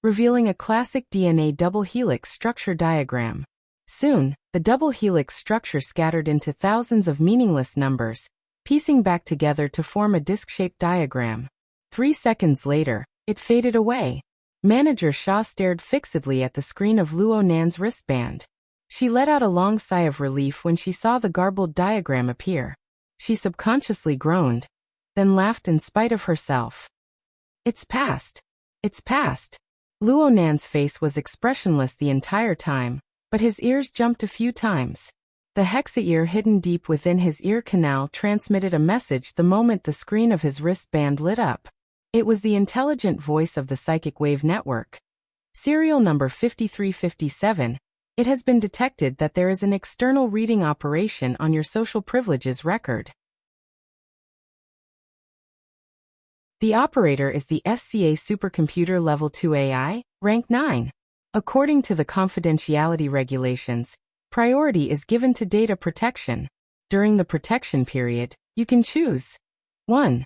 revealing a classic DNA double helix structure diagram. Soon, the double helix structure scattered into thousands of meaningless numbers, piecing back together to form a disc-shaped diagram. 3 seconds later, it faded away. Manager Shaw stared fixedly at the screen of Luo Nan's wristband. She let out a long sigh of relief when she saw the garbled diagram appear. She subconsciously groaned, then laughed in spite of herself. It's past. It's past. Luo Nan's face was expressionless the entire time, but his ears jumped a few times. The hexa-ear hidden deep within his ear canal transmitted a message the moment the screen of his wristband lit up. It was the intelligent voice of the psychic wave network. Serial number 5357. It has been detected that there is an external reading operation on your social privileges record. The operator is the SCA Supercomputer Level 2 AI, Rank 9. According to the confidentiality regulations, priority is given to data protection. During the protection period, you can choose 1.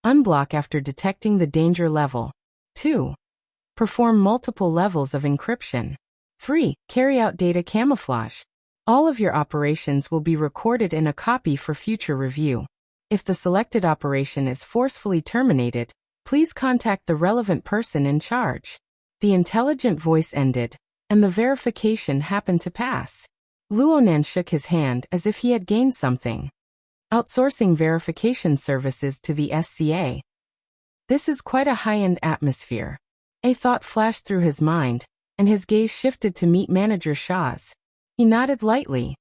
Unblock after detecting the danger level. 2. Perform multiple levels of encryption. 3. Carry out data camouflage. All of your operations will be recorded in a copy for future review. If the selected operation is forcefully terminated, please contact the relevant person in charge. The intelligent voice ended, and the verification happened to pass. Luonan shook his hand as if he had gained something. Outsourcing verification services to the SCA. This is quite a high-end atmosphere. A thought flashed through his mind, and his gaze shifted to meet Manager Shaw's. He nodded lightly.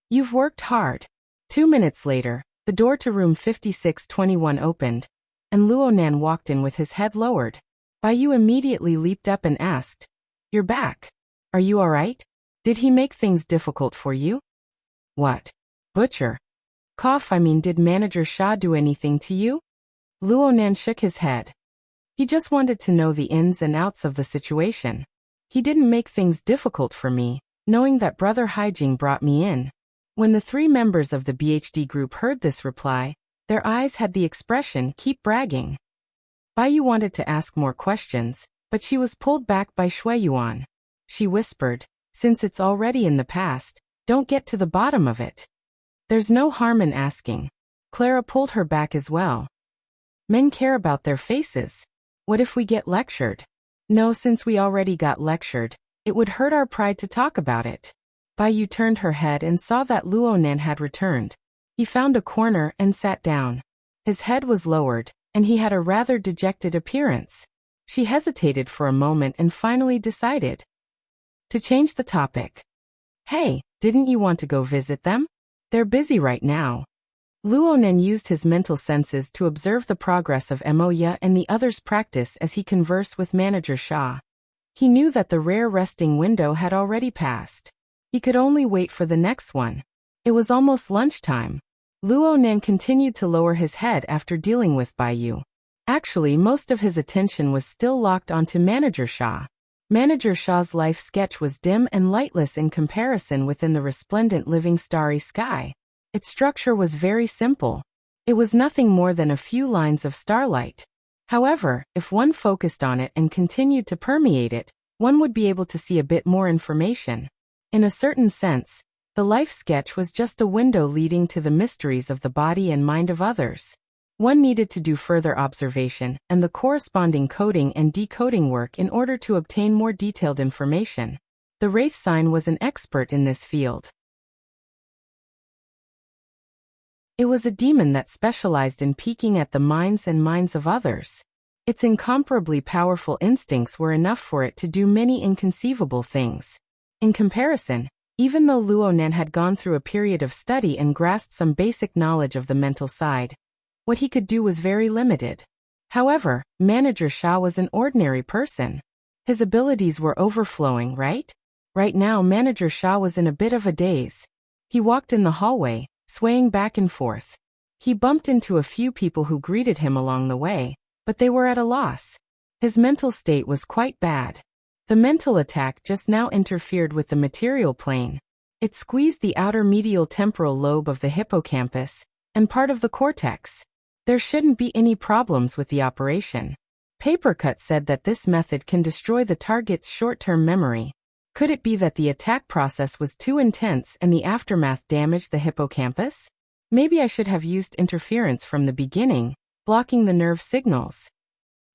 You've worked hard. 2 minutes later, the door to room 5621 opened, and Luonan walked in with his head lowered. Baiyu immediately leaped up and asked, "You're back. Are you all right? Did he make things difficult for you?" "What? Butcher? Did Manager Shaw do anything to you?" Luonan shook his head. He just wanted to know the ins and outs of the situation. He didn't make things difficult for me, knowing that Brother Haijing brought me in. When the 3 members of the BHD group heard this reply, their eyes had the expression, "Keep bragging." Baiyu wanted to ask more questions, but she was pulled back by Shueyuan. She whispered, "Since it's already in the past, don't get to the bottom of it." "There's no harm in asking." Clara pulled her back as well. "Men care about their faces. What if we get lectured?" "No, since we already got lectured, it would hurt our pride to talk about it." Baiyu turned her head and saw that Luonan had returned. He found a corner and sat down. His head was lowered, and he had a rather dejected appearance. She hesitated for a moment and finally decided to change the topic. "Hey, didn't you want to go visit them? They're busy right now." Luonan used his mental senses to observe the progress of Moya and the others' practice as he conversed with Manager Shaw. He knew that the rare resting window had already passed. He could only wait for the next one. It was almost lunchtime. Luonan continued to lower his head after dealing with Baiyu. Actually, most of his attention was still locked onto Manager Shaw. Manager Shaw's life sketch was dim and lightless in comparison within the resplendent living starry sky. Its structure was very simple. It was nothing more than a few lines of starlight. However, if one focused on it and continued to permeate it, one would be able to see a bit more information. In a certain sense, the life sketch was just a window leading to the mysteries of the body and mind of others. One needed to do further observation and the corresponding coding and decoding work in order to obtain more detailed information. The Wraith Sign was an expert in this field. It was a demon that specialized in peeking at the minds and minds of others. Its incomparably powerful instincts were enough for it to do many inconceivable things. In comparison, even though Luonan had gone through a period of study and grasped some basic knowledge of the mental side, what he could do was very limited. However, Manager Shaw was an ordinary person. His abilities were overflowing, right? Right now, Manager Shaw was in a bit of a daze. He walked in the hallway, swaying back and forth. He bumped into a few people who greeted him along the way, but they were at a loss. His mental state was quite bad. The mental attack just now interfered with the material plane. It squeezed the outer medial temporal lobe of the hippocampus and part of the cortex. There shouldn't be any problems with the operation. Papercut said that this method can destroy the target's short-term memory. Could it be that the attack process was too intense and the aftermath damaged the hippocampus? Maybe I should have used interference from the beginning, blocking the nerve signals.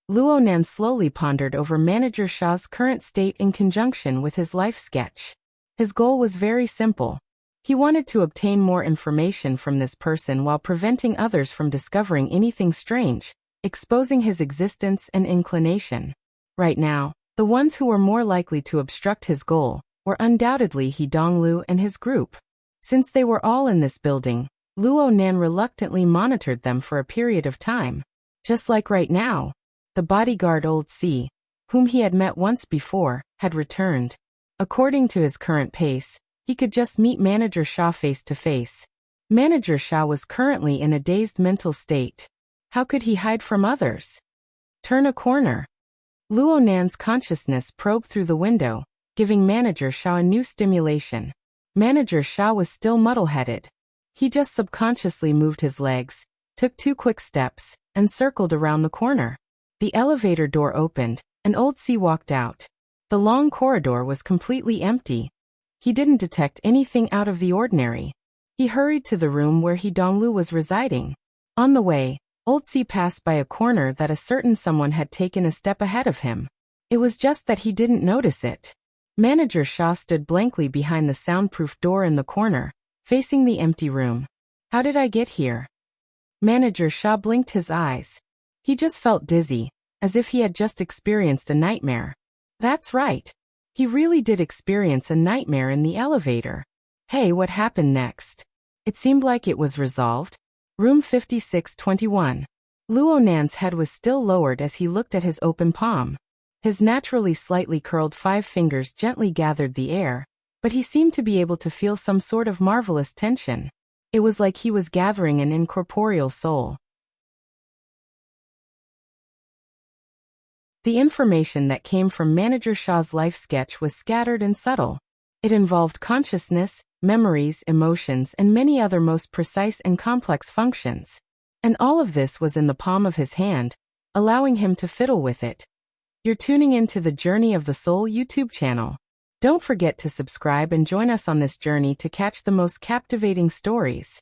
Luonan slowly pondered over Manager Shaw's current state in conjunction with his life sketch. His goal was very simple. He wanted to obtain more information from this person while preventing others from discovering anything strange, exposing his existence and inclination. Right now, the ones who were more likely to obstruct his goal were undoubtedly He Donglu and his group. Since they were all in this building, Luonan reluctantly monitored them for a period of time. Just like right now, The bodyguard Old C, whom he had met once before, had returned. According to his current pace, he could just meet Manager Shah face to face. Manager Shah was currently in a dazed mental state. How could he hide from others? Turn a corner. Luo Nan's consciousness probed through the window, giving Manager Shah a new stimulation. Manager Shah was still muddle-headed. He just subconsciously moved his legs, took 2 quick steps, and circled around the corner. The elevator door opened, and Old C walked out. The long corridor was completely empty. He didn't detect anything out of the ordinary. He hurried to the room where He Donglu was residing. On the way, Old C passed by a corner that a certain someone had taken a step ahead of him. It was just that he didn't notice it. Manager Shah stood blankly behind the soundproof door in the corner, facing the empty room. How did I get here? Manager Shah blinked his eyes. He just felt dizzy, as if he had just experienced a nightmare. That's right. He really did experience a nightmare in the elevator. Hey, what happened next? It seemed like it was resolved. Room 5621. Luo Nan's head was still lowered as he looked at his open palm. His naturally slightly curled 5 fingers gently gathered the air, but he seemed to be able to feel some sort of marvelous tension. It was like he was gathering an incorporeal soul. The information that came from Manager Shah's life sketch was scattered and subtle. It involved consciousness, memories, emotions, and many other most precise and complex functions. And all of this was in the palm of his hand, allowing him to fiddle with it. You're tuning into the Journey of the Soul YouTube channel. Don't forget to subscribe and join us on this journey to catch the most captivating stories.